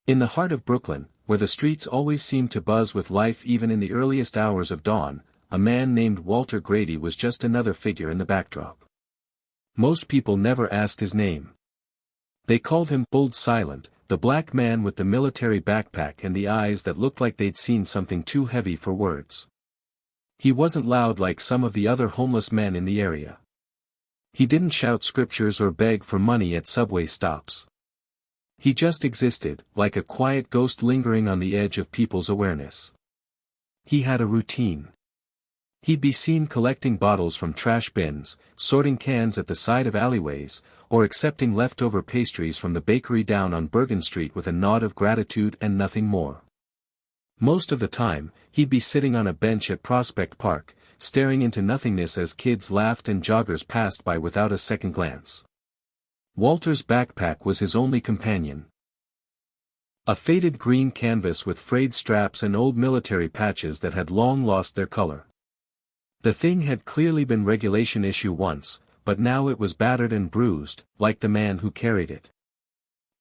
In the heart of Brooklyn, where the streets always seemed to buzz with life even in the earliest hours of dawn, a man named Walter Grady was just another figure in the backdrop. Most people never asked his name. They called him Bold Silent, the black man with the military backpack and the eyes that looked like they'd seen something too heavy for words. He wasn't loud like some of the other homeless men in the area. He didn't shout scriptures or beg for money at subway stops. He just existed, like a quiet ghost lingering on the edge of people's awareness. He had a routine. He'd be seen collecting bottles from trash bins, sorting cans at the side of alleyways, or accepting leftover pastries from the bakery down on Bergen Street with a nod of gratitude and nothing more. Most of the time, he'd be sitting on a bench at Prospect Park, staring into nothingness as kids laughed and joggers passed by without a second glance. Walter's backpack was his only companion. A faded green canvas with frayed straps and old military patches that had long lost their color. The thing had clearly been regulation issue once, but now it was battered and bruised, like the man who carried it.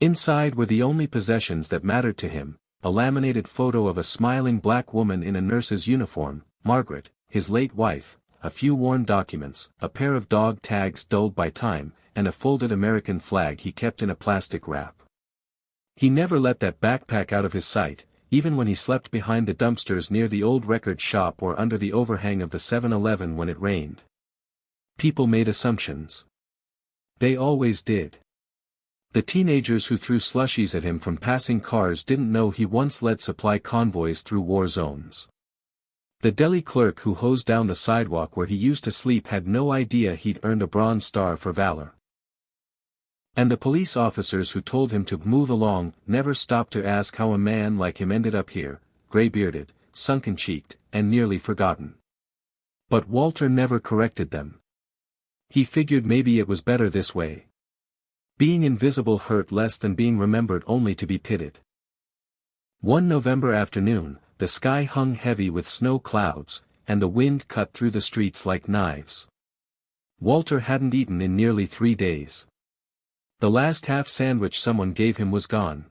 Inside were the only possessions that mattered to him, a laminated photo of a smiling black woman in a nurse's uniform, Margaret, his late wife, a few worn documents, a pair of dog tags dulled by time, and a folded American flag he kept in a plastic wrap. He never let that backpack out of his sight, even when he slept behind the dumpsters near the old record shop or under the overhang of the 7-Eleven when it rained. People made assumptions. They always did. The teenagers who threw slushies at him from passing cars didn't know he once led supply convoys through war zones. The deli clerk who hosed down the sidewalk where he used to sleep had no idea he'd earned a Bronze Star for valor. And the police officers who told him to move along never stopped to ask how a man like him ended up here, gray-bearded, sunken-cheeked, and nearly forgotten. But Walter never corrected them. He figured maybe it was better this way. Being invisible hurt less than being remembered only to be pitied. One November afternoon, the sky hung heavy with snow clouds, and the wind cut through the streets like knives. Walter hadn't eaten in nearly 3 days. The last half sandwich someone gave him was gone.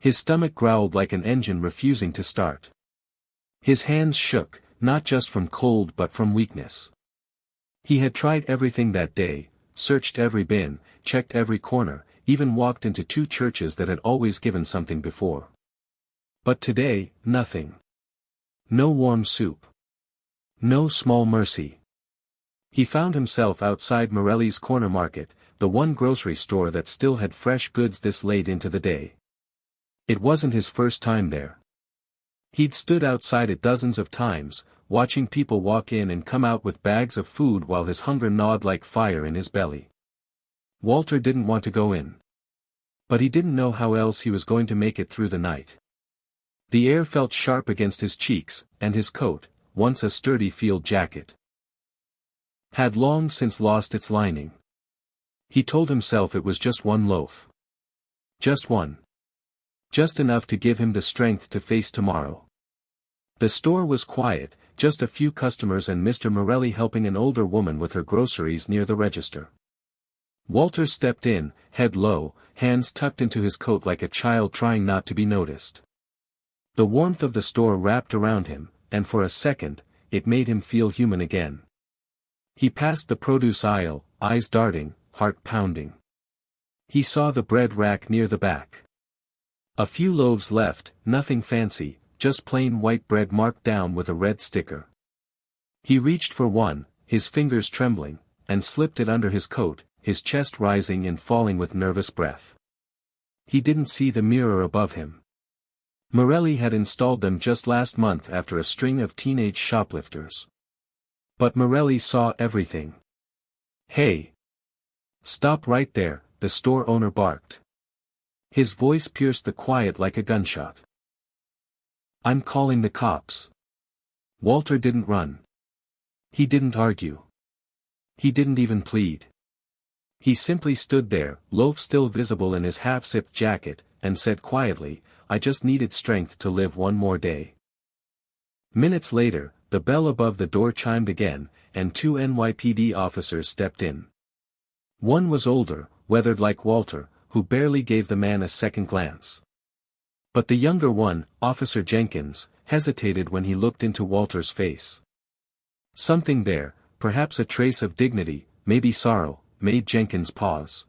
His stomach growled like an engine refusing to start. His hands shook, not just from cold but from weakness. He had tried everything that day, searched every bin, checked every corner, even walked into 2 churches that had always given something before. But today, nothing. No warm soup. No small mercy. He found himself outside Morelli's Corner Market, the one grocery store that still had fresh goods this late into the day. It wasn't his first time there. He'd stood outside it dozens of times, watching people walk in and come out with bags of food while his hunger gnawed like fire in his belly. Walter didn't want to go in. But he didn't know how else he was going to make it through the night. The air felt sharp against his cheeks, and his coat, once a sturdy field jacket, had long since lost its lining. He told himself it was just one loaf. Just one. Just enough to give him the strength to face tomorrow. The store was quiet, just a few customers and Mr. Morelli helping an older woman with her groceries near the register. Walter stepped in, head low, hands tucked into his coat like a child trying not to be noticed. The warmth of the store wrapped around him, and for a second, it made him feel human again. He passed the produce aisle, eyes darting, heart pounding. He saw the bread rack near the back. A few loaves left, nothing fancy, just plain white bread marked down with a red sticker. He reached for one, his fingers trembling, and slipped it under his coat, his chest rising and falling with nervous breath. He didn't see the mirror above him. Morelli had installed them just last month after a string of teenage shoplifters. But Morelli saw everything. "Hey! Stop right there," the store owner barked. His voice pierced the quiet like a gunshot. "I'm calling the cops." Walter didn't run. He didn't argue. He didn't even plead. He simply stood there, loaf still visible in his half-zipped jacket, and said quietly, "I just needed strength to live one more day." Minutes later, the bell above the door chimed again, and 2 NYPD officers stepped in. One was older, weathered like Walter, who barely gave the man a second glance. But the younger one, Officer Jenkins, hesitated when he looked into Walter's face. Something there, perhaps a trace of dignity, maybe sorrow, made Jenkins pause.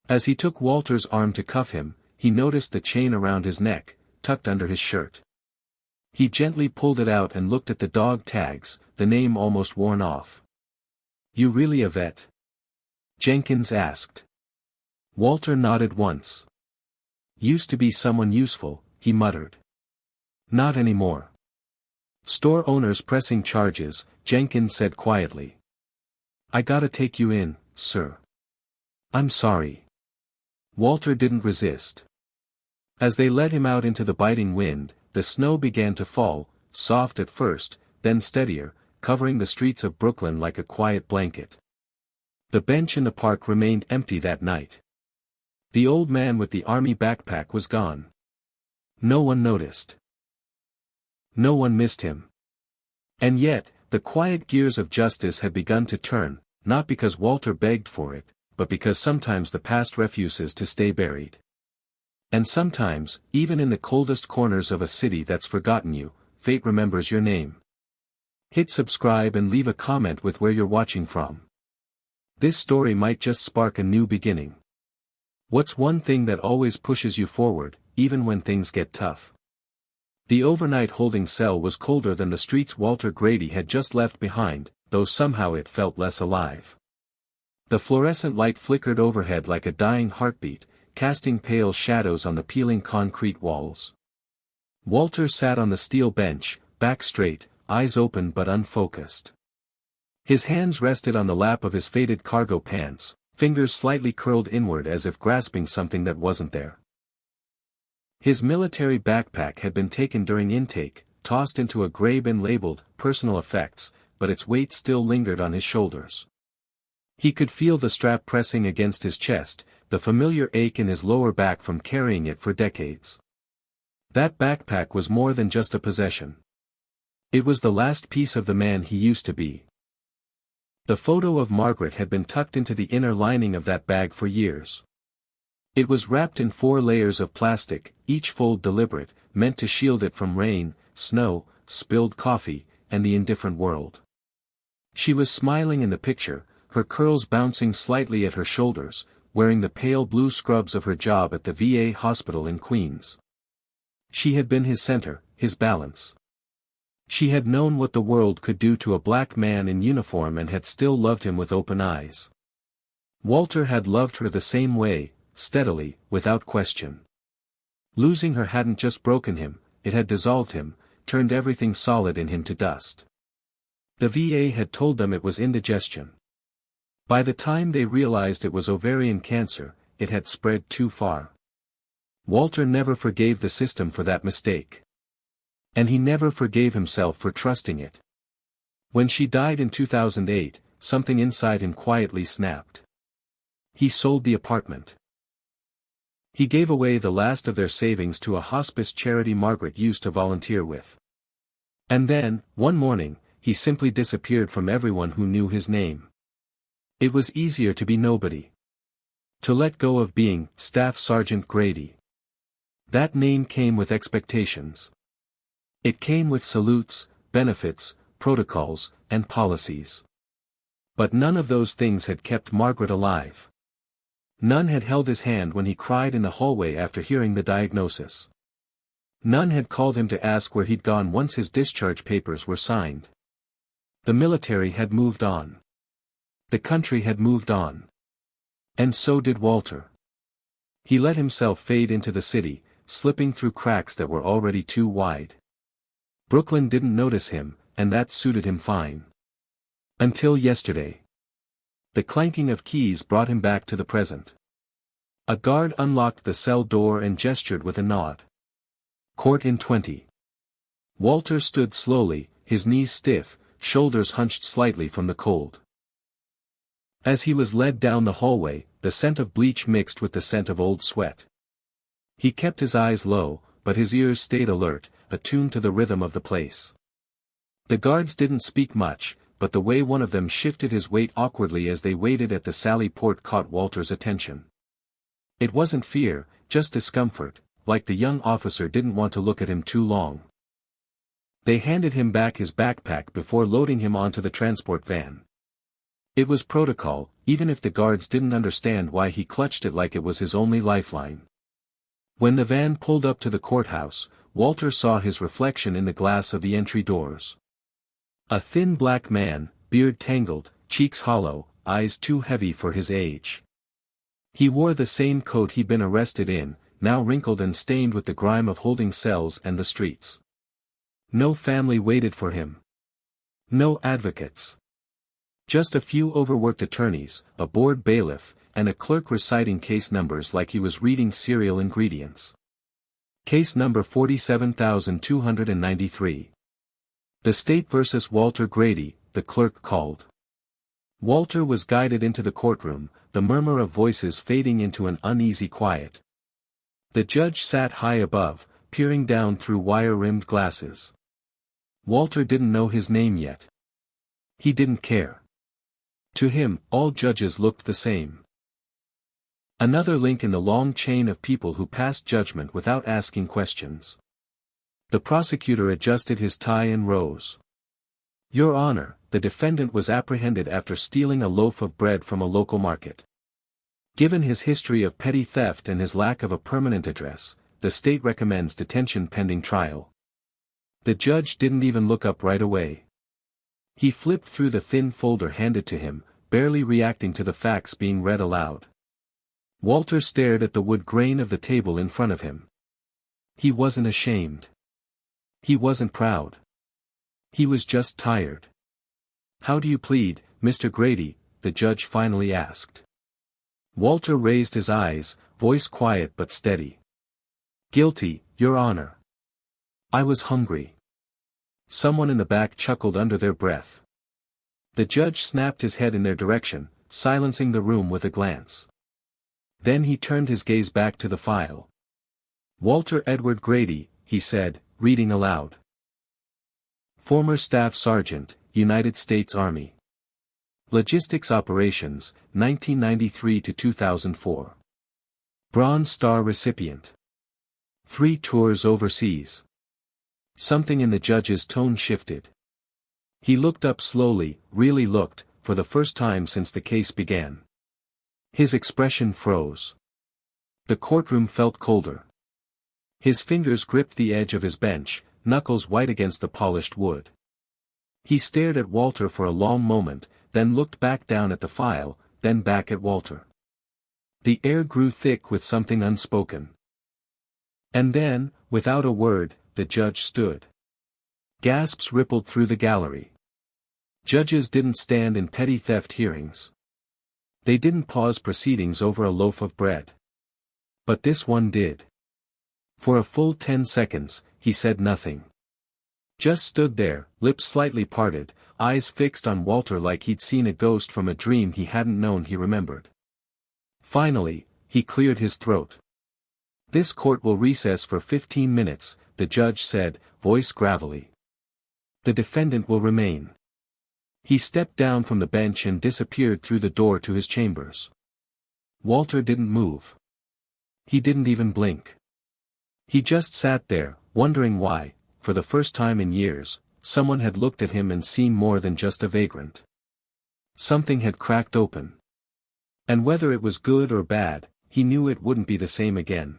As he took Walter's arm to cuff him, he noticed the chain around his neck, tucked under his shirt. He gently pulled it out and looked at the dog tags, the name almost worn off. "You really a vet?" Jenkins asked. Walter nodded once. "Used to be someone useful," he muttered. "Not anymore." "Store owners pressing charges," Jenkins said quietly. "I gotta take you in, sir." "I'm sorry." Walter didn't resist. As they led him out into the biting wind, the snow began to fall, soft at first, then steadier, covering the streets of Brooklyn like a quiet blanket. The bench in the park remained empty that night. The old man with the army backpack was gone. No one noticed. No one missed him. And yet, the quiet gears of justice had begun to turn, not because Walter begged for it, but because sometimes the past refuses to stay buried. And sometimes, even in the coldest corners of a city that's forgotten you, fate remembers your name. Hit subscribe and leave a comment with where you're watching from. This story might just spark a new beginning. What's one thing that always pushes you forward, even when things get tough? The overnight holding cell was colder than the streets Walter Grady had just left behind, though somehow it felt less alive. The fluorescent light flickered overhead like a dying heartbeat, casting pale shadows on the peeling concrete walls. Walter sat on the steel bench, back straight, eyes open but unfocused. His hands rested on the lap of his faded cargo pants, fingers slightly curled inward as if grasping something that wasn't there. His military backpack had been taken during intake, tossed into a gray bin labeled, "Personal Effects," but its weight still lingered on his shoulders. He could feel the strap pressing against his chest, the familiar ache in his lower back from carrying it for decades. That backpack was more than just a possession. It was the last piece of the man he used to be. The photo of Margaret had been tucked into the inner lining of that bag for years. It was wrapped in 4 layers of plastic, each fold deliberate, meant to shield it from rain, snow, spilled coffee, and the indifferent world. She was smiling in the picture, her curls bouncing slightly at her shoulders, wearing the pale blue scrubs of her job at the VA hospital in Queens. She had been his center, his balance. She had known what the world could do to a black man in uniform and had still loved him with open eyes. Walter had loved her the same way, steadily, without question. Losing her hadn't just broken him, it had dissolved him, turned everything solid in him to dust. The VA had told them it was indigestion. By the time they realized it was ovarian cancer, it had spread too far. Walter never forgave the system for that mistake. And he never forgave himself for trusting it. When she died in 2008, something inside him quietly snapped. He sold the apartment. He gave away the last of their savings to a hospice charity Margaret used to volunteer with. And then, one morning, he simply disappeared from everyone who knew his name. It was easier to be nobody. To let go of being Staff Sergeant Grady. That name came with expectations. It came with salutes, benefits, protocols, and policies. But none of those things had kept Margaret alive. None had held his hand when he cried in the hallway after hearing the diagnosis. None had called him to ask where he'd gone once his discharge papers were signed. The military had moved on. The country had moved on. And so did Walter. He let himself fade into the city, slipping through cracks that were already too wide. Brooklyn didn't notice him, and that suited him fine. Until yesterday. The clanking of keys brought him back to the present. A guard unlocked the cell door and gestured with a nod. Court in 20. Walter stood slowly, his knees stiff, shoulders hunched slightly from the cold. As he was led down the hallway, the scent of bleach mixed with the scent of old sweat. He kept his eyes low, but his ears stayed alert, attuned to the rhythm of the place. The guards didn't speak much, but the way one of them shifted his weight awkwardly as they waited at the Sally port caught Walter's attention. It wasn't fear, just discomfort, like the young officer didn't want to look at him too long. They handed him back his backpack before loading him onto the transport van. It was protocol, even if the guards didn't understand why he clutched it like it was his only lifeline. When the van pulled up to the courthouse, Walter saw his reflection in the glass of the entry doors. A thin black man, beard tangled, cheeks hollow, eyes too heavy for his age. He wore the same coat he'd been arrested in, now wrinkled and stained with the grime of holding cells and the streets. No family waited for him. No advocates. Just a few overworked attorneys, a bored bailiff, and a clerk reciting case numbers like he was reading cereal ingredients. Case number 47,293. The State versus Walter Grady, the clerk called. Walter was guided into the courtroom, the murmur of voices fading into an uneasy quiet. The judge sat high above, peering down through wire-rimmed glasses. Walter didn't know his name yet. He didn't care. To him, all judges looked the same. Another link in the long chain of people who passed judgment without asking questions. The prosecutor adjusted his tie and rose. Your Honor, the defendant was apprehended after stealing a loaf of bread from a local market. Given his history of petty theft and his lack of a permanent address, the state recommends detention pending trial. The judge didn't even look up right away. He flipped through the thin folder handed to him, barely reacting to the facts being read aloud. Walter stared at the wood grain of the table in front of him. He wasn't ashamed. He wasn't proud. He was just tired. How do you plead, Mr. Grady? The judge finally asked. Walter raised his eyes, voice quiet but steady. Guilty, Your Honor. I was hungry. Someone in the back chuckled under their breath. The judge snapped his head in their direction, silencing the room with a glance. Then he turned his gaze back to the file. Walter Edward Grady, he said, reading aloud. Former Staff Sergeant, United States Army. Logistics Operations, 1993 to 2004. Bronze Star recipient. 3 tours overseas. Something in the judge's tone shifted. He looked up slowly, really looked, for the first time since the case began. His expression froze. The courtroom felt colder. His fingers gripped the edge of his bench, knuckles white against the polished wood. He stared at Walter for a long moment, then looked back down at the file, then back at Walter. The air grew thick with something unspoken. And then, without a word, the judge stood. Gasps rippled through the gallery. Judges didn't stand in petty theft hearings. They didn't pause proceedings over a loaf of bread. But this one did. For a full 10 seconds, he said nothing. Just stood there, lips slightly parted, eyes fixed on Walter like he'd seen a ghost from a dream he hadn't known he remembered. Finally, he cleared his throat. This court will recess for 15 minutes, the judge said, voice gravelly. The defendant will remain. He stepped down from the bench and disappeared through the door to his chambers. Walter didn't move. He didn't even blink. He just sat there, wondering why, for the first time in years, someone had looked at him and seen more than just a vagrant. Something had cracked open. And whether it was good or bad, he knew it wouldn't be the same again.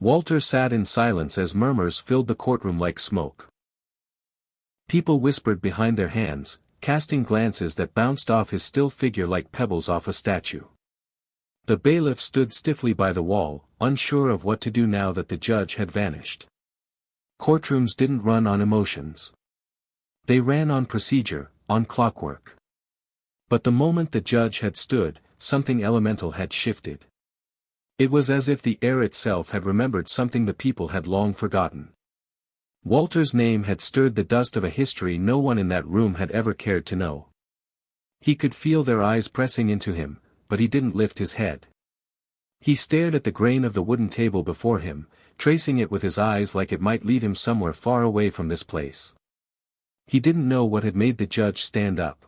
Walter sat in silence as murmurs filled the courtroom like smoke. People whispered behind their hands, casting glances that bounced off his still figure like pebbles off a statue. The bailiff stood stiffly by the wall, unsure of what to do now that the judge had vanished. Courtrooms didn't run on emotions. They ran on procedure, on clockwork. But the moment the judge had stood, something elemental had shifted. It was as if the air itself had remembered something the people had long forgotten. Walter's name had stirred the dust of a history no one in that room had ever cared to know. He could feel their eyes pressing into him, but he didn't lift his head. He stared at the grain of the wooden table before him, tracing it with his eyes like it might lead him somewhere far away from this place. He didn't know what had made the judge stand up.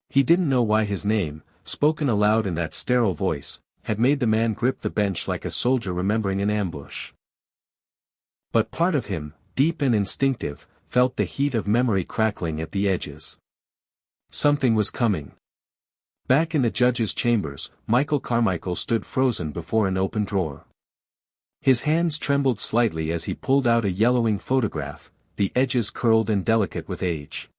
He didn't know why his name, spoken aloud in that sterile voice, had made the man grip the bench like a soldier remembering an ambush. But part of him, deep and instinctive, felt the heat of memory crackling at the edges. Something was coming. Back in the judge's chambers, Michael Carmichael stood frozen before an open drawer. His hands trembled slightly as he pulled out a yellowing photograph, the edges curled and delicate with age.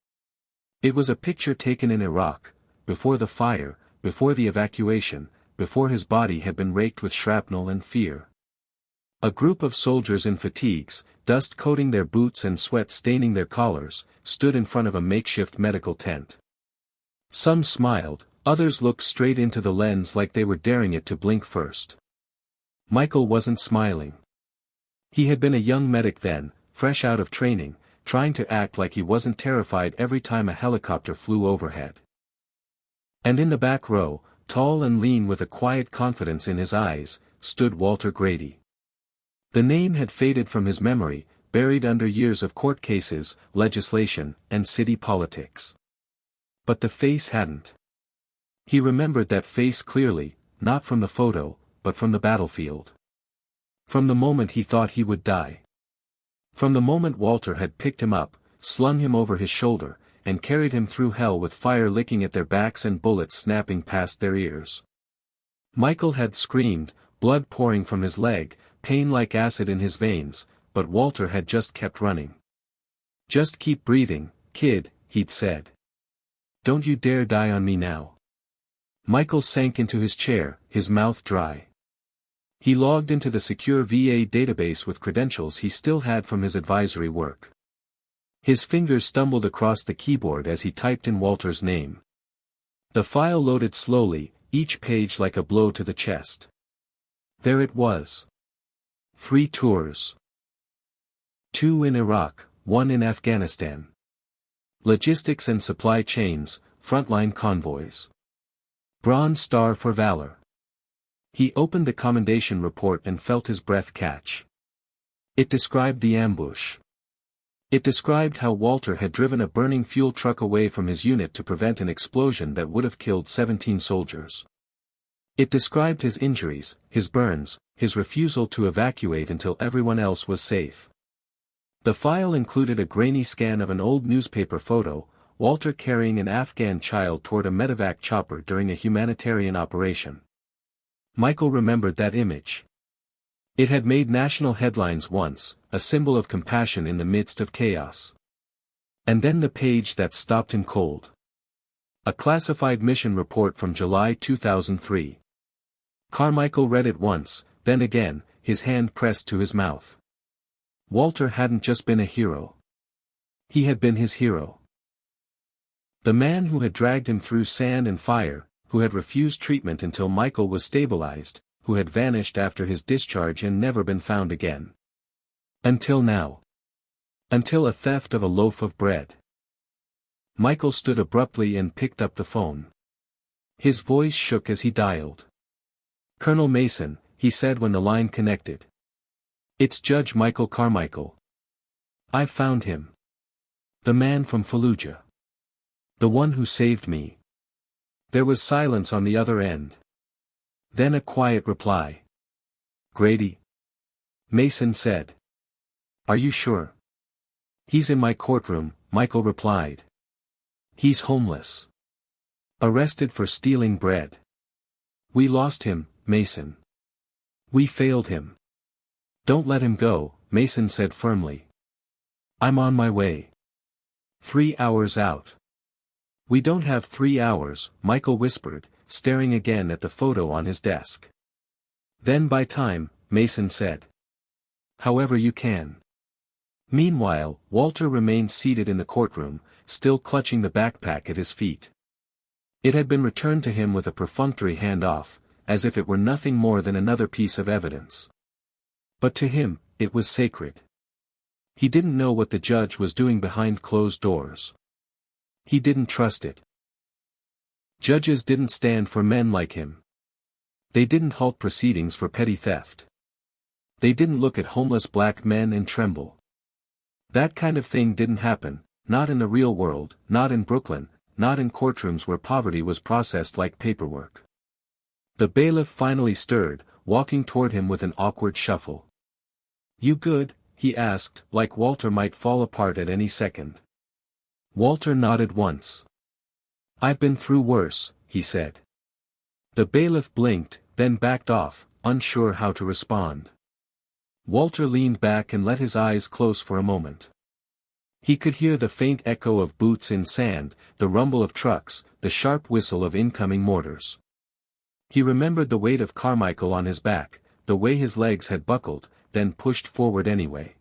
It was a picture taken in Iraq, before the fire, before the evacuation, before his body had been raked with shrapnel and fear. A group of soldiers in fatigues, dust coating their boots and sweat staining their collars, stood in front of a makeshift medical tent. Some smiled, others looked straight into the lens like they were daring it to blink first. Michael wasn't smiling. He had been a young medic then, fresh out of training, trying to act like he wasn't terrified every time a helicopter flew overhead. And in the back row, tall and lean with a quiet confidence in his eyes, stood Walter Grady. The name had faded from his memory, buried under years of court cases, legislation, and city politics. But the face hadn't. He remembered that face clearly, not from the photo, but from the battlefield. From the moment he thought he would die. From the moment Walter had picked him up, slung him over his shoulder, and carried him through hell with fire licking at their backs and bullets snapping past their ears. Michael had screamed, blood pouring from his leg, pain like acid in his veins, but Walter had just kept running. "Just keep breathing, kid," he'd said. "Don't you dare die on me now." Michael sank into his chair, his mouth dry. He logged into the secure VA database with credentials he still had from his advisory work. His fingers stumbled across the keyboard as he typed in Walter's name. The file loaded slowly, each page like a blow to the chest. There it was. 3 tours. 2 in Iraq, 1 in Afghanistan. Logistics and supply chains, frontline convoys. Bronze Star for Valor. He opened the commendation report and felt his breath catch. It described the ambush. It described how Walter had driven a burning fuel truck away from his unit to prevent an explosion that would have killed 17 soldiers. It described his injuries, his burns, his refusal to evacuate until everyone else was safe. The file included a grainy scan of an old newspaper photo, Walter carrying an Afghan child toward a medevac chopper during a humanitarian operation. Michael remembered that image. It had made national headlines once, a symbol of compassion in the midst of chaos. And then the page that stopped him cold. A classified mission report from July 2003. Carmichael read it once, then again, his hand pressed to his mouth. Walter hadn't just been a hero. He had been his hero. The man who had dragged him through sand and fire, who had refused treatment until Michael was stabilized, who had vanished after his discharge and never been found again. Until now. Until a theft of a loaf of bread. Michael stood abruptly and picked up the phone. His voice shook as he dialed. "Colonel Mason," he said when the line connected. "It's Judge Michael Carmichael. I've found him. The man from Fallujah. The one who saved me." There was silence on the other end. Then a quiet reply. "Grady?" Mason said. "Are you sure?" "He's in my courtroom," Michael replied. "He's homeless. Arrested for stealing bread. We lost him, Mason. We failed him. Don't let him go," Mason said firmly. "I'm on my way. 3 hours out." "We don't have 3 hours," Michael whispered, staring again at the photo on his desk. "Then by time," Mason said. "However you can." Meanwhile, Walter remained seated in the courtroom, still clutching the backpack at his feet. It had been returned to him with a perfunctory handoff, as if it were nothing more than another piece of evidence. But to him, it was sacred. He didn't know what the judge was doing behind closed doors. He didn't trust it. Judges didn't stand for men like him. They didn't halt proceedings for petty theft. They didn't look at homeless black men and tremble. That kind of thing didn't happen, not in the real world, not in Brooklyn, not in courtrooms where poverty was processed like paperwork. The bailiff finally stirred, walking toward him with an awkward shuffle. "You good, he asked, like Walter might fall apart at any second. Walter nodded once. "I've been through worse," he said. The bailiff blinked, then backed off, unsure how to respond. Walter leaned back and let his eyes close for a moment. He could hear the faint echo of boots in sand, the rumble of trucks, the sharp whistle of incoming mortars. He remembered the weight of Carmichael on his back, the way his legs had buckled, then pushed forward anyway.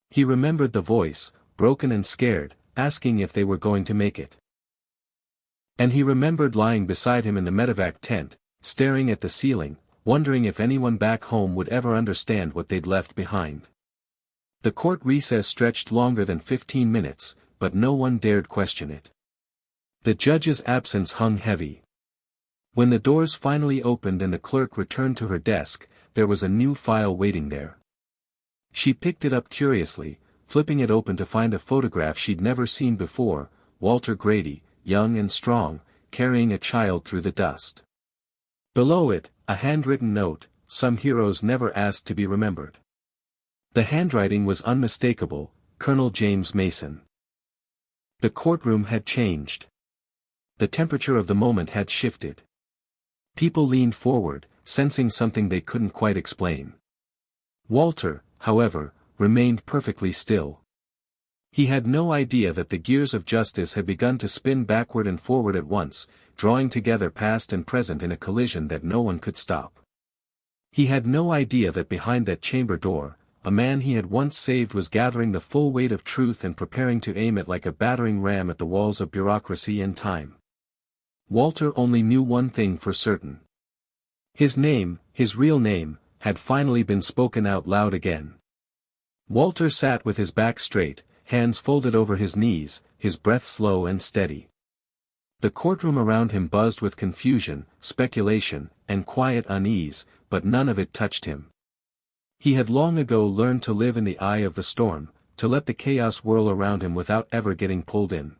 He remembered the voice, broken and scared, asking if they were going to make it. And he remembered lying beside him in the medevac tent, staring at the ceiling, wondering if anyone back home would ever understand what they'd left behind. The court recess stretched longer than 15 minutes, but no one dared question it. The judge's absence hung heavy. When the doors finally opened and the clerk returned to her desk, there was a new file waiting there. She picked it up curiously, flipping it open to find a photograph she'd never seen before, Walter Grady, young and strong, carrying a child through the dust. Below it, a handwritten note, "Some heroes never asked to be remembered." The handwriting was unmistakable, Colonel James Mason. The courtroom had changed. The temperature of the moment had shifted. People leaned forward, sensing something they couldn't quite explain. Walter, however, remained perfectly still. He had no idea that the gears of justice had begun to spin backward and forward at once, drawing together past and present in a collision that no one could stop. He had no idea that behind that chamber door, a man he had once saved was gathering the full weight of truth and preparing to aim it like a battering ram at the walls of bureaucracy and time. Walter only knew one thing for certain. His name, his real name, had finally been spoken out loud again. Walter sat with his back straight, hands folded over his knees, his breath slow and steady. The courtroom around him buzzed with confusion, speculation, and quiet unease, but none of it touched him. He had long ago learned to live in the eye of the storm, to let the chaos whirl around him without ever getting pulled in.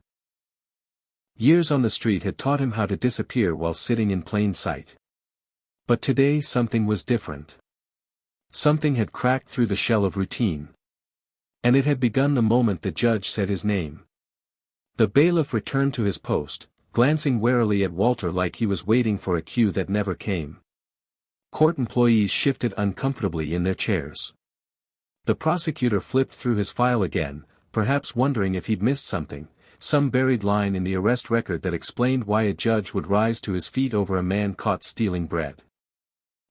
Years on the street had taught him how to disappear while sitting in plain sight. But today something was different. Something had cracked through the shell of routine. And it had begun the moment the judge said his name. The bailiff returned to his post, glancing warily at Walter like he was waiting for a cue that never came. Court employees shifted uncomfortably in their chairs. The prosecutor flipped through his file again, perhaps wondering if he'd missed something, some buried line in the arrest record that explained why a judge would rise to his feet over a man caught stealing bread.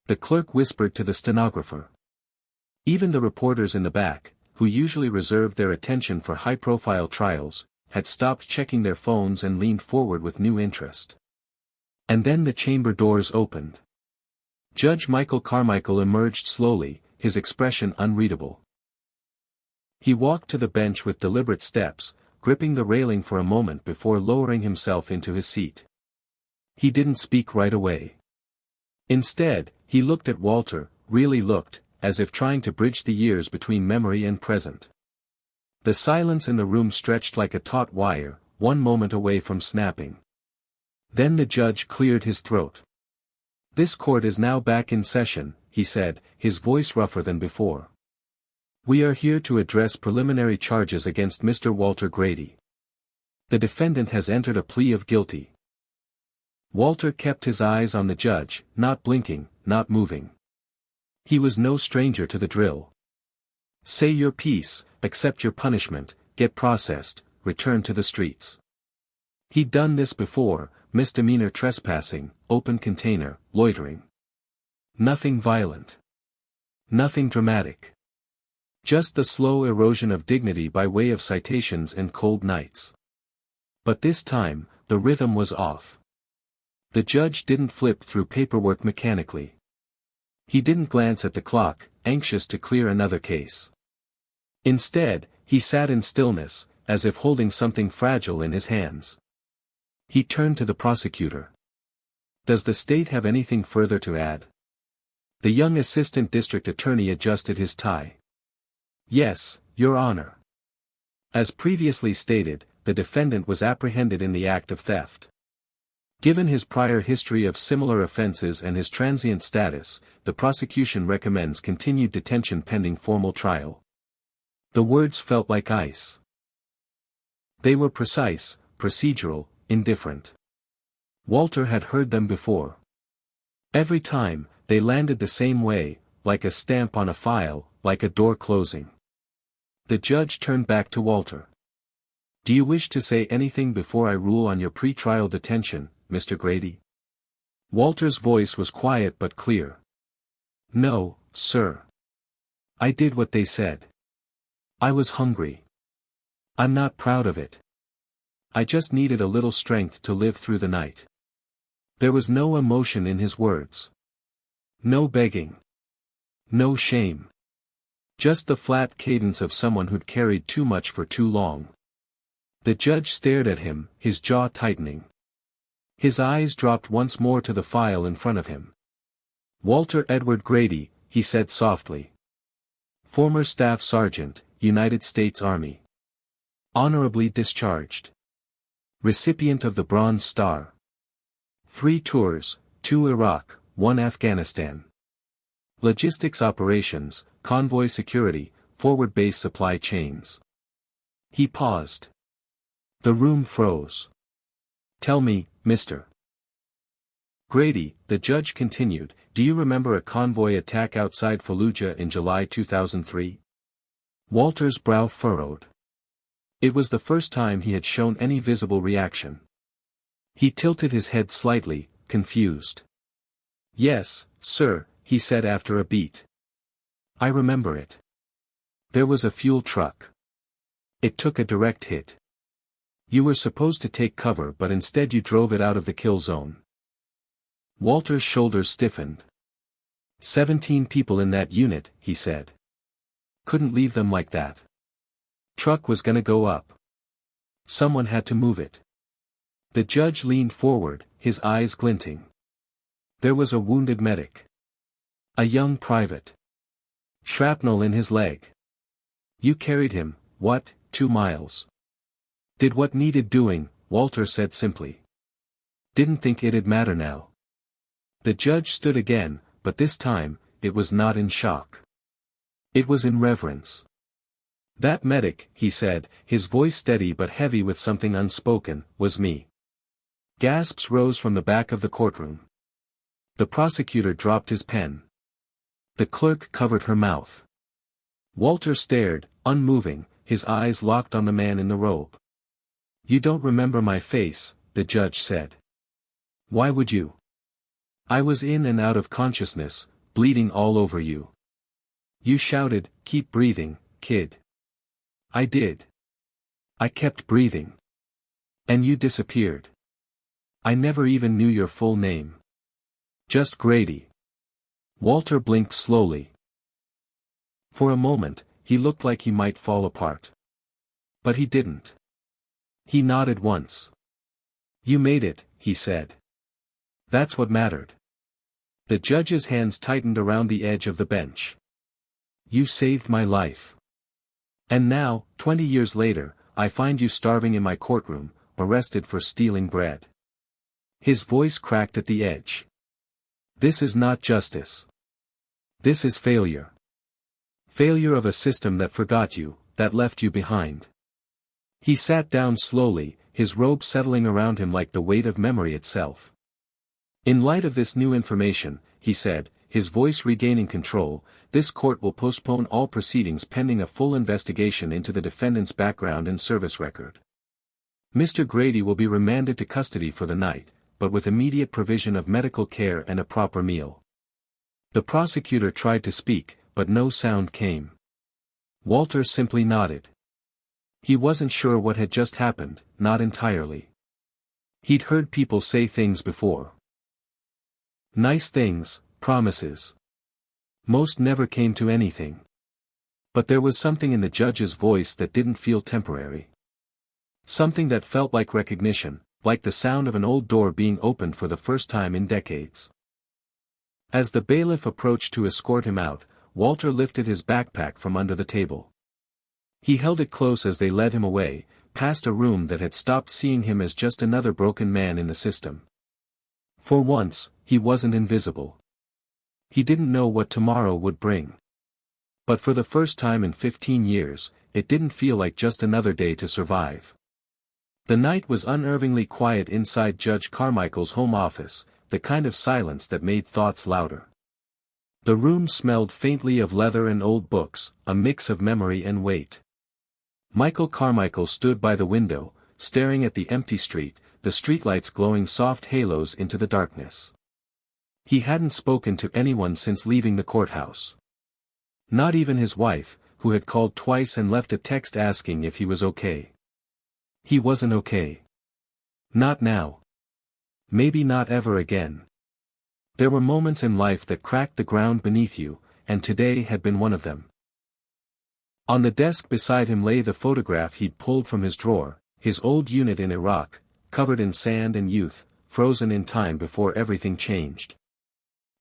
The clerk whispered to the stenographer. Even the reporters in the back, who usually reserved their attention for high-profile trials, had stopped checking their phones and leaned forward with new interest. And then the chamber doors opened. Judge Michael Carmichael emerged slowly, his expression unreadable. He walked to the bench with deliberate steps, gripping the railing for a moment before lowering himself into his seat. He didn't speak right away. Instead, he looked at Walter, really looked, as if trying to bridge the years between memory and present. The silence in the room stretched like a taut wire, one moment away from snapping. Then the judge cleared his throat. "This court is now back in session," he said, his voice rougher than before. "We are here to address preliminary charges against Mr. Walter Grady. The defendant has entered a plea of guilty." Walter kept his eyes on the judge, not blinking, not moving. He was no stranger to the drill. Say your piece, accept your punishment, get processed, return to the streets. He'd done this before, misdemeanor trespassing, open container, loitering. Nothing violent. Nothing dramatic. Just the slow erosion of dignity by way of citations and cold nights. But this time, the rhythm was off. The judge didn't flip through paperwork mechanically. He didn't glance at the clock, anxious to clear another case. Instead, he sat in stillness, as if holding something fragile in his hands. He turned to the prosecutor. "Does the state have anything further to add?" The young assistant district attorney adjusted his tie. "Yes, Your Honor. As previously stated, the defendant was apprehended in the act of theft. Given his prior history of similar offenses and his transient status, the prosecution recommends continued detention pending formal trial." The words felt like ice. They were precise, procedural, indifferent. Walter had heard them before. Every time, they landed the same way, like a stamp on a file, like a door closing. The judge turned back to Walter. "Do you wish to say anything before I rule on your pre-trial detention, Mr. Grady?" Walter's voice was quiet but clear. "No, sir. I did what they said. I was hungry. I'm not proud of it. I just needed a little strength to live through the night." There was no emotion in his words. No begging. No shame. Just the flat cadence of someone who'd carried too much for too long. The judge stared at him, his jaw tightening. His eyes dropped once more to the file in front of him. "Walter Edward Grady," he said softly. "Former Staff Sergeant, United States Army. Honorably discharged. Recipient of the Bronze Star. 3 tours, 2 Iraq, 1 Afghanistan. Logistics operations, convoy security, forward base supply chains." He paused. The room froze. "Tell me, Mr. Grady," the judge continued, "do you remember a convoy attack outside Fallujah in July 2003? Walter's brow furrowed. It was the first time he had shown any visible reaction. He tilted his head slightly, confused. "Yes, sir," he said after a beat. "I remember it. There was a fuel truck. It took a direct hit. You were supposed to take cover but instead you drove it out of the kill zone." Walter's shoulders stiffened. 17 people in that unit, he said. Couldn't leave them like that. Truck was gonna go up. Someone had to move it. The judge leaned forward, his eyes glinting. There was a wounded medic. A young private. Shrapnel in his leg. You carried him, what, 2 miles? Did what needed doing, Walter said simply. Didn't think it'd matter now. The judge stood again, but this time, it was not in shock. It was in reverence. That medic, he said, his voice steady but heavy with something unspoken, was me. Gasps rose from the back of the courtroom. The prosecutor dropped his pen. The clerk covered her mouth. Walter stared, unmoving, his eyes locked on the man in the robe. You don't remember my face, the judge said. Why would you? I was in and out of consciousness, bleeding all over you. You shouted, keep breathing, kid. I did. I kept breathing. And you disappeared. I never even knew your full name. Just Grady. Walter blinked slowly. For a moment, he looked like he might fall apart. But he didn't. He nodded once. You made it, he said. That's what mattered. The judge's hands tightened around the edge of the bench. You saved my life. And now, 20 years later, I find you starving in my courtroom, arrested for stealing bread. His voice cracked at the edge. This is not justice. This is failure. Failure of a system that forgot you, that left you behind. He sat down slowly, his robe settling around him like the weight of memory itself. In light of this new information, he said, his voice regaining control, this court will postpone all proceedings pending a full investigation into the defendant's background and service record. Mr. Grady will be remanded to custody for the night, but with immediate provision of medical care and a proper meal. The prosecutor tried to speak, but no sound came. Walter simply nodded. He wasn't sure what had just happened, not entirely. He'd heard people say things before. Nice things, promises. Most never came to anything. But there was something in the judge's voice that didn't feel temporary. Something that felt like recognition, like the sound of an old door being opened for the first time in decades. As the bailiff approached to escort him out, Walter lifted his backpack from under the table. He held it close as they led him away, past a room that had stopped seeing him as just another broken man in the system. For once, he wasn't invisible. He didn't know what tomorrow would bring. But for the first time in 15 years, it didn't feel like just another day to survive. The night was unnervingly quiet inside Judge Carmichael's home office, the kind of silence that made thoughts louder. The room smelled faintly of leather and old books, a mix of memory and weight. Michael Carmichael stood by the window, staring at the empty street, the streetlights glowing soft halos into the darkness. He hadn't spoken to anyone since leaving the courthouse. Not even his wife, who had called twice and left a text asking if he was okay. He wasn't okay. Not now. Maybe not ever again. There were moments in life that cracked the ground beneath you, and today had been one of them. On the desk beside him lay the photograph he'd pulled from his drawer, his old unit in Iraq, covered in sand and youth, frozen in time before everything changed.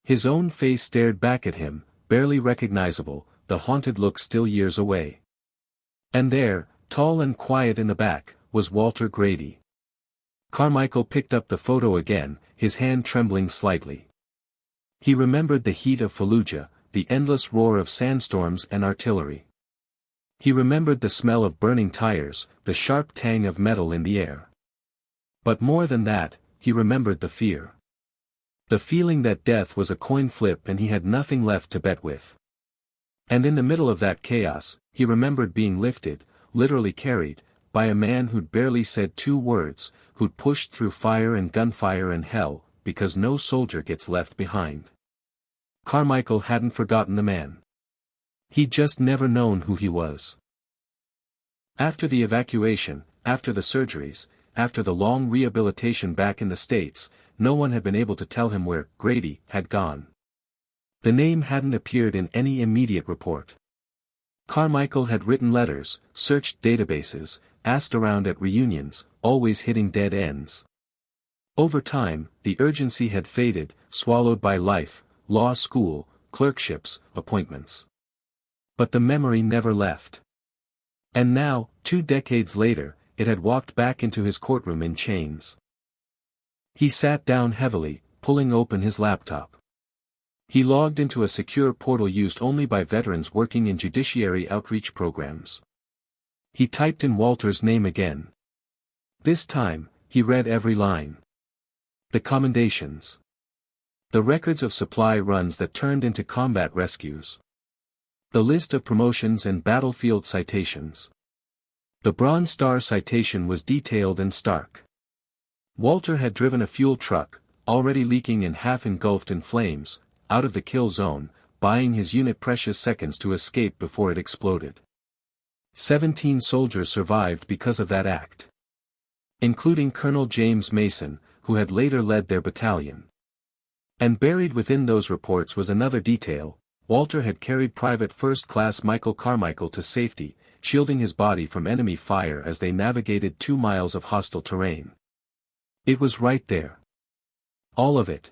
His own face stared back at him, barely recognizable, the haunted look still years away. And there, tall and quiet in the back, was Walter Grady. Carmichael picked up the photo again, his hand trembling slightly. He remembered the heat of Fallujah, the endless roar of sandstorms and artillery. He remembered the smell of burning tires, the sharp tang of metal in the air. But more than that, he remembered the fear. The feeling that death was a coin flip and he had nothing left to bet with. And in the middle of that chaos, he remembered being lifted, literally carried, by a man who'd barely said 2 words, who'd pushed through fire and gunfire and hell, because no soldier gets left behind. Carmichael hadn't forgotten the man. He'd just never known who he was. After the evacuation, after the surgeries, after the long rehabilitation back in the States, no one had been able to tell him where Grady had gone. The name hadn't appeared in any immediate report. Carmichael had written letters, searched databases, asked around at reunions, always hitting dead ends. Over time, the urgency had faded, swallowed by life, law school, clerkships, appointments. But the memory never left. And now, 2 decades later, it had walked back into his courtroom in chains. He sat down heavily, pulling open his laptop. He logged into a secure portal used only by veterans working in judiciary outreach programs. He typed in Walter's name again. This time, he read every line. The commendations. The records of supply runs that turned into combat rescues. The list of promotions and battlefield citations. The Bronze Star citation was detailed and stark. Walter had driven a fuel truck, already leaking and half engulfed in flames, out of the kill zone, buying his unit precious seconds to escape before it exploded. 17 soldiers survived because of that act. Including Colonel James Mason, who had later led their battalion. And buried within those reports was another detail: Walter had carried Private First Class Michael Carmichael to safety, shielding his body from enemy fire as they navigated 2 miles of hostile terrain. It was right there. All of it.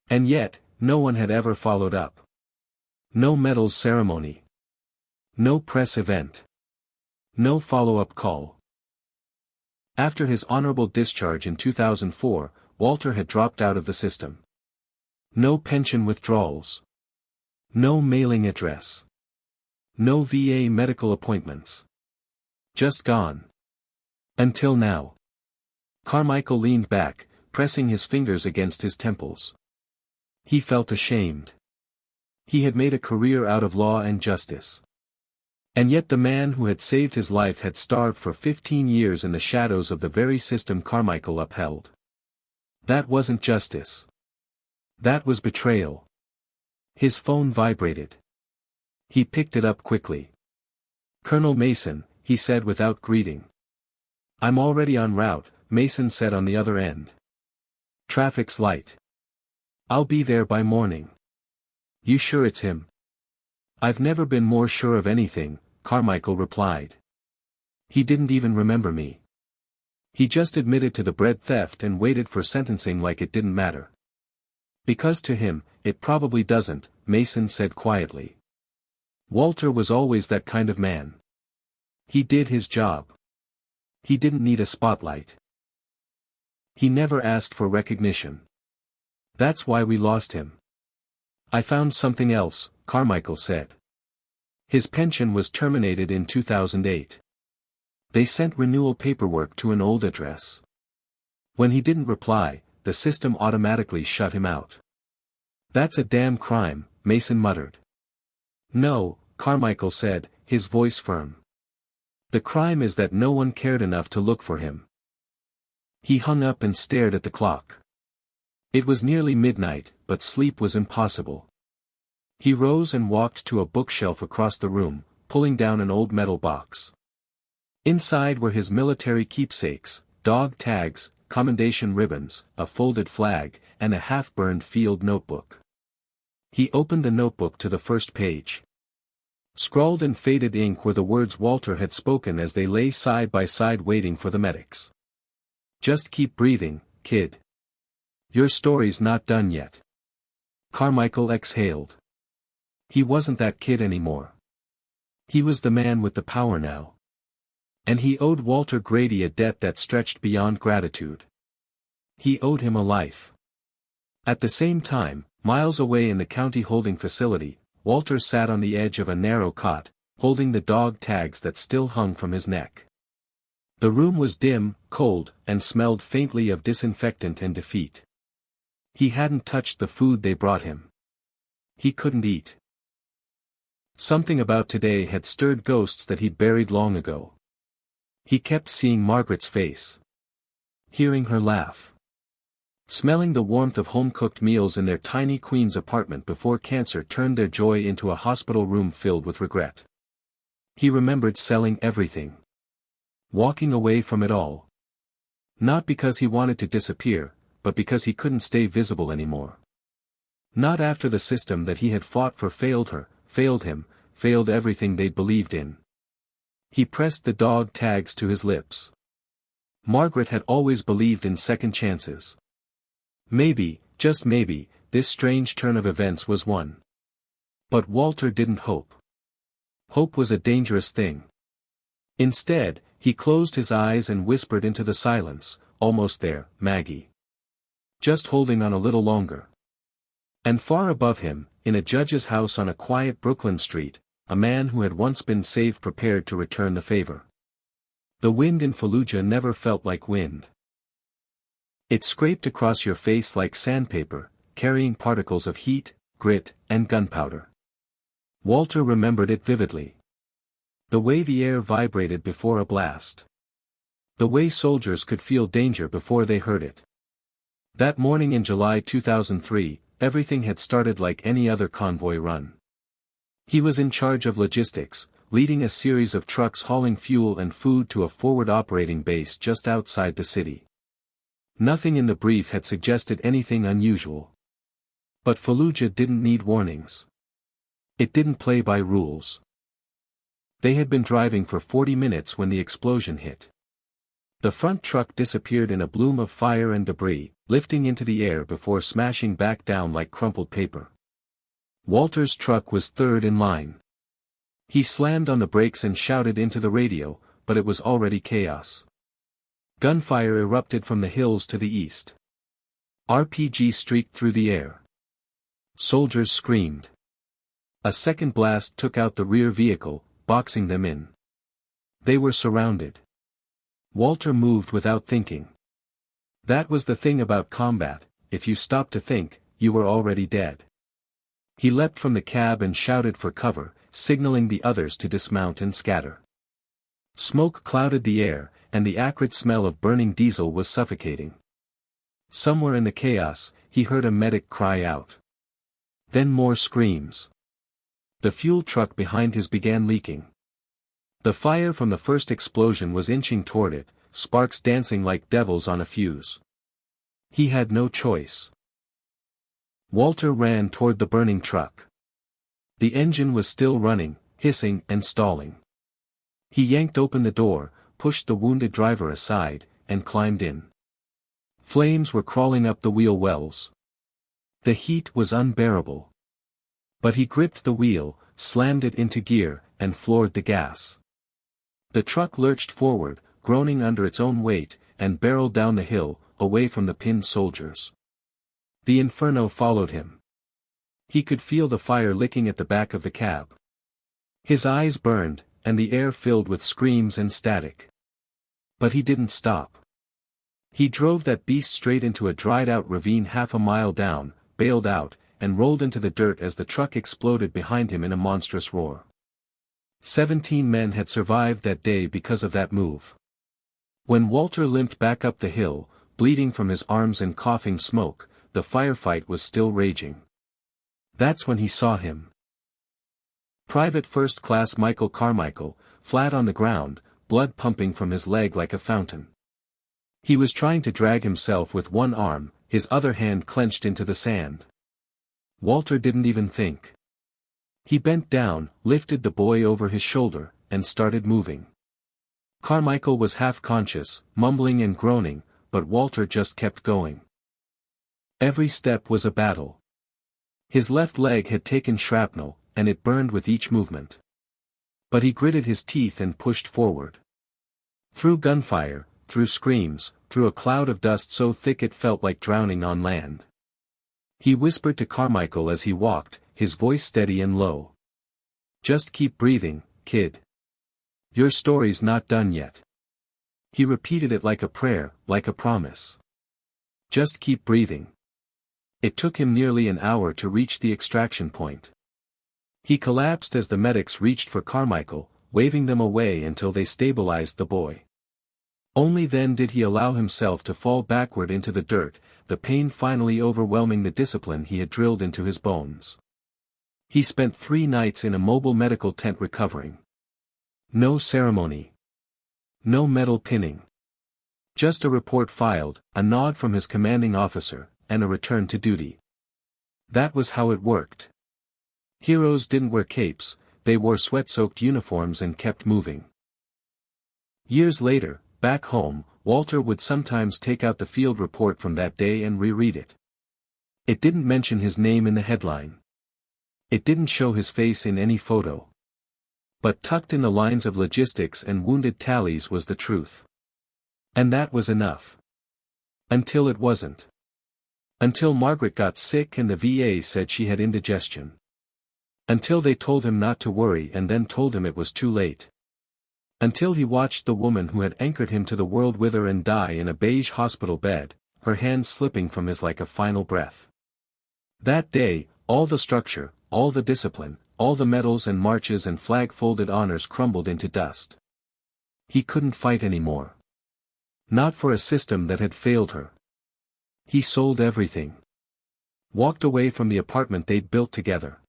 And yet, no one had ever followed up. No medals ceremony. No press event. No follow-up call. After his honorable discharge in 2004, Walter had dropped out of the system. No pension withdrawals. No mailing address. No VA medical appointments. Just gone. Until now. Carmichael leaned back, pressing his fingers against his temples. He felt ashamed. He had made a career out of law and justice. And yet the man who had saved his life had starved for 15 years in the shadows of the very system Carmichael upheld. That wasn't justice. That was betrayal. His phone vibrated. He picked it up quickly. "Colonel Mason," he said without greeting. "I'm already en route," Mason said on the other end. "Traffic's light. I'll be there by morning." "You sure it's him?" "I've never been more sure of anything," Carmichael replied. "He didn't even remember me. He just admitted to the bread theft and waited for sentencing like it didn't matter." "Because to him, it probably doesn't," Mason said quietly. "Walter was always that kind of man. He did his job. He didn't need a spotlight. He never asked for recognition. That's why we lost him." "I found something else," Carmichael said. His pension was terminated in 2008. They sent renewal paperwork to an old address. When he didn't reply, the system automatically shut him out. "That's a damn crime," Mason muttered. "No," Carmichael said, his voice firm. "The crime is that no one cared enough to look for him." He hung up and stared at the clock. It was nearly midnight, but sleep was impossible. He rose and walked to a bookshelf across the room, pulling down an old metal box. Inside were his military keepsakes, dog tags, commendation ribbons, a folded flag, and a half-burned field notebook. He opened the notebook to the first page. Scrawled in faded ink were the words Walter had spoken as they lay side by side waiting for the medics. "Just keep breathing, kid. Your story's not done yet." Carmichael exhaled. He wasn't that kid anymore. He was the man with the power now. And he owed Walter Grady a debt that stretched beyond gratitude. He owed him a life. At the same time, miles away in the county holding facility, Walter sat on the edge of a narrow cot, holding the dog tags that still hung from his neck. The room was dim, cold, and smelled faintly of disinfectant and defeat. He hadn't touched the food they brought him. He couldn't eat. Something about today had stirred ghosts that he'd buried long ago. He kept seeing Margaret's face. Hearing her laugh. Smelling the warmth of home-cooked meals in their tiny Queens apartment before cancer turned their joy into a hospital room filled with regret. He remembered selling everything. Walking away from it all. Not because he wanted to disappear, but because he couldn't stay visible anymore. Not after the system that he had fought for failed her, failed him, failed everything they'd believed in. He pressed the dog tags to his lips. Margaret had always believed in second chances. Maybe, just maybe, this strange turn of events was one. But Walter didn't hope. Hope was a dangerous thing. Instead, he closed his eyes and whispered into the silence, "Almost there, Maggie. Just holding on a little longer." And far above him, in a judge's house on a quiet Brooklyn street, a man who had once been saved prepared to return the favor. The wind in Fallujah never felt like wind. It scraped across your face like sandpaper, carrying particles of heat, grit, and gunpowder. Walter remembered it vividly. The way the air vibrated before a blast. The way soldiers could feel danger before they heard it. That morning in July 2003, everything had started like any other convoy run. He was in charge of logistics, leading a series of trucks hauling fuel and food to a forward operating base just outside the city. Nothing in the brief had suggested anything unusual. But Fallujah didn't need warnings. It didn't play by rules. They had been driving for 40 minutes when the explosion hit. The front truck disappeared in a bloom of fire and debris, lifting into the air before smashing back down like crumpled paper. Walter's truck was third in line. He slammed on the brakes and shouted into the radio, but it was already chaos. Gunfire erupted from the hills to the east. RPG streaked through the air. Soldiers screamed. A second blast took out the rear vehicle, boxing them in. They were surrounded. Walter moved without thinking. That was the thing about combat, if you stopped to think, you were already dead. He leapt from the cab and shouted for cover, signaling the others to dismount and scatter. Smoke clouded the air, and the acrid smell of burning diesel was suffocating. Somewhere in the chaos, he heard a medic cry out. Then more screams. The fuel truck behind his began leaking. The fire from the first explosion was inching toward it, sparks dancing like devils on a fuse. He had no choice. Walter ran toward the burning truck. The engine was still running, hissing and stalling. He yanked open the door, pushed the wounded driver aside, and climbed in. Flames were crawling up the wheel wells. The heat was unbearable. But he gripped the wheel, slammed it into gear, and floored the gas. The truck lurched forward, groaning under its own weight, and barreled down the hill, away from the pinned soldiers. The inferno followed him. He could feel the fire licking at the back of the cab. His eyes burned, and the air filled with screams and static. But he didn't stop. He drove that beast straight into a dried-out ravine half a mile down, bailed out, and rolled into the dirt as the truck exploded behind him in a monstrous roar. 17 men had survived that day because of that move. When Walter limped back up the hill, bleeding from his arms and coughing smoke, the firefight was still raging. That's when he saw him. Private First Class Michael Carmichael, flat on the ground, blood pumping from his leg like a fountain. He was trying to drag himself with one arm, his other hand clenched into the sand. Walter didn't even think. He bent down, lifted the boy over his shoulder, and started moving. Carmichael was half conscious, mumbling and groaning, but Walter just kept going. Every step was a battle. His left leg had taken shrapnel, and it burned with each movement. But he gritted his teeth and pushed forward. Through gunfire, through screams, through a cloud of dust so thick it felt like drowning on land. He whispered to Carmichael as he walked, his voice steady and low. "Just keep breathing, kid. Your story's not done yet." He repeated it like a prayer, like a promise. Just keep breathing. It took him nearly an hour to reach the extraction point. He collapsed as the medics reached for Carmichael, waving them away until they stabilized the boy. Only then did he allow himself to fall backward into the dirt, the pain finally overwhelming the discipline he had drilled into his bones. He spent 3 nights in a mobile medical tent recovering. No ceremony. No medal pinning. Just a report filed, a nod from his commanding officer, and a return to duty. That was how it worked. Heroes didn't wear capes, they wore sweat-soaked uniforms and kept moving. Years later, back home, Walter would sometimes take out the field report from that day and reread it. It didn't mention his name in the headline. It didn't show his face in any photo. But tucked in the lines of logistics and wounded tallies was the truth. And that was enough. Until it wasn't. Until Margaret got sick and the VA said she had indigestion. Until they told him not to worry and then told him it was too late. Until he watched the woman who had anchored him to the world wither and die in a beige hospital bed, her hands slipping from his like a final breath. That day, all the structure, all the discipline, all the medals and marches and flag-folded honors crumbled into dust. He couldn't fight anymore. Not for a system that had failed her. He sold everything. Walked away from the apartment they'd built together.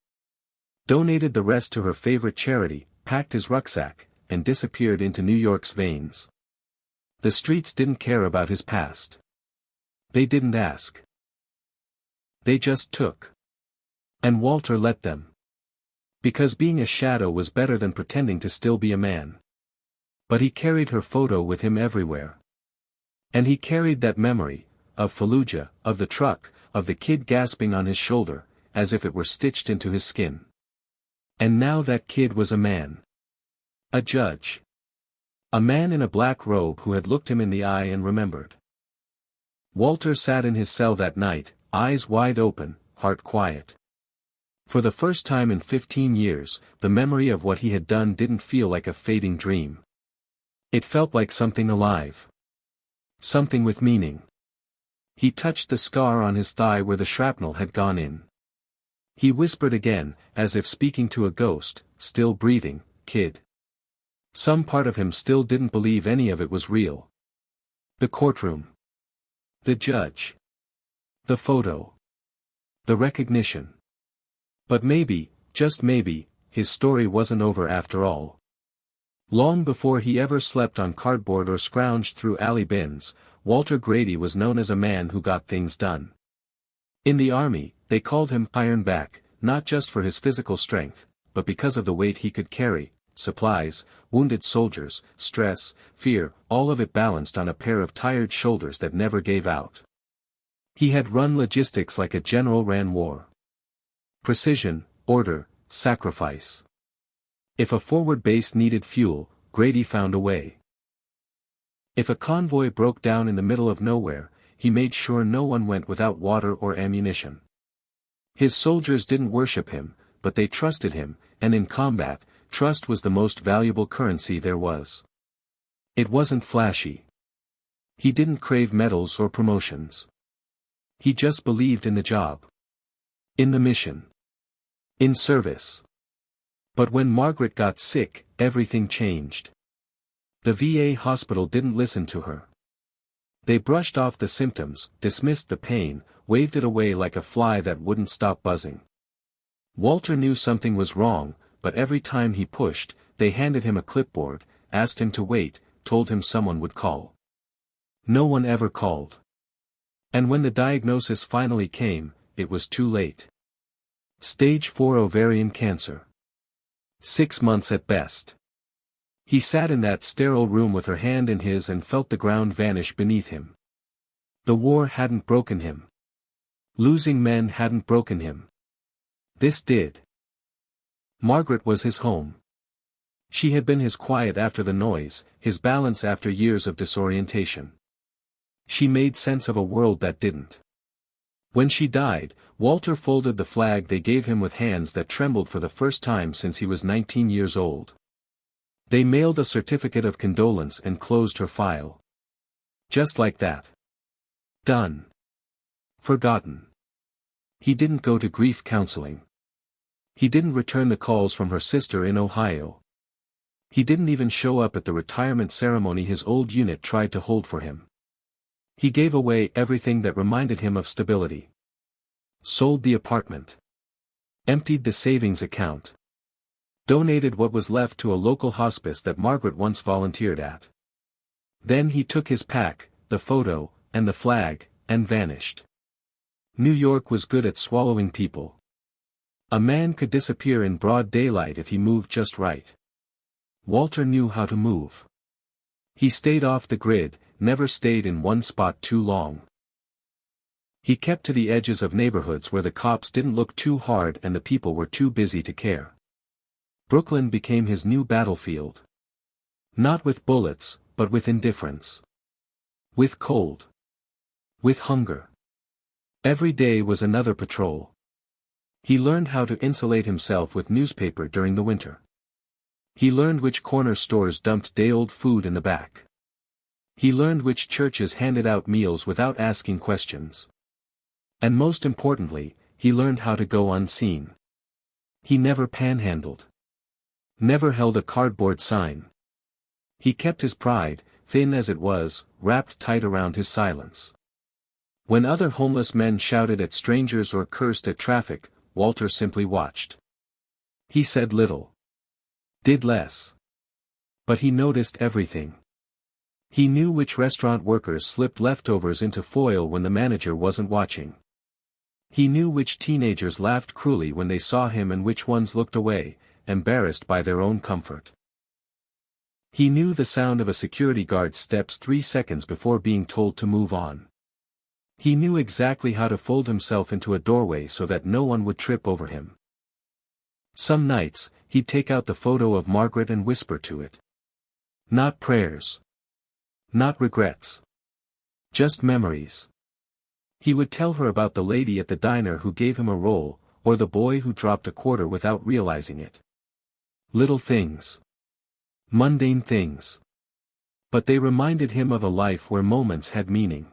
Donated the rest to her favorite charity, packed his rucksack, and disappeared into New York's veins. The streets didn't care about his past. They didn't ask. They just took. And Walter let them. Because being a shadow was better than pretending to still be a man. But he carried her photo with him everywhere. And he carried that memory, of Fallujah, of the truck, of the kid gasping on his shoulder, as if it were stitched into his skin. And now that kid was a man. A judge. A man in a black robe who had looked him in the eye and remembered. Walter sat in his cell that night, eyes wide open, heart quiet. For the first time in 15 years, the memory of what he had done didn't feel like a fading dream. It felt like something alive. Something with meaning. He touched the scar on his thigh where the shrapnel had gone in. He whispered again, as if speaking to a ghost, still breathing, "Kid." Some part of him still didn't believe any of it was real. The courtroom. The judge. The photo. The recognition. But maybe, just maybe, his story wasn't over after all. Long before he ever slept on cardboard or scrounged through alley bins, Walter Grady was known as a man who got things done. In the army, they called him Iron Back, not just for his physical strength, but because of the weight he could carry, supplies, wounded soldiers, stress, fear, all of it balanced on a pair of tired shoulders that never gave out. He had run logistics like a general ran war. Precision, order, sacrifice. If a forward base needed fuel, Grady found a way. If a convoy broke down in the middle of nowhere, he made sure no one went without water or ammunition. His soldiers didn't worship him, but they trusted him, and in combat, trust was the most valuable currency there was. It wasn't flashy. He didn't crave medals or promotions. He just believed in the job. In the mission. In service. But when Margaret got sick, everything changed. The VA hospital didn't listen to her. They brushed off the symptoms, dismissed the pain, waved it away like a fly that wouldn't stop buzzing. Walter knew something was wrong, but every time he pushed, they handed him a clipboard, asked him to wait, told him someone would call. No one ever called. And when the diagnosis finally came, it was too late. Stage 4 ovarian cancer. 6 months at best. He sat in that sterile room with her hand in his and felt the ground vanish beneath him. The war hadn't broken him. Losing men hadn't broken him. This did. Margaret was his home. She had been his quiet after the noise, his balance after years of disorientation. She made sense of a world that didn't. When she died, Walter folded the flag they gave him with hands that trembled for the first time since he was 19 years old. They mailed a certificate of condolence and closed her file. Just like that. Done. Forgotten. He didn't go to grief counseling. He didn't return the calls from her sister in Ohio. He didn't even show up at the retirement ceremony his old unit tried to hold for him. He gave away everything that reminded him of stability. Sold the apartment. Emptied the savings account. Donated what was left to a local hospice that Margaret once volunteered at. Then he took his pack, the photo, and the flag, and vanished. New York was good at swallowing people. A man could disappear in broad daylight if he moved just right. Walter knew how to move. He stayed off the grid, never stayed in one spot too long. He kept to the edges of neighborhoods where the cops didn't look too hard and the people were too busy to care. Brooklyn became his new battlefield. Not with bullets, but with indifference. With cold. With hunger. Every day was another patrol. He learned how to insulate himself with newspaper during the winter. He learned which corner stores dumped day-old food in the back. He learned which churches handed out meals without asking questions. And most importantly, he learned how to go unseen. He never panhandled. Never held a cardboard sign. He kept his pride, thin as it was, wrapped tight around his silence. When other homeless men shouted at strangers or cursed at traffic, Walter simply watched. He said little. Did less. But he noticed everything. He knew which restaurant workers slipped leftovers into foil when the manager wasn't watching. He knew which teenagers laughed cruelly when they saw him and which ones looked away, embarrassed by their own comfort. He knew the sound of a security guard's steps 3 seconds before being told to move on. He knew exactly how to fold himself into a doorway so that no one would trip over him. Some nights, he'd take out the photo of Margaret and whisper to it. Not prayers. Not regrets. Just memories. He would tell her about the lady at the diner who gave him a roll, or the boy who dropped a quarter without realizing it. Little things. Mundane things. But they reminded him of a life where moments had meaning.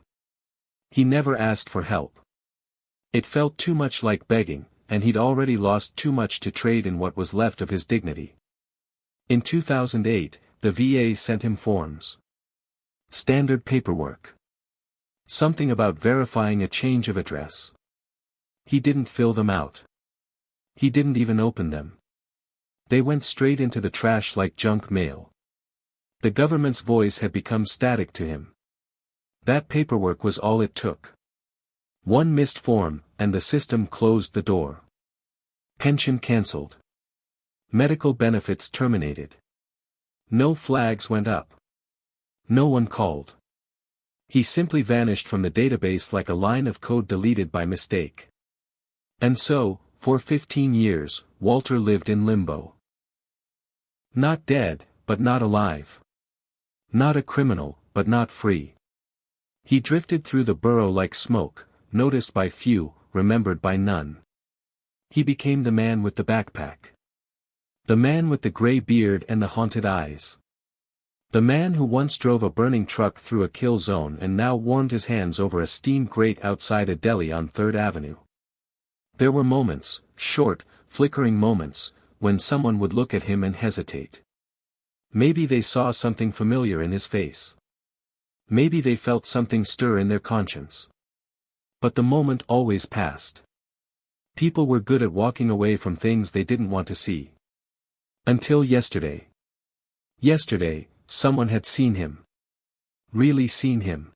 He never asked for help. It felt too much like begging, and he'd already lost too much to trade in what was left of his dignity. In 2008, the VA sent him forms. Standard paperwork. Something about verifying a change of address. He didn't fill them out. He didn't even open them. They went straight into the trash like junk mail. The government's voice had become static to him. That paperwork was all it took. One missed form, and the system closed the door. Pension cancelled. Medical benefits terminated. No flags went up. No one called. He simply vanished from the database like a line of code deleted by mistake. And so, for 15 years, Walter lived in limbo. Not dead, but not alive. Not a criminal, but not free. He drifted through the borough like smoke, noticed by few, remembered by none. He became the man with the backpack. The man with the gray beard and the haunted eyes. The man who once drove a burning truck through a kill zone and now warmed his hands over a steam grate outside a deli on 3rd Avenue. There were moments, short, flickering moments, when someone would look at him and hesitate. Maybe they saw something familiar in his face. Maybe they felt something stir in their conscience. But the moment always passed. People were good at walking away from things they didn't want to see. Until yesterday. Yesterday, someone had seen him. Really seen him.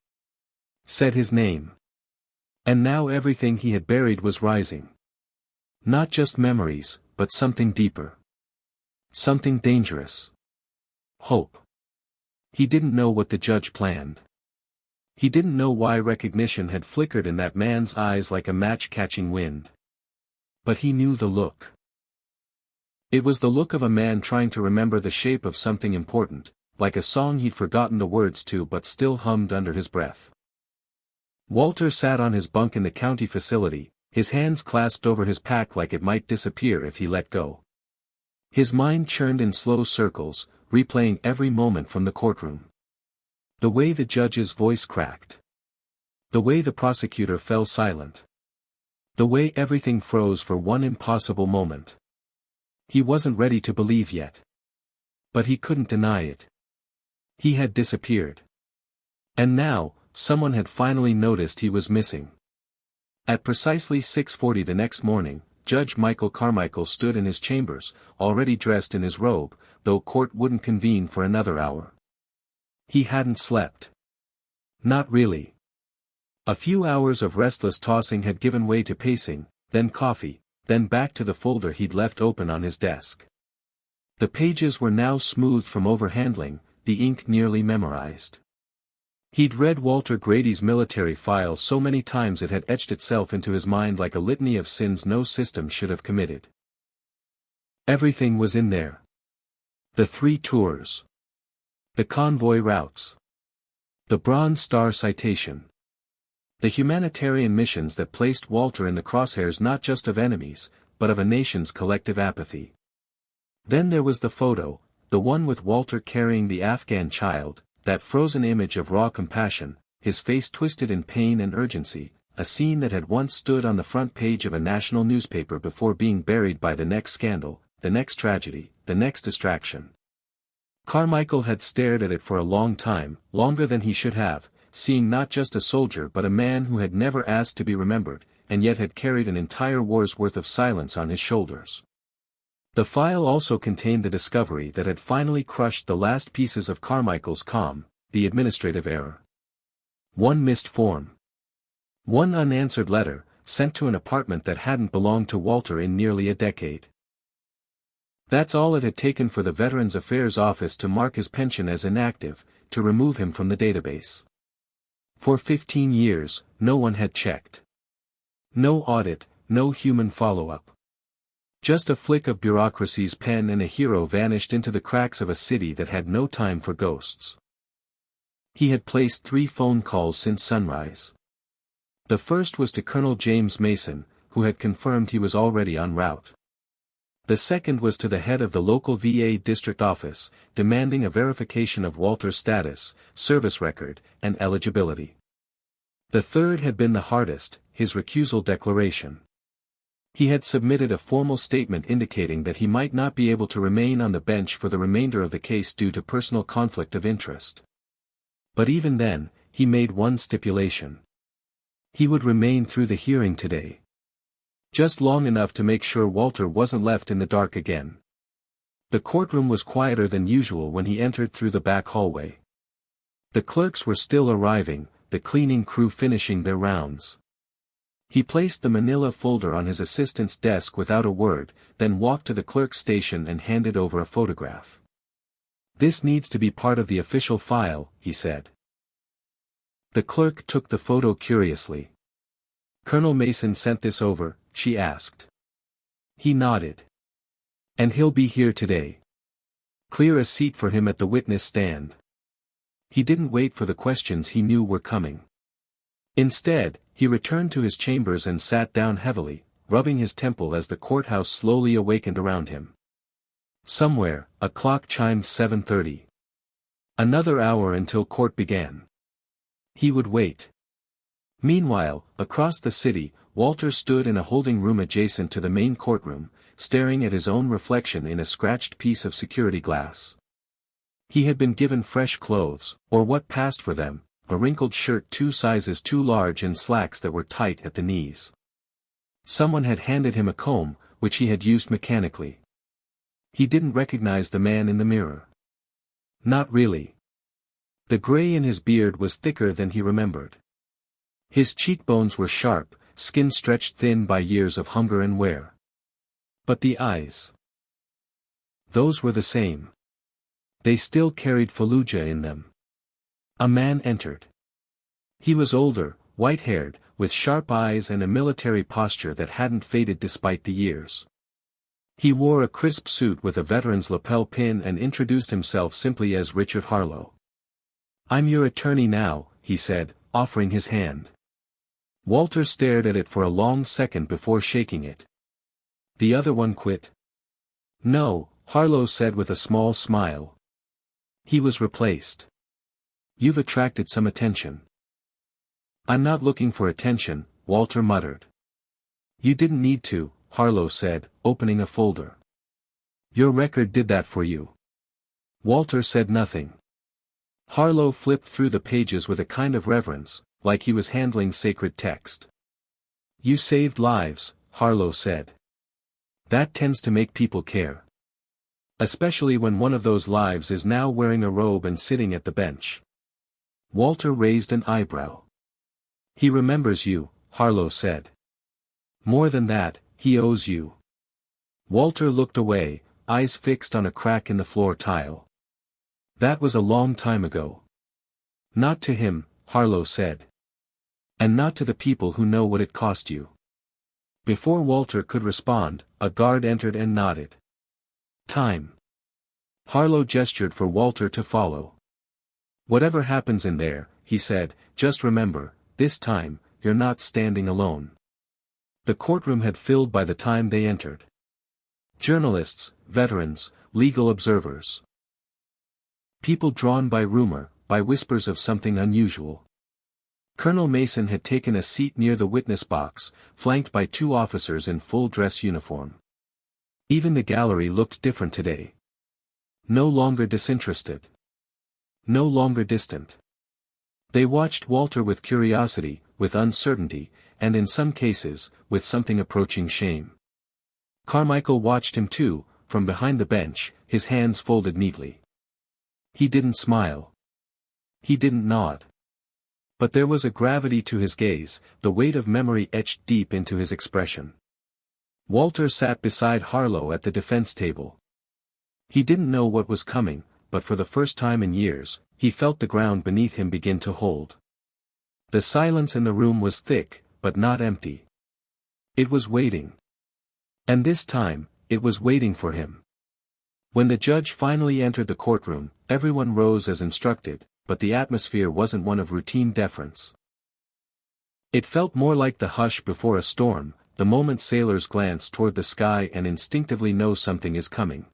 Said his name. And now everything he had buried was rising. Not just memories, but something deeper. Something dangerous. Hope. He didn't know what the judge planned. He didn't know why recognition had flickered in that man's eyes like a match catching wind. But he knew the look. It was the look of a man trying to remember the shape of something important, like a song he'd forgotten the words to but still hummed under his breath. Walter sat on his bunk in the county facility, his hands clasped over his pack like it might disappear if he let go. His mind churned in slow circles, replaying every moment from the courtroom. The way the judge's voice cracked. The way the prosecutor fell silent. The way everything froze for one impossible moment. He wasn't ready to believe yet. But he couldn't deny it. He had disappeared. And now, someone had finally noticed he was missing. At precisely 6:40 the next morning, Judge Michael Carmichael stood in his chambers, already dressed in his robe, though court wouldn't convene for another hour. He hadn't slept. Not really. A few hours of restless tossing had given way to pacing, then coffee, then back to the folder he'd left open on his desk. The pages were now smoothed from overhandling, the ink nearly memorized. He'd read Walter Grady's military file so many times it had etched itself into his mind like a litany of sins no system should have committed. Everything was in there. The 3 tours. The convoy routes. The Bronze Star citation. The humanitarian missions that placed Walter in the crosshairs not just of enemies, but of a nation's collective apathy. Then there was the photo, the one with Walter carrying the Afghan child, that frozen image of raw compassion, his face twisted in pain and urgency, a scene that had once stood on the front page of a national newspaper before being buried by the next scandal, the next tragedy, the next distraction. Carmichael had stared at it for a long time, longer than he should have, seeing not just a soldier but a man who had never asked to be remembered, and yet had carried an entire war's worth of silence on his shoulders. The file also contained the discovery that had finally crushed the last pieces of Carmichael's calm, the administrative error. One missed form. One unanswered letter, sent to an apartment that hadn't belonged to Walter in nearly a decade. That's all it had taken for the Veterans Affairs Office to mark his pension as inactive, to remove him from the database. For 15 years, no one had checked. No audit, no human follow-up. Just a flick of bureaucracy's pen and a hero vanished into the cracks of a city that had no time for ghosts. He had placed 3 phone calls since sunrise. The first was to Colonel James Mason, who had confirmed he was already en route. The second was to the head of the local VA district office, demanding a verification of Walter's status, service record, and eligibility. The third had been the hardest, his recusal declaration. He had submitted a formal statement indicating that he might not be able to remain on the bench for the remainder of the case due to personal conflict of interest. But even then, he made one stipulation. He would remain through the hearing today. Just long enough to make sure Walter wasn't left in the dark again. The courtroom was quieter than usual when he entered through the back hallway. The clerks were still arriving, the cleaning crew finishing their rounds. He placed the manila folder on his assistant's desk without a word, then walked to the clerk's station and handed over a photograph. "This needs to be part of the official file," he said. The clerk took the photo curiously. "Colonel Mason sent this over?" she asked. He nodded. "And he'll be here today. Clear a seat for him at the witness stand." He didn't wait for the questions he knew were coming. Instead, he returned to his chambers and sat down heavily, rubbing his temple as the courthouse slowly awakened around him. Somewhere, a clock chimed 7:30. Another hour until court began. He would wait. Meanwhile, across the city, Walter stood in a holding room adjacent to the main courtroom, staring at his own reflection in a scratched piece of security glass. He had been given fresh clothes, or what passed for them, a wrinkled shirt 2 sizes too large and slacks that were tight at the knees. Someone had handed him a comb, which he had used mechanically. He didn't recognize the man in the mirror. Not really. The gray in his beard was thicker than he remembered. His cheekbones were sharp, skin stretched thin by years of hunger and wear. But the eyes. Those were the same. They still carried Fallujah in them. A man entered. He was older, white-haired, with sharp eyes and a military posture that hadn't faded despite the years. He wore a crisp suit with a veteran's lapel pin and introduced himself simply as Richard Harlow. "I'm your attorney now," he said, offering his hand. Walter stared at it for a long second before shaking it. "The other one quit?" "No," Harlow said with a small smile. "He was replaced. You've attracted some attention." "I'm not looking for attention," Walter muttered. "You didn't need to," Harlow said, opening a folder. "Your record did that for you." Walter said nothing. Harlow flipped through the pages with a kind of reverence, like he was handling sacred text. "You saved lives," Harlow said. "That tends to make people care. Especially when one of those lives is now wearing a robe and sitting at the bench." Walter raised an eyebrow. "He remembers you," Harlow said. "More than that, he owes you." Walter looked away, eyes fixed on a crack in the floor tile. "That was a long time ago." "Not to him," Harlow said. "And not to the people who know what it cost you." Before Walter could respond, a guard entered and nodded. "Time." Harlow gestured for Walter to follow. "Whatever happens in there," he said, "just remember, this time, you're not standing alone." The courtroom had filled by the time they entered. Journalists, veterans, legal observers. People drawn by rumor, by whispers of something unusual. Colonel Mason had taken a seat near the witness box, flanked by 2 officers in full dress uniform. Even the gallery looked different today. No longer disinterested. No longer distant. They watched Walter with curiosity, with uncertainty, and in some cases, with something approaching shame. Carmichael watched him too, from behind the bench, his hands folded neatly. He didn't smile. He didn't nod. But there was a gravity to his gaze, the weight of memory etched deep into his expression. Walter sat beside Harlow at the defense table. He didn't know what was coming, but for the first time in years, he felt the ground beneath him begin to hold. The silence in the room was thick, but not empty. It was waiting. And this time, it was waiting for him. When the judge finally entered the courtroom, everyone rose as instructed, but the atmosphere wasn't one of routine deference. It felt more like the hush before a storm, the moment sailors glance toward the sky and instinctively know something is coming.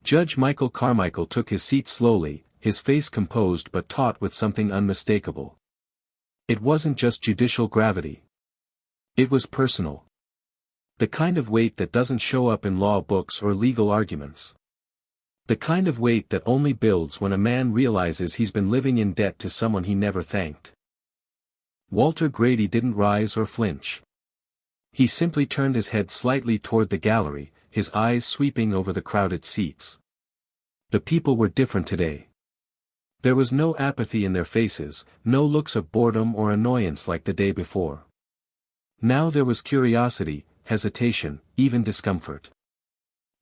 Judge Michael Carmichael took his seat slowly, his face composed but taut with something unmistakable. It wasn't just judicial gravity. It was personal. The kind of weight that doesn't show up in law books or legal arguments. The kind of weight that only builds when a man realizes he's been living in debt to someone he never thanked. Walter Grady didn't rise or flinch. He simply turned his head slightly toward the gallery, his eyes sweeping over the crowded seats. The people were different today. There was no apathy in their faces, no looks of boredom or annoyance like the day before. Now there was curiosity, hesitation, even discomfort.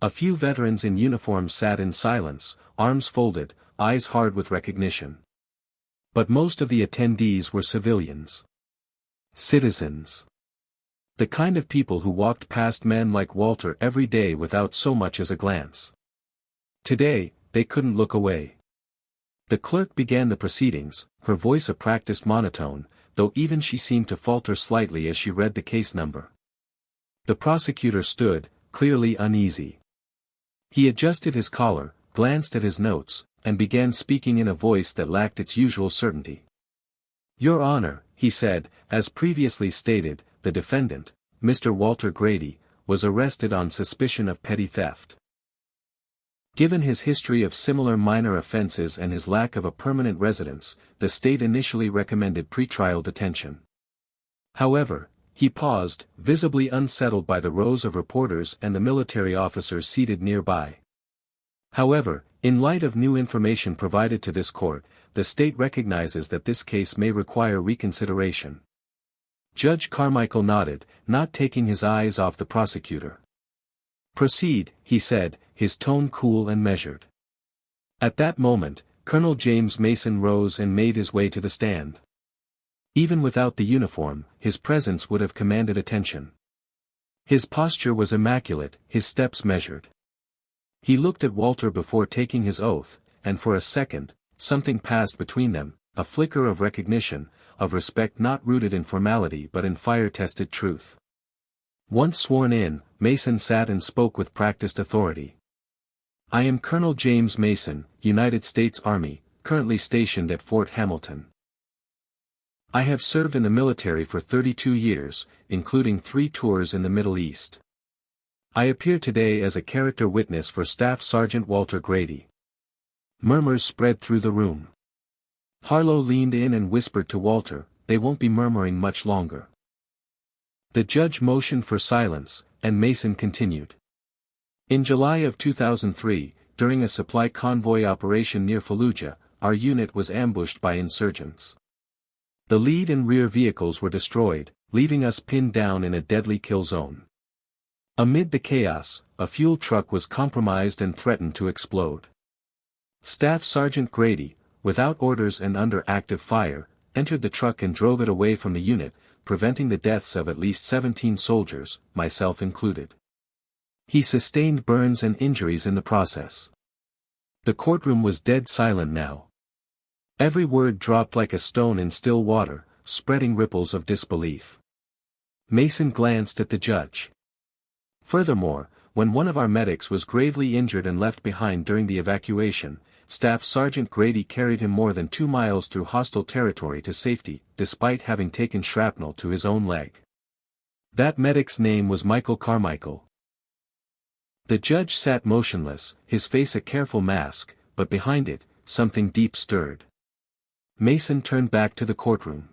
A few veterans in uniform sat in silence, arms folded, eyes hard with recognition. But most of the attendees were civilians. Citizens. The kind of people who walked past men like Walter every day without so much as a glance. Today, they couldn't look away. The clerk began the proceedings, her voice a practiced monotone, though even she seemed to falter slightly as she read the case number. The prosecutor stood, clearly uneasy. He adjusted his collar, glanced at his notes, and began speaking in a voice that lacked its usual certainty. "Your Honor," he said, "as previously stated, the defendant, Mr. Walter Grady, was arrested on suspicion of petty theft. Given his history of similar minor offenses and his lack of a permanent residence, the state initially recommended pretrial detention. However," he paused, visibly unsettled by the rows of reporters and the military officers seated nearby. "However, in light of new information provided to this court, the state recognizes that this case may require reconsideration." Judge Carmichael nodded, not taking his eyes off the prosecutor. "Proceed," he said, his tone cool and measured. At that moment, Colonel James Mason rose and made his way to the stand. Even without the uniform, his presence would have commanded attention. His posture was immaculate, his steps measured. He looked at Walter before taking his oath, and for a second, something passed between them, a flicker of recognition, of respect not rooted in formality but in fire-tested truth. Once sworn in, Mason sat and spoke with practiced authority. "I am Colonel James Mason, United States Army, currently stationed at Fort Hamilton. I have served in the military for 32 years, including 3 tours in the Middle East. I appear today as a character witness for Staff Sergeant Walter Grady." Murmurs spread through the room. Harlow leaned in and whispered to Walter, "They won't be murmuring much longer." The judge motioned for silence, and Mason continued. "In July of 2003, during a supply convoy operation near Fallujah, our unit was ambushed by insurgents. The lead and rear vehicles were destroyed, leaving us pinned down in a deadly kill zone. Amid the chaos, a fuel truck was compromised and threatened to explode. Staff Sergeant Grady, without orders and under active fire, entered the truck and drove it away from the unit, preventing the deaths of at least 17 soldiers, myself included. He sustained burns and injuries in the process." The courtroom was dead silent now. Every word dropped like a stone in still water, spreading ripples of disbelief. Mason glanced at the judge. "Furthermore, when one of our medics was gravely injured and left behind during the evacuation, Staff Sergeant Grady carried him more than 2 miles through hostile territory to safety, despite having taken shrapnel to his own leg. That medic's name was Michael Carmichael." The judge sat motionless, his face a careful mask, but behind it, something deep stirred. Mason turned back to the courtroom.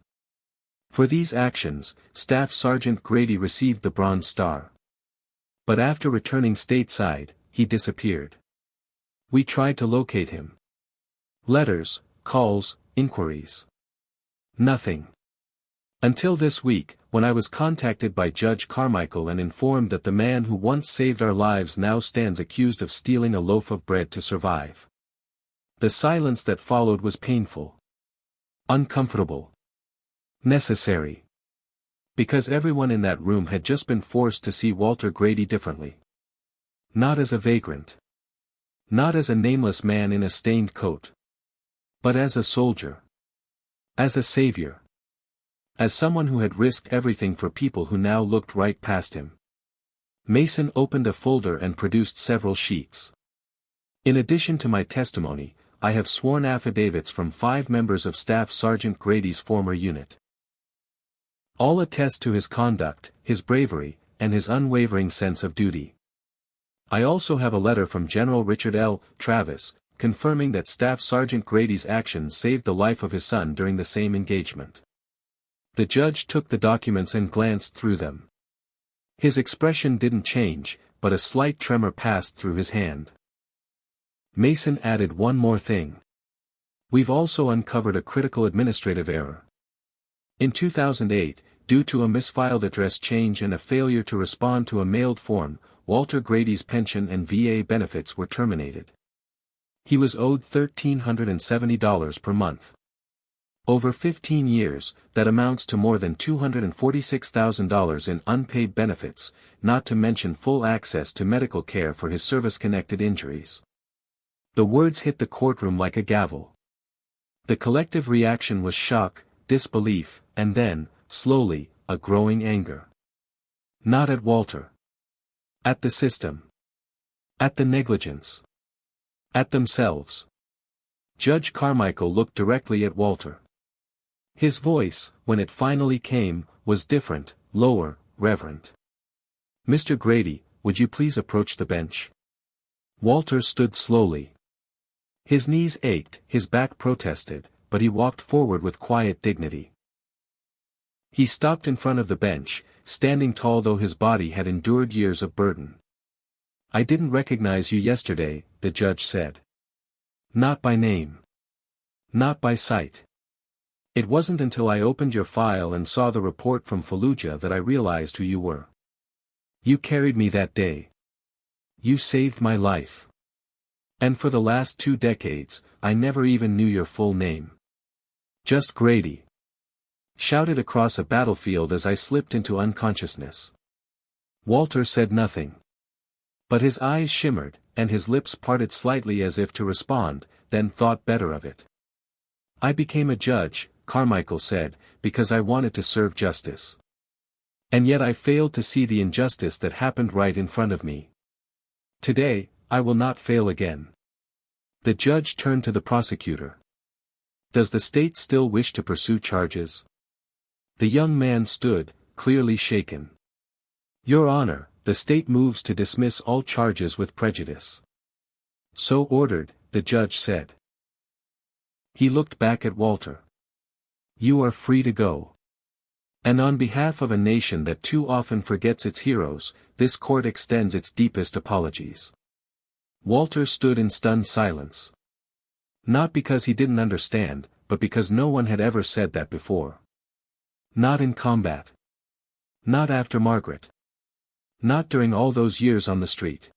For these actions, Staff Sergeant Grady received the Bronze Star. But after returning stateside, he disappeared. We tried to locate him. Letters, calls, inquiries. Nothing. Until this week, when I was contacted by Judge Carmichael and informed that the man who once saved our lives now stands accused of stealing a loaf of bread to survive. The silence that followed was painful. Uncomfortable. Necessary. Because everyone in that room had just been forced to see Walter Grady differently. Not as a vagrant. Not as a nameless man in a stained coat. But as a soldier. As a savior. As someone who had risked everything for people who now looked right past him. Mason opened a folder and produced several sheets. "In addition to my testimony, I have sworn affidavits from 5 members of Staff Sergeant Grady's former unit. All attest to his conduct, his bravery, and his unwavering sense of duty. I also have a letter from General Richard L. Travis, confirming that Staff Sergeant Grady's actions saved the life of his son during the same engagement." The judge took the documents and glanced through them. His expression didn't change, but a slight tremor passed through his hand. Mason added one more thing. "We've also uncovered a critical administrative error. In 2008, due to a misfiled address change and a failure to respond to a mailed form, Walter Grady's pension and VA benefits were terminated. He was owed $1,370 per month. Over 15 years, that amounts to more than $246,000 in unpaid benefits, not to mention full access to medical care for his service-connected injuries." The words hit the courtroom like a gavel. The collective reaction was shock, disbelief, and then, slowly, a growing anger. Not at Walter. At the system. At the negligence. At themselves. Judge Carmichael looked directly at Walter. His voice, when it finally came, was different, lower, reverent. "Mr. Grady, would you please approach the bench?" Walter stood slowly. His knees ached, his back protested, but he walked forward with quiet dignity. He stopped in front of the bench, standing tall though his body had endured years of burden. "I didn't recognize you yesterday," the judge said. "Not by name. Not by sight. It wasn't until I opened your file and saw the report from Fallujah that I realized who you were. You carried me that day. You saved my life. And for the last 2 decades, I never even knew your full name. Just Grady." Shouted across a battlefield as I slipped into unconsciousness. Walter said nothing. But his eyes shimmered, and his lips parted slightly as if to respond, then thought better of it. "I became a judge," Carmichael said, "because I wanted to serve justice. And yet I failed to see the injustice that happened right in front of me. Today, I will not fail again." The judge turned to the prosecutor. "Does the state still wish to pursue charges?" The young man stood, clearly shaken. "Your Honor, the state moves to dismiss all charges with prejudice." "So ordered," the judge said. He looked back at Walter. "You are free to go. And on behalf of a nation that too often forgets its heroes, this court extends its deepest apologies." Walter stood in stunned silence. Not because he didn't understand, but because no one had ever said that before. Not in combat. Not after Margaret. Not during all those years on the street.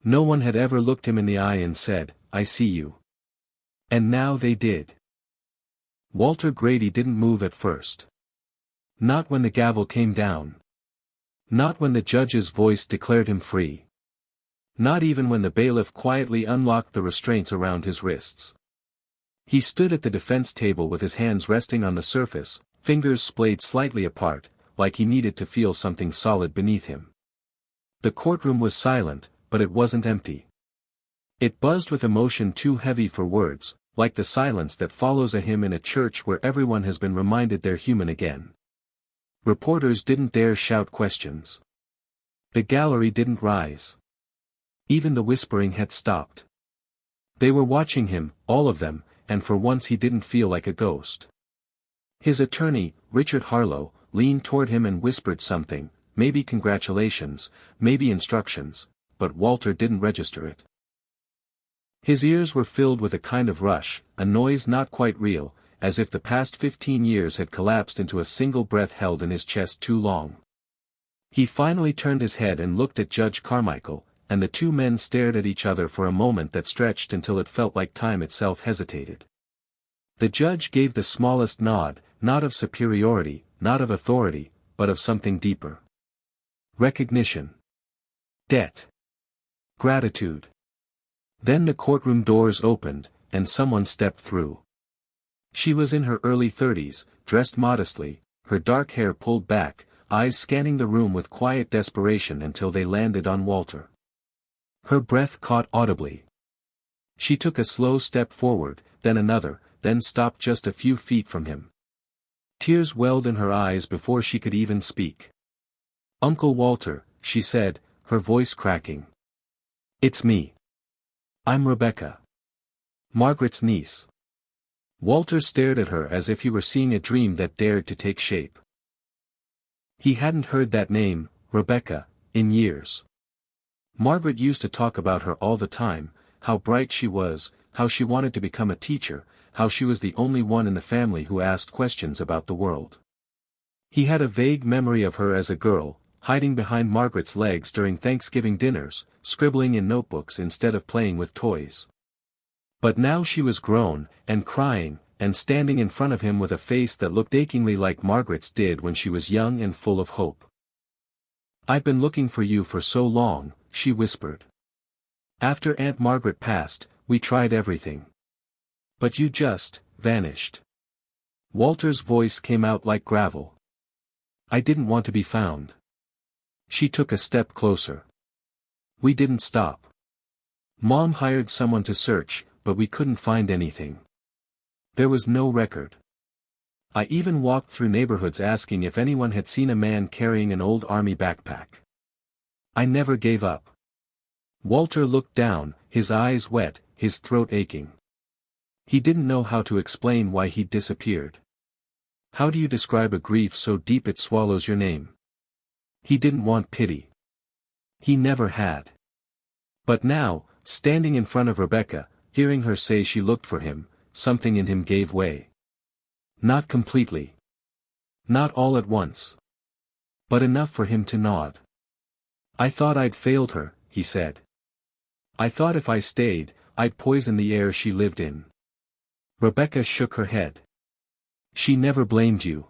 No one had ever looked him in the eye and said, "I see you." And now they did. Walter Grady didn't move at first. Not when the gavel came down. Not when the judge's voice declared him free. Not even when the bailiff quietly unlocked the restraints around his wrists. He stood at the defense table with his hands resting on the surface, fingers splayed slightly apart, like he needed to feel something solid beneath him. The courtroom was silent, but it wasn't empty. It buzzed with emotion too heavy for words, like the silence that follows a hymn in a church where everyone has been reminded they're human again. Reporters didn't dare shout questions. The gallery didn't rise. Even the whispering had stopped. They were watching him, all of them, and for once he didn't feel like a ghost. His attorney, Richard Harlow, leaned toward him and whispered something, maybe congratulations, maybe instructions, but Walter didn't register it. His ears were filled with a kind of rush, a noise not quite real, as if the past 15 years had collapsed into a single breath held in his chest too long. He finally turned his head and looked at Judge Carmichael, and the two men stared at each other for a moment that stretched until it felt like time itself hesitated. The judge gave the smallest nod, not of superiority, not of authority, but of something deeper. Recognition. Debt. Gratitude. Then the courtroom doors opened, and someone stepped through. She was in her early 30s, dressed modestly, her dark hair pulled back, eyes scanning the room with quiet desperation until they landed on Walter. Her breath caught audibly. She took a slow step forward, then another, then stopped just a few feet from him. Tears welled in her eyes before she could even speak. "Uncle Walter," she said, her voice cracking. "It's me. I'm Rebecca. Margaret's niece." Walter stared at her as if he were seeing a dream that dared to take shape. He hadn't heard that name, Rebecca, in years. Margaret used to talk about her all the time, how bright she was, how she wanted to become a teacher, how she was the only one in the family who asked questions about the world. He had a vague memory of her as a girl, hiding behind Margaret's legs during Thanksgiving dinners, scribbling in notebooks instead of playing with toys. But now she was grown, and crying, and standing in front of him with a face that looked achingly like Margaret's did when she was young and full of hope. "I've been looking for you for so long," she whispered. "After Aunt Margaret passed, we tried everything. But you just vanished." Walter's voice came out like gravel. "I didn't want to be found." She took a step closer. "We didn't stop. Mom hired someone to search, but we couldn't find anything. There was no record. I even walked through neighborhoods asking if anyone had seen a man carrying an old army backpack. I never gave up. Walter looked down, his eyes wet, his throat aching. He didn't know how to explain why he'd disappeared. How do you describe a grief so deep it swallows your name? He didn't want pity. He never had. But now, standing in front of Rebecca, hearing her say she looked for him, something in him gave way. Not completely. Not all at once. But enough for him to nod. I thought I'd failed her, he said. I thought if I stayed, I'd poison the air she lived in. Rebecca shook her head. She never blamed you.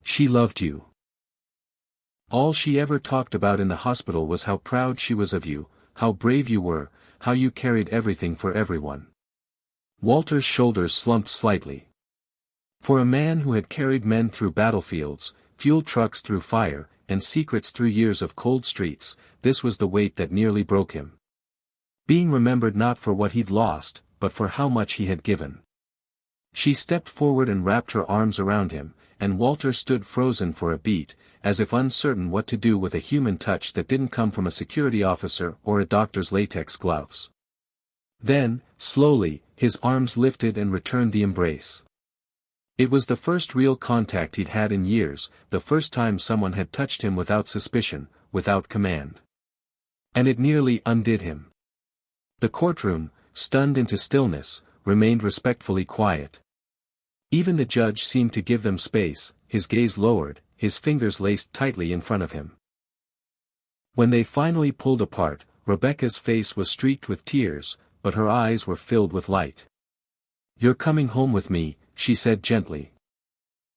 She loved you. All she ever talked about in the hospital was how proud she was of you, how brave you were, how you carried everything for everyone. Walter's shoulders slumped slightly. For a man who had carried men through battlefields, fuel trucks through fire, and secrets through years of cold streets, this was the weight that nearly broke him. Being remembered not for what he'd lost, but for how much he had given. She stepped forward and wrapped her arms around him, and Walter stood frozen for a beat, as if uncertain what to do with a human touch that didn't come from a security officer or a doctor's latex gloves. Then, slowly, his arms lifted and returned the embrace. It was the first real contact he'd had in years, the first time someone had touched him without suspicion, without command. And it nearly undid him. The courtroom, stunned into stillness, remained respectfully quiet. Even the judge seemed to give them space, his gaze lowered, his fingers laced tightly in front of him. When they finally pulled apart, Rebecca's face was streaked with tears, but her eyes were filled with light. "You're coming home with me," she said gently.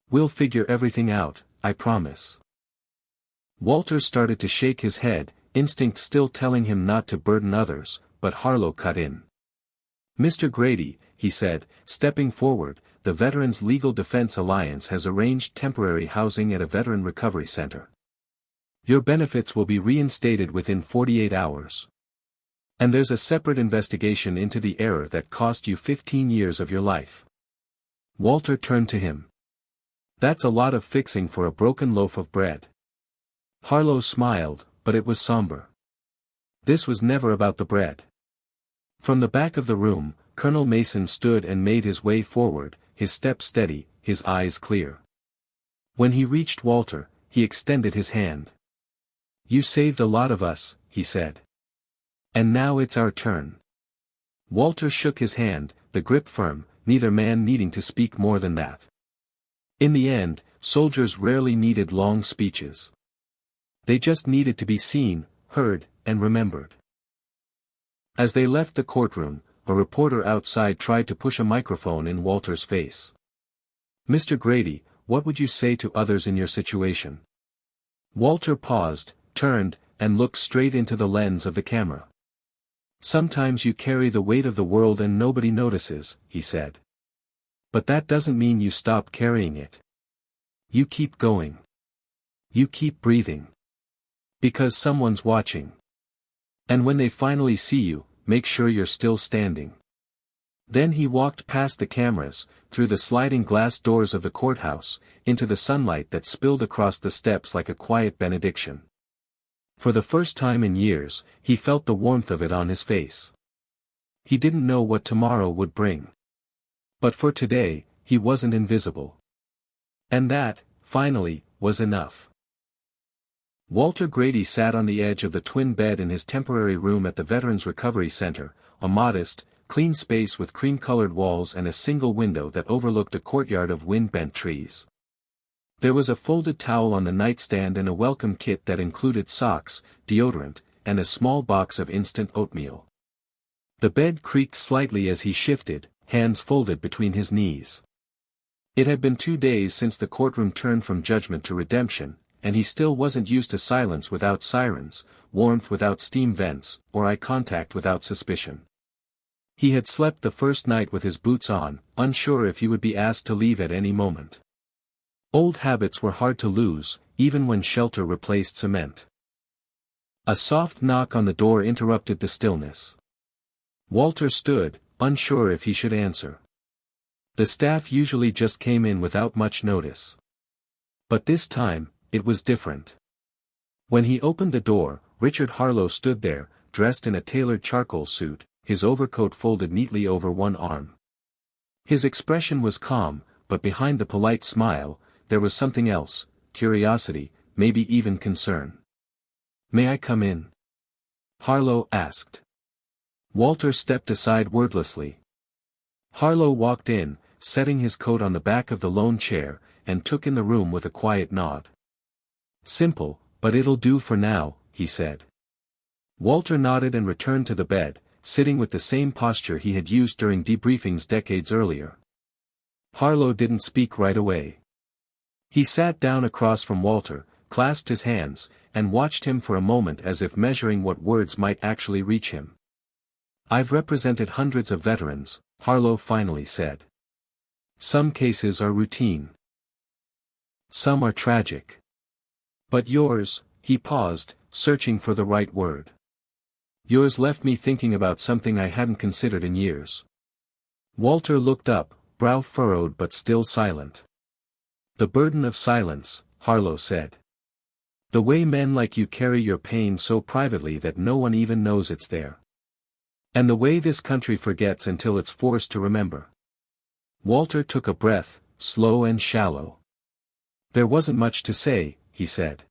"We'll figure everything out, I promise." Walter started to shake his head, instinct still telling him not to burden others, but Harlow cut in. "Mr. Grady," he said, stepping forward, "the Veterans Legal Defense Alliance has arranged temporary housing at a veteran recovery center. Your benefits will be reinstated within 48 hours. And there's a separate investigation into the error that cost you 15 years of your life." Walter turned to him. "That's a lot of fixing for a broken loaf of bread." Harlow smiled, but it was somber. This was never about the bread. From the back of the room, Colonel Mason stood and made his way forward, his step steady, his eyes clear. When he reached Walter, he extended his hand. "You saved a lot of us," he said. "And now it's our turn." Walter shook his hand, the grip firm, neither man needing to speak more than that. In the end, soldiers rarely needed long speeches. They just needed to be seen, heard, and remembered. As they left the courtroom, a reporter outside tried to push a microphone in Walter's face. "Mr. Grady, what would you say to others in your situation?" Walter paused, turned, and looked straight into the lens of the camera. "Sometimes you carry the weight of the world and nobody notices," he said. "But that doesn't mean you stop carrying it. You keep going. You keep breathing. Because someone's watching. And when they finally see you, make sure you're still standing." Then he walked past the cameras, through the sliding glass doors of the courthouse, into the sunlight that spilled across the steps like a quiet benediction. For the first time in years, he felt the warmth of it on his face. He didn't know what tomorrow would bring. But for today, he wasn't invisible. And that, finally, was enough. Walter Grady sat on the edge of the twin bed in his temporary room at the Veterans Recovery Center, a modest, clean space with cream-colored walls and a single window that overlooked a courtyard of wind-bent trees. There was a folded towel on the nightstand and a welcome kit that included socks, deodorant, and a small box of instant oatmeal. The bed creaked slightly as he shifted, hands folded between his knees. It had been 2 days since the courtroom turned from judgment to redemption, and he still wasn't used to silence without sirens, warmth without steam vents, or eye contact without suspicion. He had slept the first night with his boots on, unsure if he would be asked to leave at any moment. Old habits were hard to lose, even when shelter replaced cement. A soft knock on the door interrupted the stillness. Walter stood, unsure if he should answer. The staff usually just came in without much notice. But this time, it was different. When he opened the door, Richard Harlow stood there, dressed in a tailored charcoal suit, his overcoat folded neatly over one arm. His expression was calm, but behind the polite smile, there was something else, curiosity, maybe even concern. "May I come in?" Harlow asked. Walter stepped aside wordlessly. Harlow walked in, setting his coat on the back of the lone chair, and took in the room with a quiet nod. "Simple, but it'll do for now," he said. Walter nodded and returned to the bed, sitting with the same posture he had used during debriefings decades earlier. Harlow didn't speak right away. He sat down across from Walter, clasped his hands, and watched him for a moment as if measuring what words might actually reach him. "I've represented hundreds of veterans," Harlow finally said. "Some cases are routine. Some are tragic. But yours," he paused, searching for the right word. "Yours left me thinking about something I hadn't considered in years." Walter looked up, brow furrowed but still silent. "The burden of silence," Harlow said. "The way men like you carry your pain so privately that no one even knows it's there. And the way this country forgets until it's forced to remember." Walter took a breath, slow and shallow. "There wasn't much to say," he said.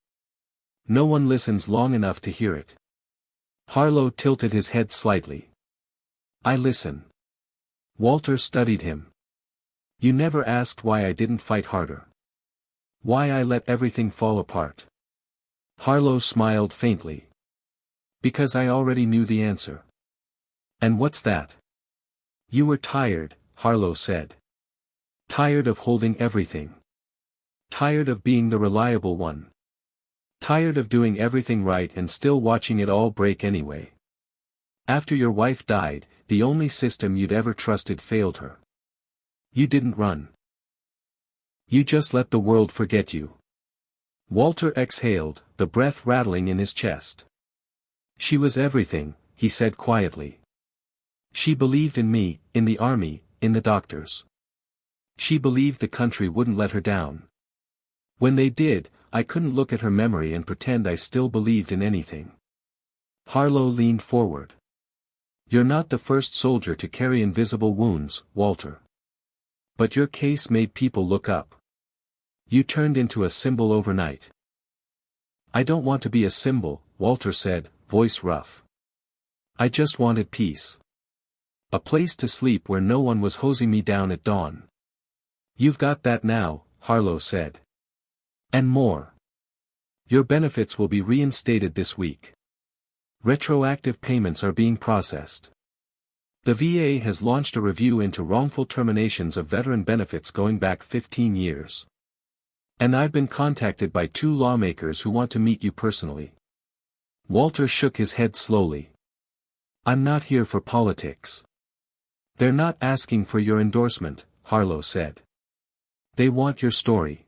"No one listens long enough to hear it." Harlow tilted his head slightly. "I listen." Walter studied him. "You never asked why I didn't fight harder. Why I let everything fall apart." Harlow smiled faintly. "Because I already knew the answer." "And what's that?" "You were tired," Harlow said. "Tired of holding everything. Tired of being the reliable one. Tired of doing everything right and still watching it all break anyway. After your wife died, the only system you'd ever trusted failed her. You didn't run. You just let the world forget you." Walter exhaled, the breath rattling in his chest. "She was everything," he said quietly. "She believed in me, in the army, in the doctors. She believed the country wouldn't let her down. When they did, I couldn't look at her memory and pretend I still believed in anything." Harlow leaned forward. "You're not the first soldier to carry invisible wounds, Walter. But your case made people look up. You turned into a symbol overnight." "I don't want to be a symbol," Walter said, voice rough. "I just wanted peace. A place to sleep where no one was hosing me down at dawn." "You've got that now," Harlow said. "And more. Your benefits will be reinstated this week. Retroactive payments are being processed. The VA has launched a review into wrongful terminations of veteran benefits going back 15 years. And I've been contacted by 2 lawmakers who want to meet you personally." Walter shook his head slowly. "I'm not here for politics." "They're not asking for your endorsement," Harlow said. "They want your story.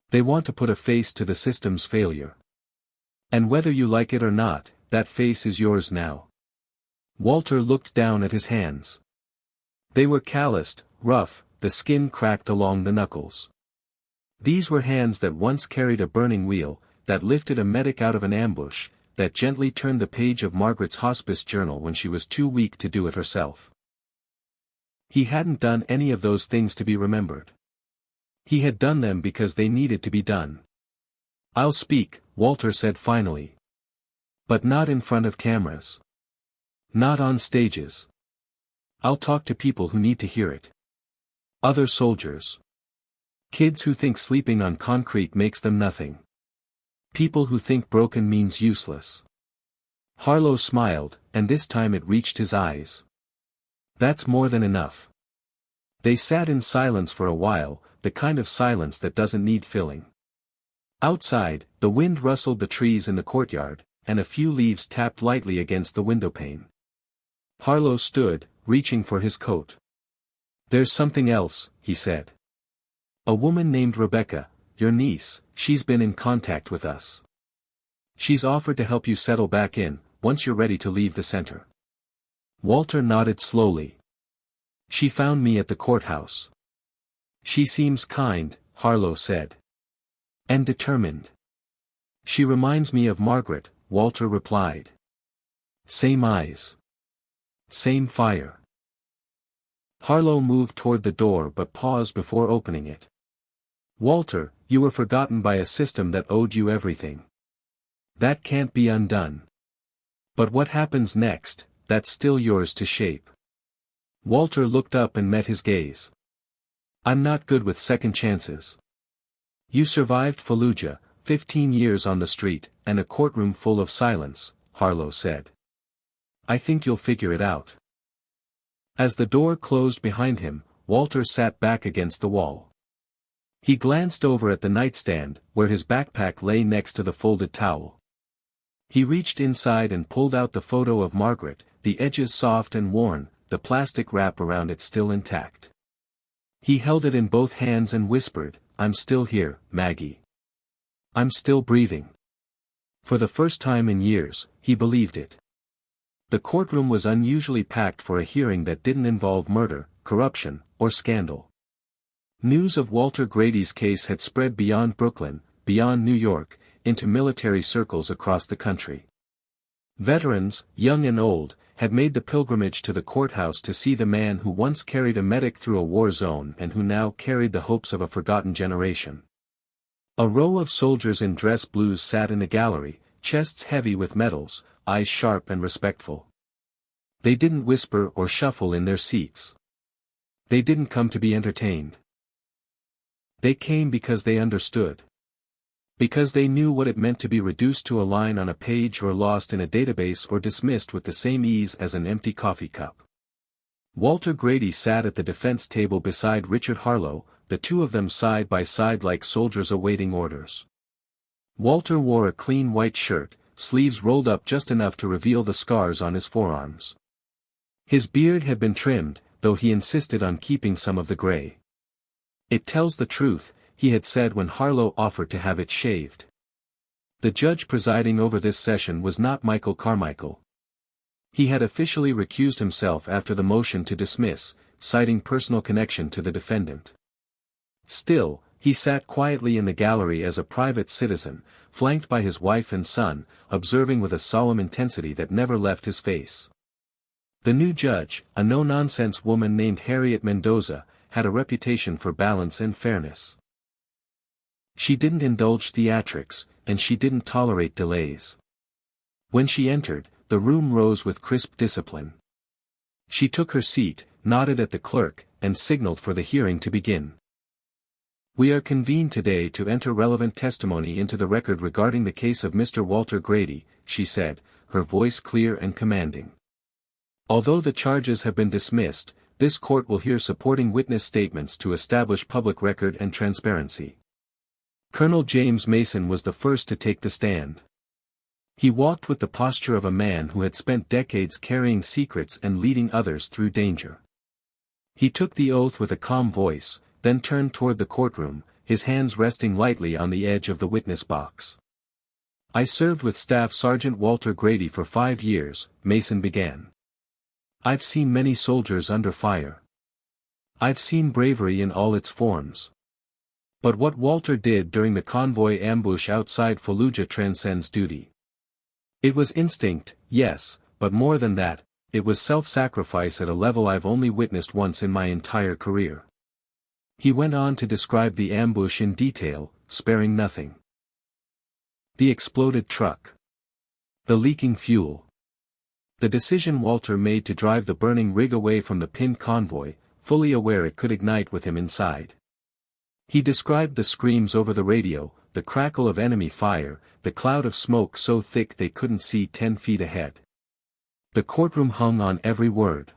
They want to put a face to the system's failure. And whether you like it or not, that face is yours now." Walter looked down at his hands. They were calloused, rough, the skin cracked along the knuckles. These were hands that once carried a burning wheel, that lifted a medic out of an ambush, that gently turned the page of Margaret's hospice journal when she was too weak to do it herself. He hadn't done any of those things to be remembered. He had done them because they needed to be done. "I'll speak," Walter said finally. "But not in front of cameras. Not on stages. I'll talk to people who need to hear it. Other soldiers. Kids who think sleeping on concrete makes them nothing. People who think broken means useless." Harlow smiled, and this time it reached his eyes. "That's more than enough." They sat in silence for a while, the kind of silence that doesn't need filling. Outside, the wind rustled the trees in the courtyard, and a few leaves tapped lightly against the windowpane. Harlow stood, reaching for his coat. "There's something else," he said. "A woman named Rebecca, your niece, she's been in contact with us. She's offered to help you settle back in, once you're ready to leave the center." Walter nodded slowly. She found me at the courthouse. She seems kind, Harlow said. And determined. She reminds me of Margaret, Walter replied. Same eyes. Same fire. Harlow moved toward the door but paused before opening it. Walter, you were forgotten by a system that owed you everything. That can't be undone. But what happens next, that's still yours to shape. Walter looked up and met his gaze. I'm not good with second chances. You survived Fallujah, 15 years on the street, and a courtroom full of silence, Harlow said. I think you'll figure it out. As the door closed behind him, Walter sat back against the wall. He glanced over at the nightstand, where his backpack lay next to the folded towel. He reached inside and pulled out the photo of Margaret, the edges soft and worn, the plastic wrap around it still intact. He held it in both hands and whispered, I'm still here, Maggie. I'm still breathing. For the first time in years, he believed it. The courtroom was unusually packed for a hearing that didn't involve murder, corruption, or scandal. News of Walter Grady's case had spread beyond Brooklyn, beyond New York, into military circles across the country. Veterans, young and old, had made the pilgrimage to the courthouse to see the man who once carried a medic through a war zone and who now carried the hopes of a forgotten generation. A row of soldiers in dress blues sat in the gallery, chests heavy with medals, eyes sharp and respectful. They didn't whisper or shuffle in their seats. They didn't come to be entertained. They came because they understood. Because they knew what it meant to be reduced to a line on a page or lost in a database or dismissed with the same ease as an empty coffee cup. Walter Grady sat at the defense table beside Richard Harlow, the two of them side by side like soldiers awaiting orders. Walter wore a clean white shirt, sleeves rolled up just enough to reveal the scars on his forearms. His beard had been trimmed, though he insisted on keeping some of the gray. It tells the truth, he had said when Harlow offered to have it shaved. The judge presiding over this session was not Michael Carmichael. He had officially recused himself after the motion to dismiss, citing personal connection to the defendant. Still, he sat quietly in the gallery as a private citizen, flanked by his wife and son, observing with a solemn intensity that never left his face. The new judge, a no-nonsense woman named Harriet Mendoza, had a reputation for balance and fairness. She didn't indulge theatrics, and she didn't tolerate delays. When she entered, the room rose with crisp discipline. She took her seat, nodded at the clerk, and signaled for the hearing to begin. We are convened today to enter relevant testimony into the record regarding the case of Mr. Walter Grady, she said, her voice clear and commanding. Although the charges have been dismissed, this court will hear supporting witness statements to establish public record and transparency. Colonel James Mason was the first to take the stand. He walked with the posture of a man who had spent decades carrying secrets and leading others through danger. He took the oath with a calm voice, then turned toward the courtroom, his hands resting lightly on the edge of the witness box. I served with Staff Sergeant Walter Grady for 5 years, Mason began. I've seen many soldiers under fire. I've seen bravery in all its forms. But what Walter did during the convoy ambush outside Fallujah transcends duty. It was instinct, yes, but more than that, it was self-sacrifice at a level I've only witnessed once in my entire career. He went on to describe the ambush in detail, sparing nothing. The exploded truck. The leaking fuel. The decision Walter made to drive the burning rig away from the pinned convoy, fully aware it could ignite with him inside. He described the screams over the radio, the crackle of enemy fire, the cloud of smoke so thick they couldn't see 10 feet ahead. The courtroom hung on every word.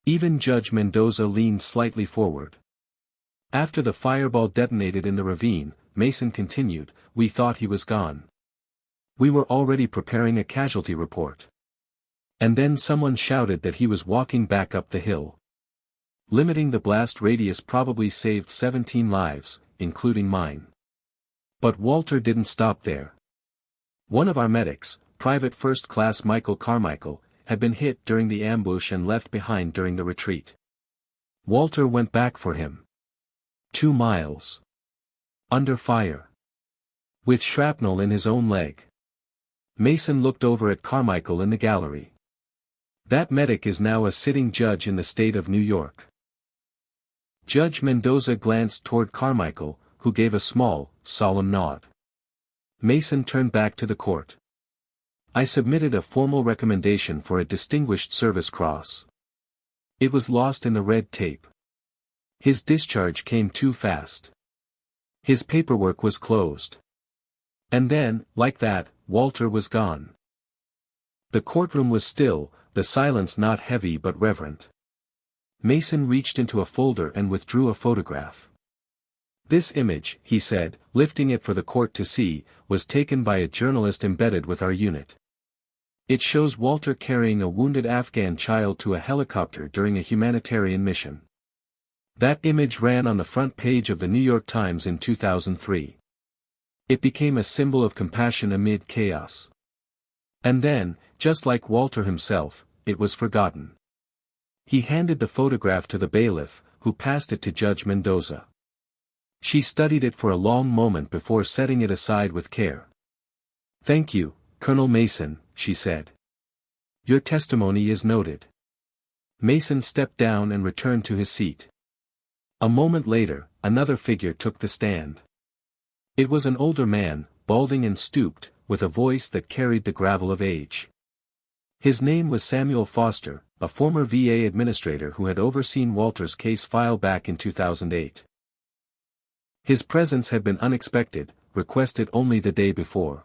Even Judge Mendoza leaned slightly forward. After the fireball detonated in the ravine, Mason continued, we thought he was gone. We were already preparing a casualty report. And then someone shouted that he was walking back up the hill. Limiting the blast radius probably saved 17 lives, including mine. But Walter didn't stop there. One of our medics, Private First Class Michael Carmichael, had been hit during the ambush and left behind during the retreat. Walter went back for him. 2 miles. Under fire. With shrapnel in his own leg. Mason looked over at Carmichael in the gallery. That medic is now a sitting judge in the state of New York. Judge Mendoza glanced toward Carmichael, who gave a small, solemn nod. Mason turned back to the court. I submitted a formal recommendation for a Distinguished Service Cross. It was lost in the red tape. His discharge came too fast. His paperwork was closed. And then, like that, Walter was gone. The courtroom was still, the silence not heavy but reverent. Mason reached into a folder and withdrew a photograph. This image, he said, lifting it for the court to see, was taken by a journalist embedded with our unit. It shows Walter carrying a wounded Afghan child to a helicopter during a humanitarian mission. That image ran on the front page of the New York Times in 2003. It became a symbol of compassion amid chaos. And then, just like Walter himself, it was forgotten. He handed the photograph to the bailiff, who passed it to Judge Mendoza. She studied it for a long moment before setting it aside with care. Thank you, Colonel Mason, she said. Your testimony is noted. Mason stepped down and returned to his seat. A moment later, another figure took the stand. It was an older man, balding and stooped, with a voice that carried the gravel of age. His name was Samuel Foster, a former VA administrator who had overseen Walter's case file back in 2008. His presence had been unexpected, requested only the day before.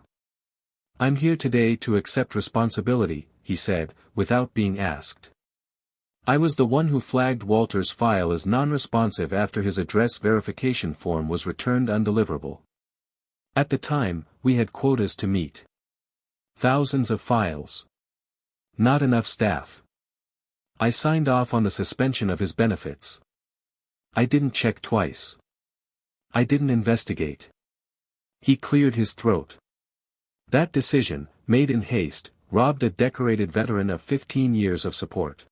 I'm here today to accept responsibility, he said, without being asked. I was the one who flagged Walter's file as non-responsive after his address verification form was returned undeliverable. At the time, we had quotas to meet. Thousands of files. Not enough staff. I signed off on the suspension of his benefits. I didn't check twice. I didn't investigate. He cleared his throat. That decision, made in haste, robbed a decorated veteran of 15 years of support.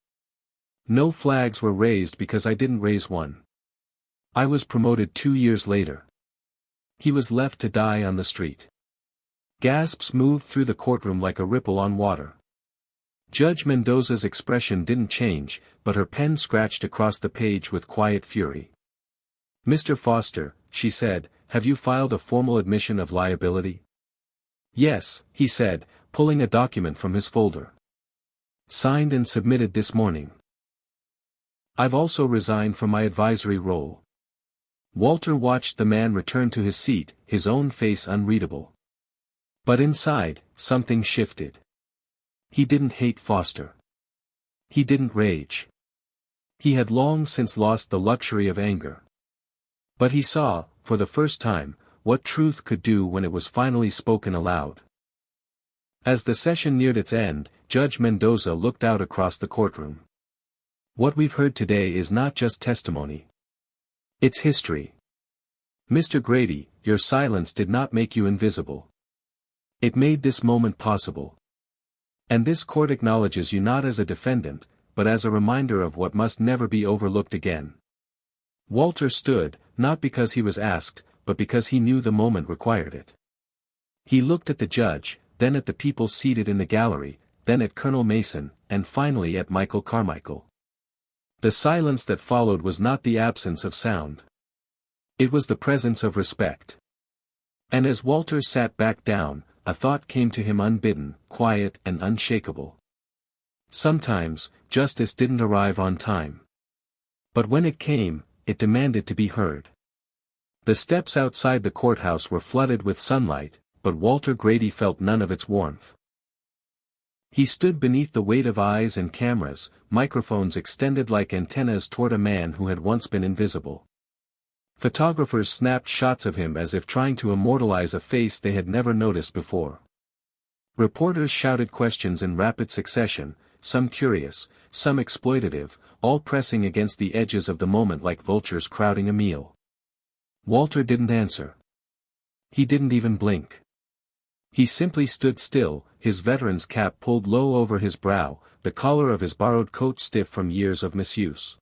No flags were raised because I didn't raise one. I was promoted 2 years later. He was left to die on the street. Gasps moved through the courtroom like a ripple on water. Judge Mendoza's expression didn't change, but her pen scratched across the page with quiet fury. Mr. Foster, she said, have you filed a formal admission of liability? Yes, he said, pulling a document from his folder. Signed and submitted this morning. I've also resigned from my advisory role. Walter watched the man return to his seat, his own face unreadable. But inside, something shifted. He didn't hate Foster. He didn't rage. He had long since lost the luxury of anger. But he saw, for the first time, what truth could do when it was finally spoken aloud. As the session neared its end, Judge Mendoza looked out across the courtroom. What we've heard today is not just testimony. It's history. Mr. Grady, your silence did not make you invisible. It made this moment possible. And this court acknowledges you not as a defendant, but as a reminder of what must never be overlooked again. Walter stood, not because he was asked, but because he knew the moment required it. He looked at the judge, then at the people seated in the gallery, then at Colonel Mason, and finally at Michael Carmichael. The silence that followed was not the absence of sound. It was the presence of respect. And as Walter sat back down, a thought came to him unbidden, quiet and unshakable. Sometimes, justice didn't arrive on time. But when it came, it demanded to be heard. The steps outside the courthouse were flooded with sunlight, but Walter Grady felt none of its warmth. He stood beneath the weight of eyes and cameras, microphones extended like antennas toward a man who had once been invisible. Photographers snapped shots of him as if trying to immortalize a face they had never noticed before. Reporters shouted questions in rapid succession, some curious, some exploitative, all pressing against the edges of the moment like vultures crowding a meal. Walter didn't answer. He didn't even blink. He simply stood still, his veteran's cap pulled low over his brow, the collar of his borrowed coat stiff from years of misuse.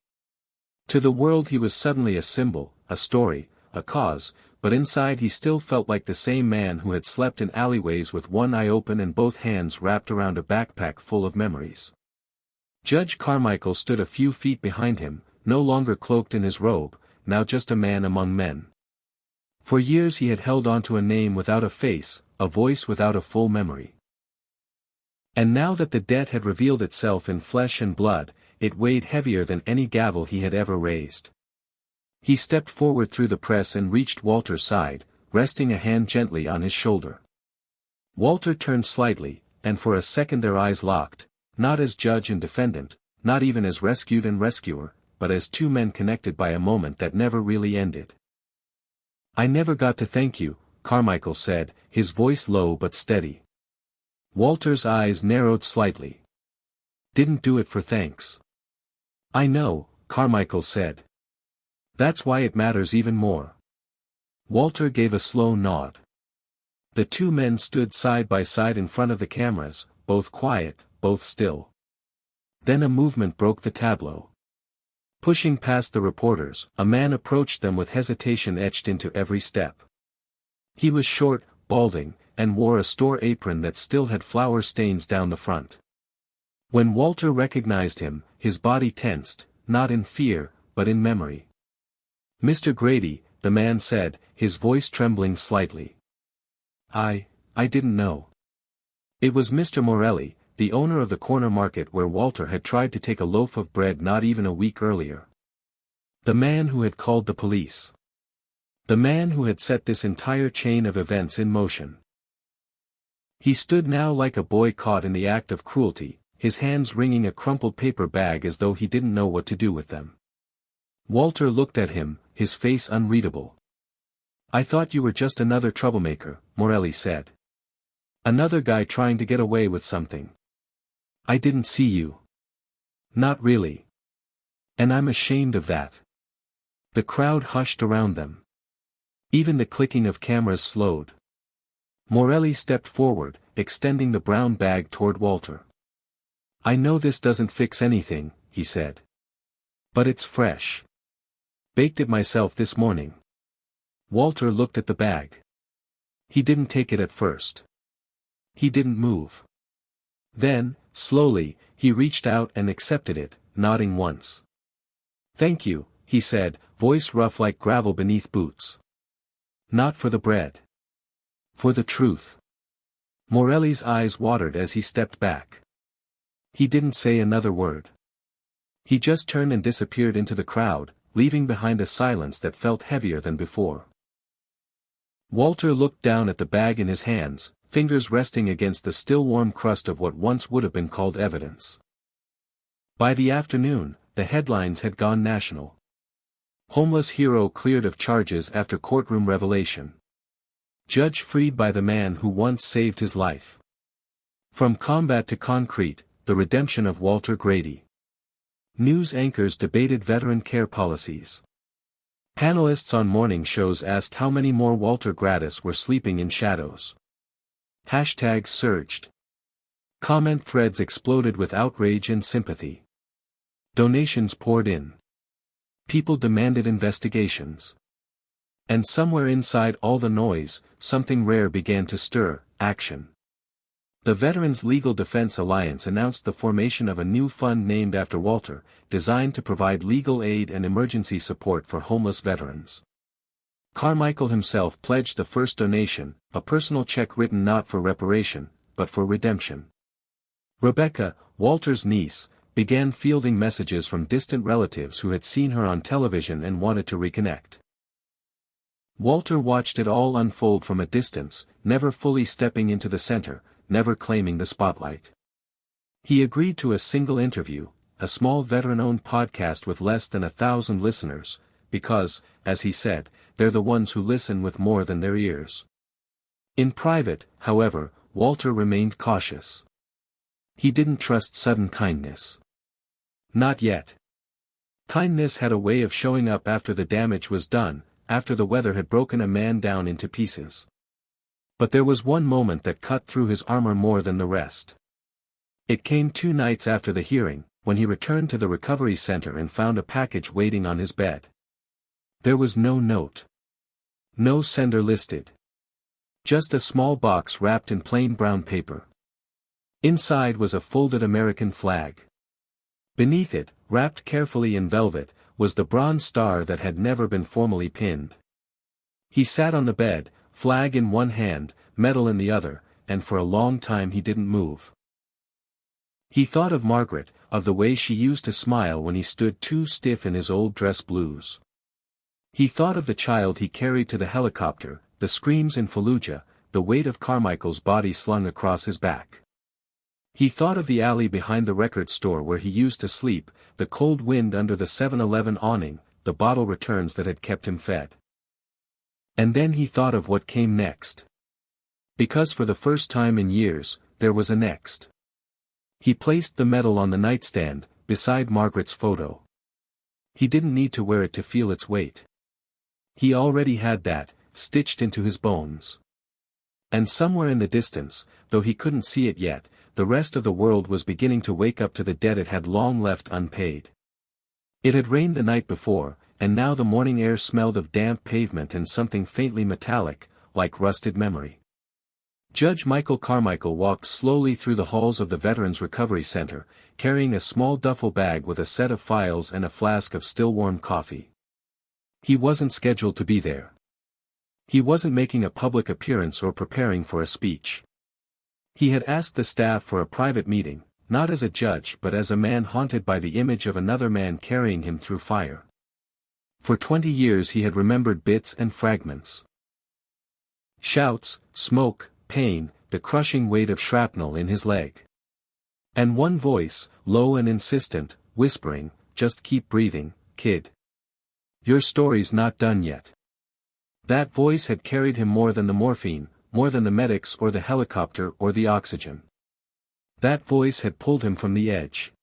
To the world he was suddenly a symbol, a story, a cause, but inside he still felt like the same man who had slept in alleyways with one eye open and both hands wrapped around a backpack full of memories. Judge Carmichael stood a few feet behind him, no longer cloaked in his robe, now just a man among men. For years he had held on to a name without a face, a voice without a full memory. And now that the debt had revealed itself in flesh and blood, it weighed heavier than any gavel he had ever raised. He stepped forward through the press and reached Walter's side, resting a hand gently on his shoulder. Walter turned slightly, and for a second their eyes locked, not as judge and defendant, not even as rescued and rescuer, but as two men connected by a moment that never really ended. "I never got to thank you," Carmichael said, his voice low but steady. Walter's eyes narrowed slightly. "Didn't do it for thanks." "I know," Carmichael said. "That's why it matters even more." Walter gave a slow nod. The two men stood side by side in front of the cameras, both quiet, both still. Then a movement broke the tableau. Pushing past the reporters, a man approached them with hesitation etched into every step. He was short, balding, and wore a store apron that still had flour stains down the front. When Walter recognized him, his body tensed, not in fear, but in memory. "Mr. Grady," the man said, his voice trembling slightly. I didn't know." It was Mr. Morelli, the owner of the corner market where Walter had tried to take a loaf of bread not even a week earlier. The man who had called the police. The man who had set this entire chain of events in motion. He stood now like a boy caught in the act of cruelty, his hands wringing a crumpled paper bag as though he didn't know what to do with them. Walter looked at him, his face unreadable. "I thought you were just another troublemaker," Morelli said. "Another guy trying to get away with something. I didn't see you." "Not really. And I'm ashamed of that." The crowd hushed around them. Even the clicking of cameras slowed. Morelli stepped forward, extending the brown bag toward Walter. "I know this doesn't fix anything," he said. "But it's fresh. Baked it myself this morning." Walter looked at the bag. He didn't take it at first. He didn't move. Then, slowly, he reached out and accepted it, nodding once. "Thank you," he said, voice rough like gravel beneath boots. "Not for the bread. For the truth." Morelli's eyes watered as he stepped back. He didn't say another word. He just turned and disappeared into the crowd, leaving behind a silence that felt heavier than before. Walter looked down at the bag in his hands, fingers resting against the still warm crust of what once would have been called evidence. By the afternoon, the headlines had gone national. Homeless hero cleared of charges after courtroom revelation. Judge freed by the man who once saved his life. From combat to concrete, the redemption of Walter Grady. News anchors debated veteran care policies. Panelists on morning shows asked how many more Walter Gradis were sleeping in shadows. Hashtags surged. Comment threads exploded with outrage and sympathy. Donations poured in. People demanded investigations. And somewhere inside all the noise, something rare began to stir: action. The Veterans Legal Defense Alliance announced the formation of a new fund named after Walter, designed to provide legal aid and emergency support for homeless veterans. Carmichael himself pledged the first donation, a personal check written not for reparation, but for redemption. Rebecca, Walter's niece, began fielding messages from distant relatives who had seen her on television and wanted to reconnect. Walter watched it all unfold from a distance, never fully stepping into the center, never claiming the spotlight. He agreed to a single interview, a small veteran-owned podcast with less than 1,000 listeners, because, as he said, they're the ones who listen with more than their ears. In private, however, Walter remained cautious. He didn't trust sudden kindness. Not yet. Kindness had a way of showing up after the damage was done, after the weather had broken a man down into pieces. But there was one moment that cut through his armor more than the rest. It came 2 nights after the hearing, when he returned to the recovery center and found a package waiting on his bed. There was no note. No sender listed. Just a small box wrapped in plain brown paper. Inside was a folded American flag. Beneath it, wrapped carefully in velvet, was the bronze star that had never been formally pinned. He sat on the bed, flag in one hand, medal in the other, and for a long time he didn't move. He thought of Margaret, of the way she used to smile when he stood too stiff in his old dress blues. He thought of the child he carried to the helicopter, the screams in Fallujah, the weight of Carmichael's body slung across his back. He thought of the alley behind the record store where he used to sleep, the cold wind under the 7-Eleven awning, the bottle returns that had kept him fed. And then he thought of what came next. Because for the first time in years, there was a next. He placed the medal on the nightstand, beside Margaret's photo. He didn't need to wear it to feel its weight. He already had that, stitched into his bones. And somewhere in the distance, though he couldn't see it yet, the rest of the world was beginning to wake up to the debt it had long left unpaid. It had rained the night before, and now the morning air smelled of damp pavement and something faintly metallic, like rusted memory. Judge Michael Carmichael walked slowly through the halls of the Veterans Recovery Center, carrying a small duffel bag with a set of files and a flask of still-warm coffee. He wasn't scheduled to be there. He wasn't making a public appearance or preparing for a speech. He had asked the staff for a private meeting, not as a judge but as a man haunted by the image of another man carrying him through fire. For 20 years he had remembered bits and fragments. Shouts, smoke, pain, the crushing weight of shrapnel in his leg. And one voice, low and insistent, whispering, "Just keep breathing, kid. Your story's not done yet." That voice had carried him more than the morphine, more than the medics or the helicopter or the oxygen. That voice had pulled him from the edge.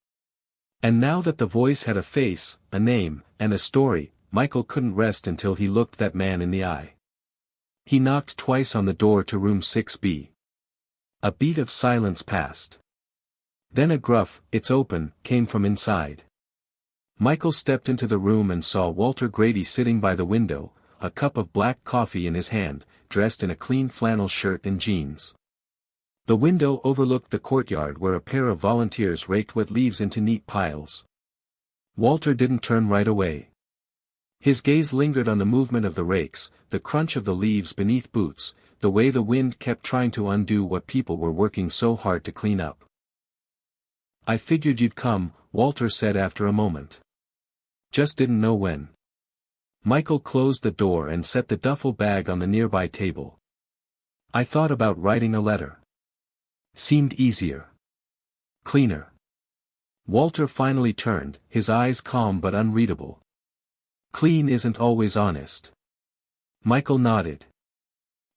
And now that the voice had a face, a name, and a story, Michael couldn't rest until he looked that man in the eye. He knocked twice on the door to room 6B. A beat of silence passed. Then a gruff, "It's open," came from inside. Michael stepped into the room and saw Walter Grady sitting by the window, a cup of black coffee in his hand, dressed in a clean flannel shirt and jeans. The window overlooked the courtyard where a pair of volunteers raked wet leaves into neat piles. Walter didn't turn right away. His gaze lingered on the movement of the rakes, the crunch of the leaves beneath boots, the way the wind kept trying to undo what people were working so hard to clean up. "I figured you'd come," Walter said after a moment. "Just didn't know when." Michael closed the door and set the duffel bag on the nearby table. "I thought about writing a letter. Seemed easier. Cleaner." Walter finally turned, his eyes calm but unreadable. "Clean isn't always honest." Michael nodded.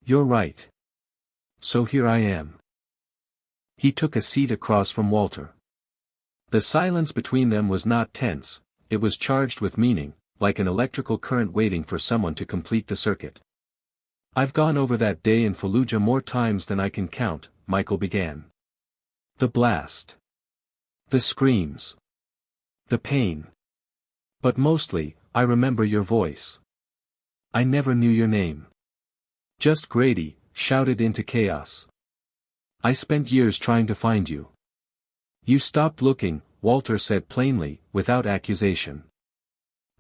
"You're right. So here I am." He took a seat across from Walter. The silence between them was not tense, it was charged with meaning, like an electrical current waiting for someone to complete the circuit. "I've gone over that day in Fallujah more times than I can count," Michael began. "The blast. The screams. The pain. But mostly, I remember your voice. I never knew your name. Just Grady," shouted into chaos. "I spent years trying to find you." "You stopped looking," Walter said plainly, without accusation.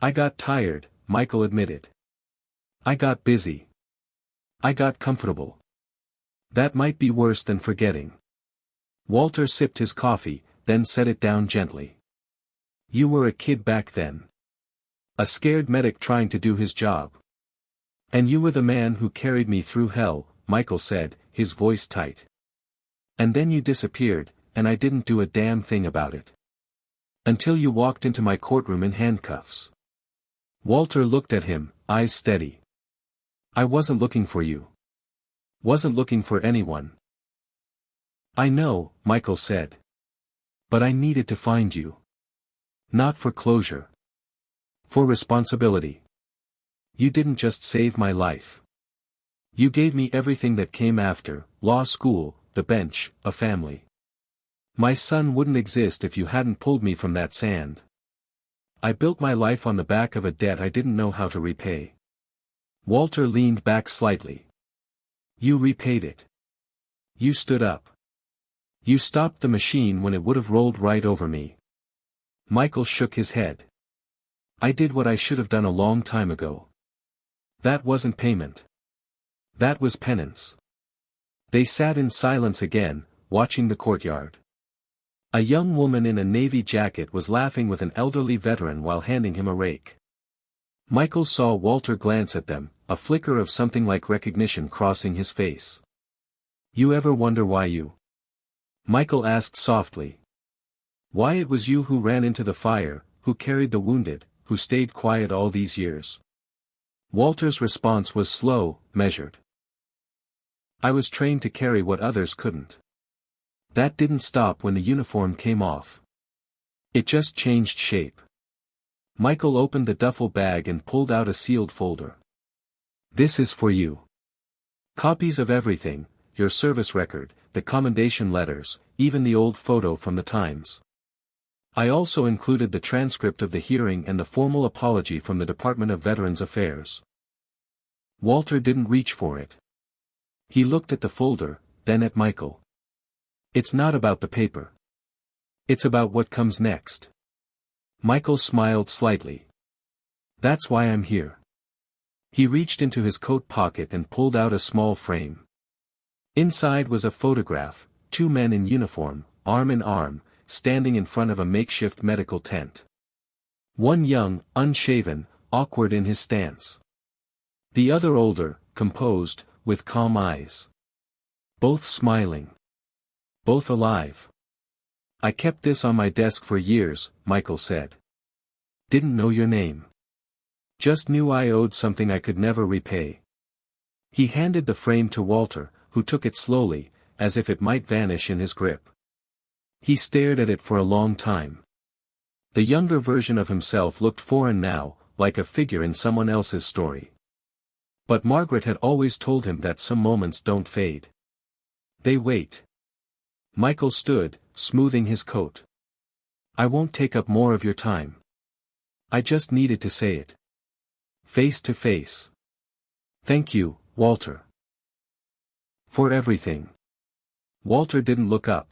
"I got tired," Michael admitted. "I got busy. I got comfortable. That might be worse than forgetting." Walter sipped his coffee, then set it down gently. "You were a kid back then. A scared medic trying to do his job. And you were the man who carried me through hell," Michael said, his voice tight. "And then you disappeared, and I didn't do a damn thing about it. Until you walked into my courtroom in handcuffs." Walter looked at him, eyes steady. "I wasn't looking for you. Wasn't looking for anyone." "I know," Michael said. "But I needed to find you. Not for closure. For responsibility. You didn't just save my life. You gave me everything that came after, law school, the bench, a family. My son wouldn't exist if you hadn't pulled me from that sand. I built my life on the back of a debt I didn't know how to repay. Walter leaned back slightly. You repaid it. You stood up. You stopped the machine when it would have rolled right over me. Michael shook his head. I did what I should have done a long time ago. That wasn't payment. That was penance. They sat in silence again, watching the courtyard. A young woman in a navy jacket was laughing with an elderly veteran while handing him a rake. Michael saw Walter glance at them, a flicker of something like recognition crossing his face. You ever wonder why you? Michael asked softly. Why it was you who ran into the fire, who carried the wounded, who stayed quiet all these years? Walter's response was slow, measured. I was trained to carry what others couldn't. That didn't stop when the uniform came off. It just changed shape. Michael opened the duffel bag and pulled out a sealed folder. This is for you. Copies of everything, your service record, the commendation letters, even the old photo from the Times. I also included the transcript of the hearing and the formal apology from the Department of Veterans Affairs. Walter didn't reach for it. He looked at the folder, then at Michael. It's not about the paper. It's about what comes next. Michael smiled slightly. That's why I'm here. He reached into his coat pocket and pulled out a small frame. Inside was a photograph, two men in uniform, arm in arm, standing in front of a makeshift medical tent. One young, unshaven, awkward in his stance. The other older, composed, with calm eyes. Both smiling. Both alive. I kept this on my desk for years, Michael said. Didn't know your name. Just knew I owed something I could never repay. He handed the frame to Walter, who took it slowly, as if it might vanish in his grip. He stared at it for a long time. The younger version of himself looked foreign now, like a figure in someone else's story. But Margaret had always told him that some moments don't fade. They wait. Michael stood, smoothing his coat. I won't take up more of your time. I just needed to say it. Face to face. Thank you, Walter. For everything. Walter didn't look up.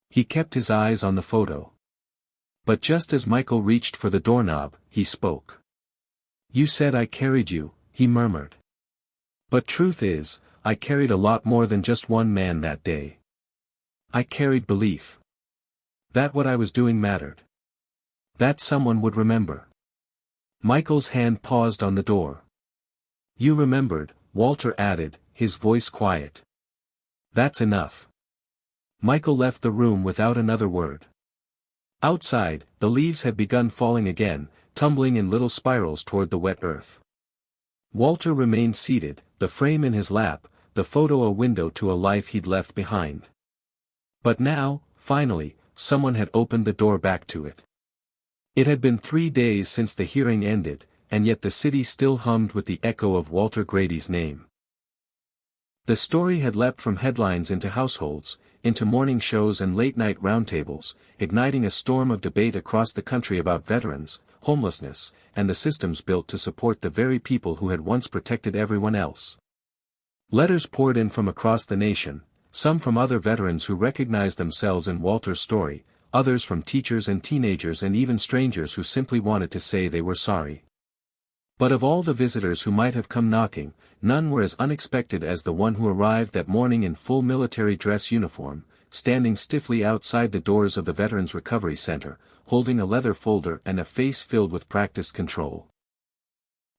He kept his eyes on the photo. But just as Michael reached for the doorknob, he spoke. You said I carried you, he murmured. But truth is, I carried a lot more than just one man that day. I carried belief. That what I was doing mattered. That someone would remember. Michael's hand paused on the door. You remembered, Walter added, his voice quiet. That's enough. Michael left the room without another word. Outside, the leaves had begun falling again, tumbling in little spirals toward the wet earth. Walter remained seated, the frame in his lap, the photo a window to a life he'd left behind. But now, finally, someone had opened the door back to it. It had been 3 days since the hearing ended, and yet the city still hummed with the echo of Walter Grady's name. The story had leapt from headlines into households, into morning shows and late-night roundtables, igniting a storm of debate across the country about veterans, homelessness, and the systems built to support the very people who had once protected everyone else. Letters poured in from across the nation, some from other veterans who recognized themselves in Walter's story, others from teachers and teenagers and even strangers who simply wanted to say they were sorry. But of all the visitors who might have come knocking, none were as unexpected as the one who arrived that morning in full military dress uniform, standing stiffly outside the doors of the Veterans Recovery Center, holding a leather folder and a face filled with practiced control.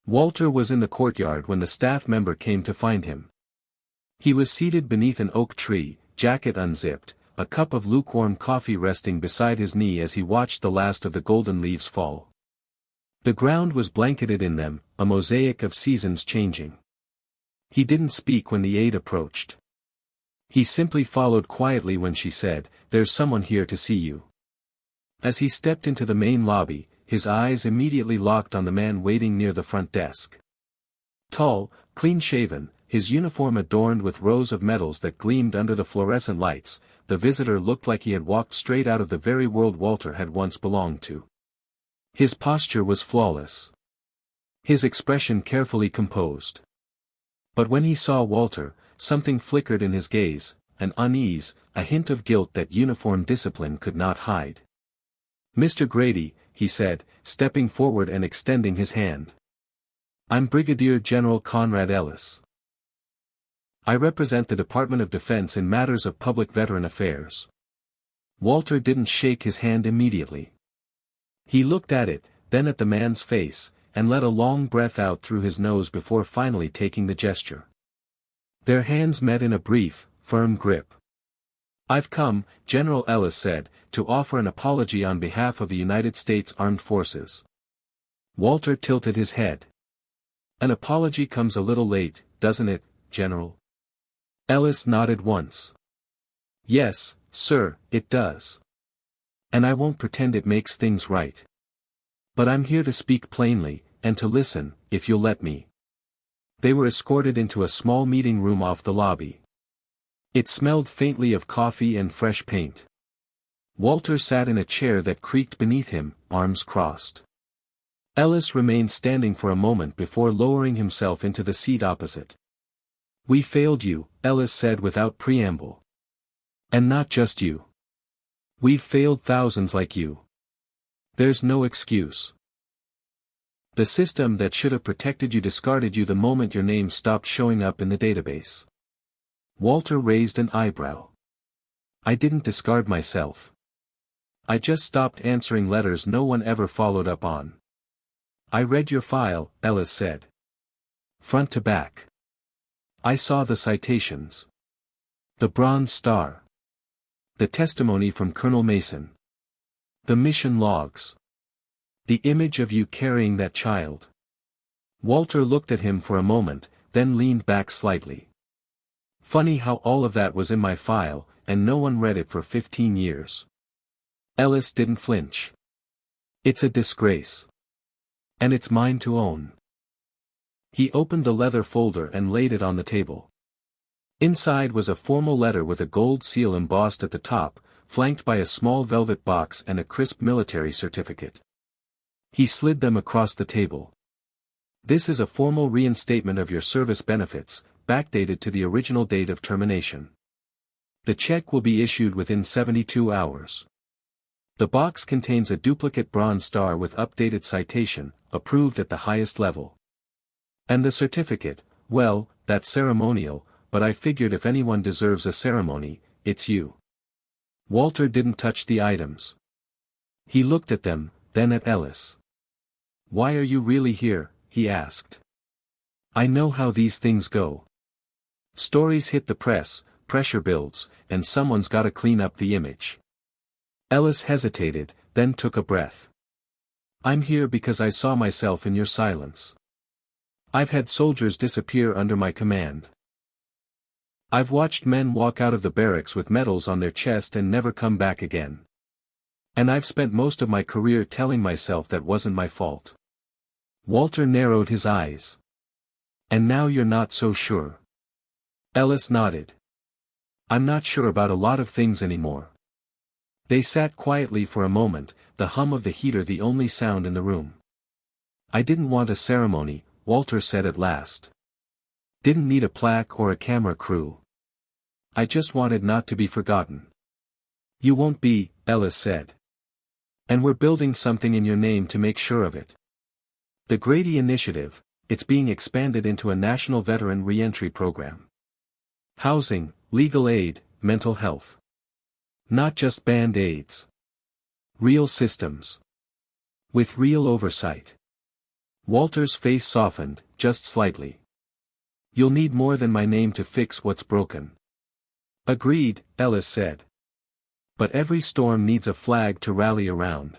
Walter was in the courtyard when the staff member came to find him. He was seated beneath an oak tree, jacket unzipped, a cup of lukewarm coffee resting beside his knee as he watched the last of the golden leaves fall. The ground was blanketed in them, a mosaic of seasons changing. He didn't speak when the aide approached. He simply followed quietly when she said, "There's someone here to see you." As he stepped into the main lobby, his eyes immediately locked on the man waiting near the front desk. Tall, clean-shaven, his uniform adorned with rows of medals that gleamed under the fluorescent lights, the visitor looked like he had walked straight out of the very world Walter had once belonged to. His posture was flawless. His expression carefully composed. But when he saw Walter, something flickered in his gaze, an unease, a hint of guilt that uniform discipline could not hide. "Mr. Grady," he said, stepping forward and extending his hand. "I'm Brigadier General Conrad Ellis. I represent the Department of Defense in matters of public veteran affairs." Walter didn't shake his hand immediately. He looked at it, then at the man's face, and let a long breath out through his nose before finally taking the gesture. Their hands met in a brief, firm grip. "I've come," General Ellis said, "to offer an apology on behalf of the United States Armed Forces." Walter tilted his head. "An apology comes a little late, doesn't it, General?" Ellis nodded once. "Yes, sir, it does. And I won't pretend it makes things right. But I'm here to speak plainly, and to listen, if you'll let me." They were escorted into a small meeting room off the lobby. It smelled faintly of coffee and fresh paint. Walter sat in a chair that creaked beneath him, arms crossed. Ellis remained standing for a moment before lowering himself into the seat opposite. "We failed you," Ellis said without preamble. "And not just you. We've failed thousands like you. There's no excuse. The system that should have protected you discarded you the moment your name stopped showing up in the database." Walter raised an eyebrow. "I didn't discard myself. I just stopped answering letters no one ever followed up on." "I read your file," Ellis said. "Front to back. I saw the citations. The Bronze Star. The testimony from Colonel Mason. The mission logs. The image of you carrying that child." Walter looked at him for a moment, then leaned back slightly. "Funny how all of that was in my file, and no one read it for 15 years. Ellis didn't flinch. "It's a disgrace. And it's mine to own." He opened the leather folder and laid it on the table. Inside was a formal letter with a gold seal embossed at the top, flanked by a small velvet box and a crisp military certificate. He slid them across the table. "This is a formal reinstatement of your service benefits, backdated to the original date of termination. The check will be issued within 72 hours. The box contains a duplicate Bronze Star with updated citation, approved at the highest level. And the certificate, well, that's ceremonial, but I figured if anyone deserves a ceremony, it's you." Walter didn't touch the items. He looked at them, then at Ellis. "Why are you really here?" he asked. "I know how these things go. Stories hit the press, pressure builds, and someone's gotta clean up the image." Ellis hesitated, then took a breath. "I'm here because I saw myself in your silence. I've had soldiers disappear under my command. I've watched men walk out of the barracks with medals on their chest and never come back again. And I've spent most of my career telling myself that wasn't my fault." Walter narrowed his eyes. "And now you're not so sure?" Ellis nodded. "I'm not sure about a lot of things anymore." They sat quietly for a moment, the hum of the heater the only sound in the room. "I didn't want a ceremony," Walter said at last. "Didn't need a plaque or a camera crew. I just wanted not to be forgotten." "You won't be," Ellis said. "And we're building something in your name to make sure of it. The Grady Initiative, it's being expanded into a national veteran re-entry program. Housing, legal aid, mental health. Not just band-aids. Real systems. With real oversight." Walter's face softened, just slightly. "You'll need more than my name to fix what's broken." "Agreed," Ellis said. "But every storm needs a flag to rally around.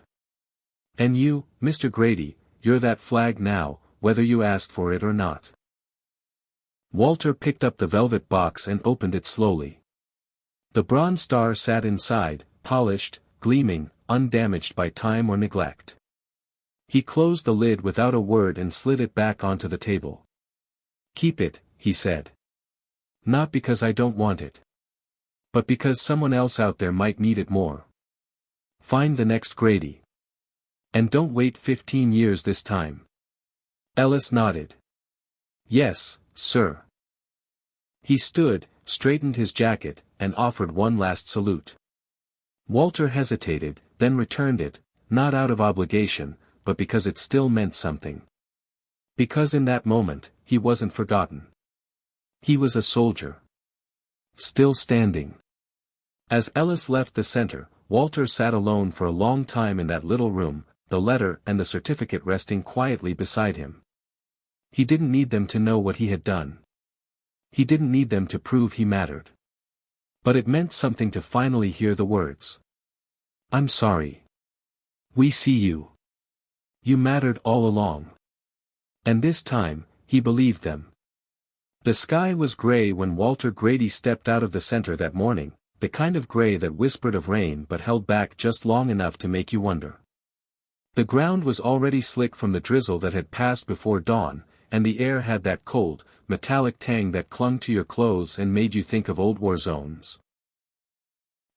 And you, Mr. Grady, you're that flag now, whether you ask for it or not." Walter picked up the velvet box and opened it slowly. The Bronze Star sat inside, polished, gleaming, undamaged by time or neglect. He closed the lid without a word and slid it back onto the table. "Keep it," he said. "Not because I don't want it. but because someone else out there might need it more. Find the next Grady. And don't wait 15 years this time. Ellis nodded. Yes, sir. He stood, straightened his jacket, and offered one last salute. Walter hesitated, then returned it, not out of obligation, but because it still meant something. Because in that moment, he wasn't forgotten. He was a soldier. Still standing. As Ellis left the center, Walter sat alone for a long time in that little room, the letter and the certificate resting quietly beside him. He didn't need them to know what he had done. He didn't need them to prove he mattered. But it meant something to finally hear the words. I'm sorry. We see you. You mattered all along. And this time, he believed them. The sky was gray when Walter Grady stepped out of the center that morning, the kind of gray that whispered of rain but held back just long enough to make you wonder. The ground was already slick from the drizzle that had passed before dawn, and the air had that cold, metallic tang that clung to your clothes and made you think of old war zones.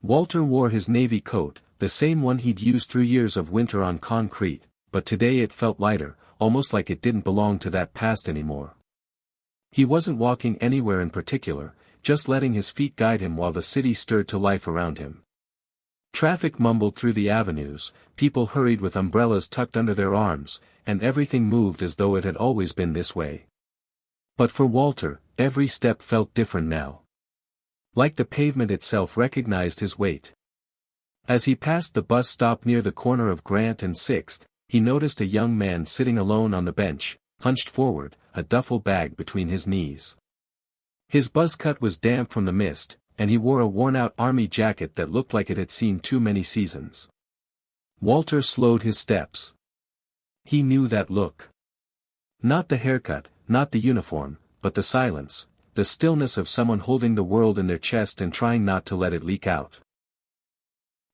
Walter wore his navy coat, the same one he'd used through years of winter on concrete, but today it felt lighter, almost like it didn't belong to that past anymore. He wasn't walking anywhere in particular, just letting his feet guide him while the city stirred to life around him. Traffic mumbled through the avenues, people hurried with umbrellas tucked under their arms, and everything moved as though it had always been this way. But for Walter, every step felt different now. Like the pavement itself recognized his weight. As he passed the bus stop near the corner of Grant and 6th, he noticed a young man sitting alone on the bench, hunched forward, a duffel bag between his knees. His buzz cut was damp from the mist, and he wore a worn-out army jacket that looked like it had seen too many seasons. Walter slowed his steps. He knew that look. Not the haircut, not the uniform, but the silence, the stillness of someone holding the world in their chest and trying not to let it leak out.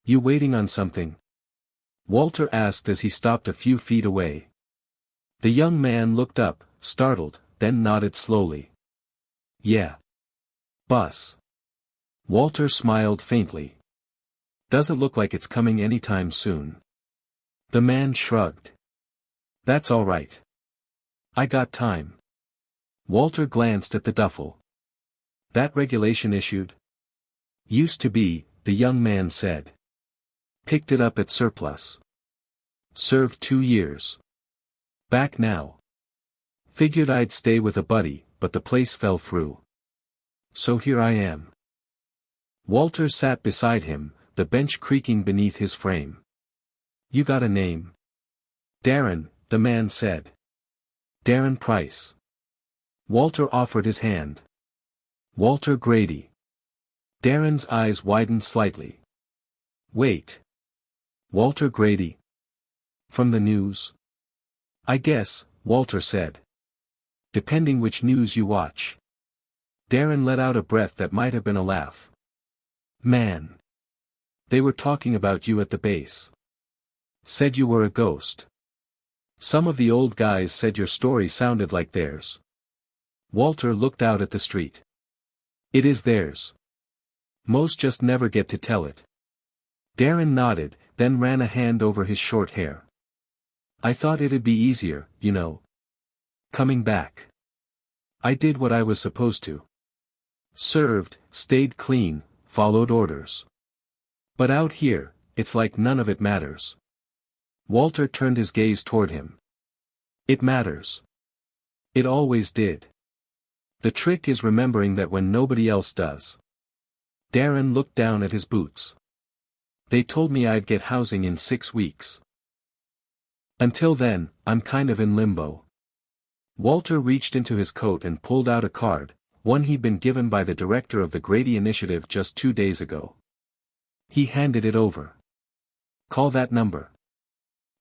You waiting on something? Walter asked as he stopped a few feet away. The young man looked up, startled, then nodded slowly. Yeah. Bus. Walter smiled faintly. Doesn't look like it's coming anytime soon. The man shrugged. That's all right. I got time. Walter glanced at the duffel. That regulation issued? Used to be, the young man said. Picked it up at surplus. Served 2 years. Back now. Figured I'd stay with a buddy, but the place fell through. So here I am. Walter sat beside him, the bench creaking beneath his frame. You got a name? Darren, the man said. Darren Price. Walter offered his hand. Walter Grady. Darren's eyes widened slightly. Wait. Walter Grady. From the news? I guess, Walter said. Depending which news you watch. Darren let out a breath that might have been a laugh. Man. They were talking about you at the base. Said you were a ghost. Some of the old guys said your story sounded like theirs. Walter looked out at the street. It is theirs. Most just never get to tell it. Darren nodded, then ran a hand over his short hair. I thought it'd be easier, you know. Coming back. I did what I was supposed to. Served, stayed clean, followed orders. But out here, it's like none of it matters. Walter turned his gaze toward him. It matters. It always did. The trick is remembering that when nobody else does. Darren looked down at his boots. They told me I'd get housing in 6 weeks. Until then, I'm kind of in limbo. Walter reached into his coat and pulled out a card, one he'd been given by the director of the Grady Initiative just 2 days ago. He handed it over. Call that number.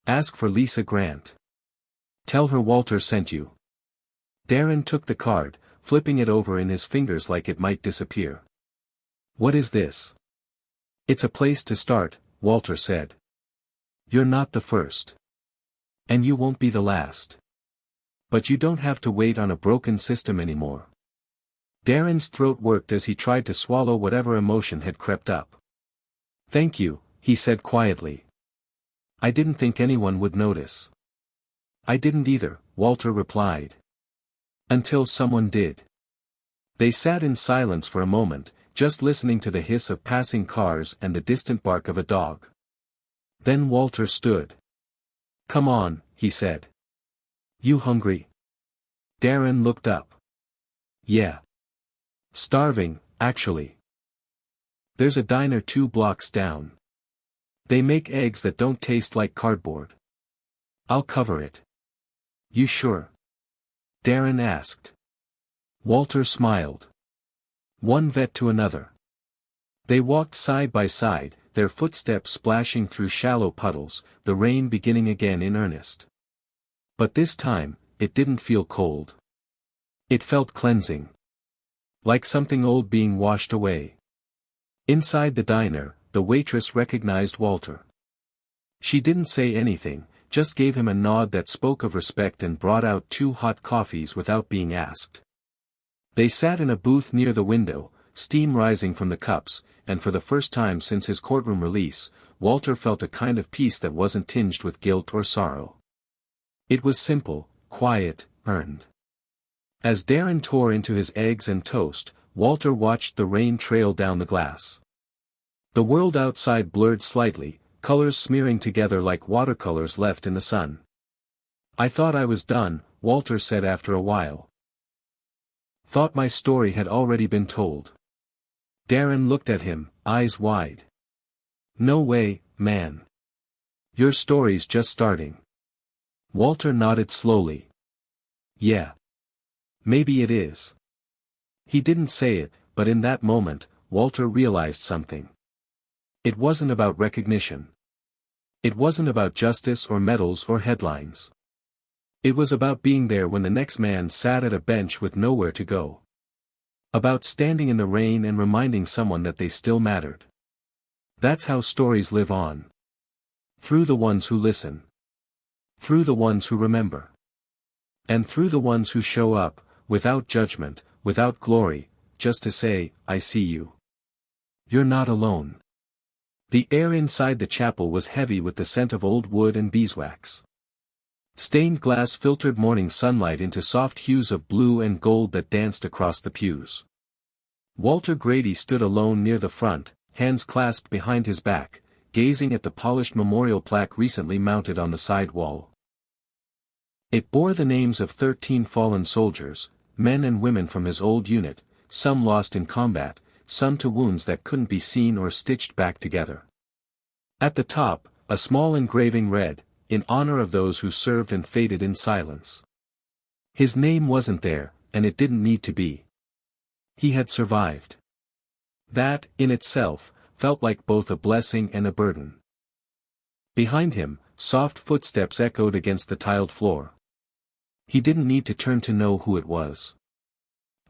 Ask for Lisa Grant. Tell her Walter sent you. Darren took the card, flipping it over in his fingers like it might disappear. What is this? It's a place to start, Walter said. You're not the first. And you won't be the last. But you don't have to wait on a broken system anymore. Darren's throat worked as he tried to swallow whatever emotion had crept up. "Thank you," he said quietly. "I didn't think anyone would notice." "I didn't either," Walter replied. "Until someone did." They sat in silence for a moment, just listening to the hiss of passing cars and the distant bark of a dog. Then Walter stood. "Come on," he said. "You hungry?" Darren looked up. "Yeah. Starving, actually. There's a diner 2 blocks down. They make eggs that don't taste like cardboard. I'll cover it." "You sure?" Darren asked. Walter smiled. One vet to another. They walked side by side, their footsteps splashing through shallow puddles, the rain beginning again in earnest. But this time, it didn't feel cold. It felt cleansing. Like something old being washed away. Inside the diner, the waitress recognized Walter. She didn't say anything, just gave him a nod that spoke of respect and brought out 2 hot coffees without being asked. They sat in a booth near the window, steam rising from the cups, and for the first time since his courtroom release, Walter felt a kind of peace that wasn't tinged with guilt or sorrow. It was simple, quiet, earned. As Darren tore into his eggs and toast, Walter watched the rain trail down the glass. The world outside blurred slightly, colors smearing together like watercolors left in the sun. "I thought I was done," Walter said after a while. "Thought my story had already been told." Darren looked at him, eyes wide. "No way, man. Your story's just starting." Walter nodded slowly. "Yeah. Maybe it is." He didn't say it, but in that moment, Walter realized something. It wasn't about recognition. It wasn't about justice or medals or headlines. It was about being there when the next man sat at a bench with nowhere to go. About standing in the rain and reminding someone that they still mattered. That's how stories live on. Through the ones who listen. Through the ones who remember. And through the ones who show up, without judgment, without glory, just to say, "I see you. You're not alone." The air inside the chapel was heavy with the scent of old wood and beeswax. Stained glass filtered morning sunlight into soft hues of blue and gold that danced across the pews. Walter Grady stood alone near the front, hands clasped behind his back, gazing at the polished memorial plaque recently mounted on the side wall. It bore the names of 13 fallen soldiers, men and women from his old unit, some lost in combat, some to wounds that couldn't be seen or stitched back together. At the top, a small engraving read, "In honor of those who served and faded in silence." His name wasn't there, and it didn't need to be. He had survived. That, in itself, felt like both a blessing and a burden. Behind him, soft footsteps echoed against the tiled floor. He didn't need to turn to know who it was.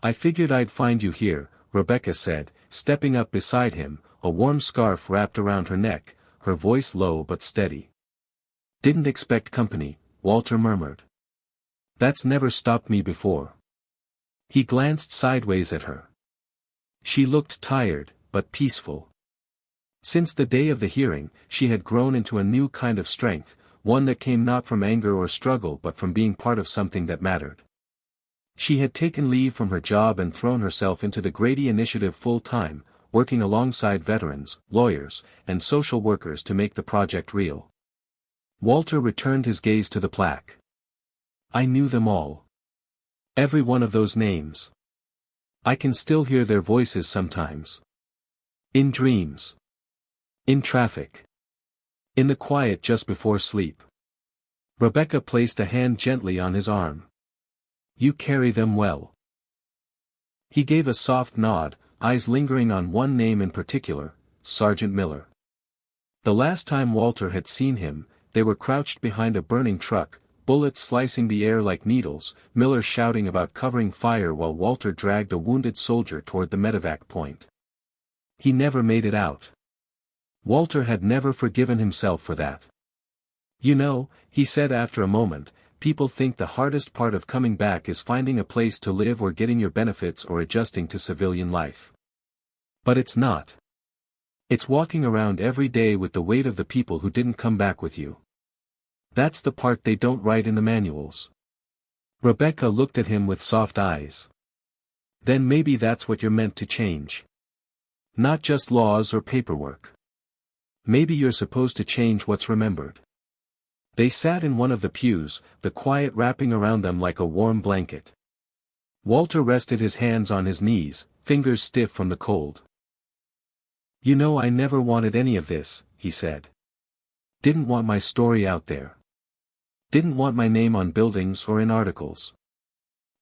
"I figured I'd find you here," Rebecca said, stepping up beside him, a warm scarf wrapped around her neck, her voice low but steady. "Didn't expect company," Walter murmured. "That's never stopped me before." He glanced sideways at her. She looked tired, but peaceful. Since the day of the hearing, she had grown into a new kind of strength, one that came not from anger or struggle but from being part of something that mattered. She had taken leave from her job and thrown herself into the Grady Initiative full-time, working alongside veterans, lawyers, and social workers to make the project real. Walter returned his gaze to the plaque. "I knew them all. Every one of those names. I can still hear their voices sometimes. In dreams. In traffic. In the quiet just before sleep." Rebecca placed a hand gently on his arm. "You carry them well." He gave a soft nod, eyes lingering on one name in particular, Sergeant Miller. The last time Walter had seen him, they were crouched behind a burning truck, bullets slicing the air like needles, Miller shouting about covering fire while Walter dragged a wounded soldier toward the medevac point. He never made it out. Walter had never forgiven himself for that. "You know," he said after a moment, people think the hardest part of coming back is finding a place to live or getting your benefits or adjusting to civilian life. But it's not. It's walking around every day with the weight of the people who didn't come back with you. That's the part they don't write in the manuals. Rebecca looked at him with soft eyes. Then maybe that's what you're meant to change. Not just laws or paperwork. Maybe you're supposed to change what's remembered. They sat in one of the pews, the quiet wrapping around them like a warm blanket. Walter rested his hands on his knees, fingers stiff from the cold. You know, I never wanted any of this, he said. Didn't want my story out there. Didn't want my name on buildings or in articles.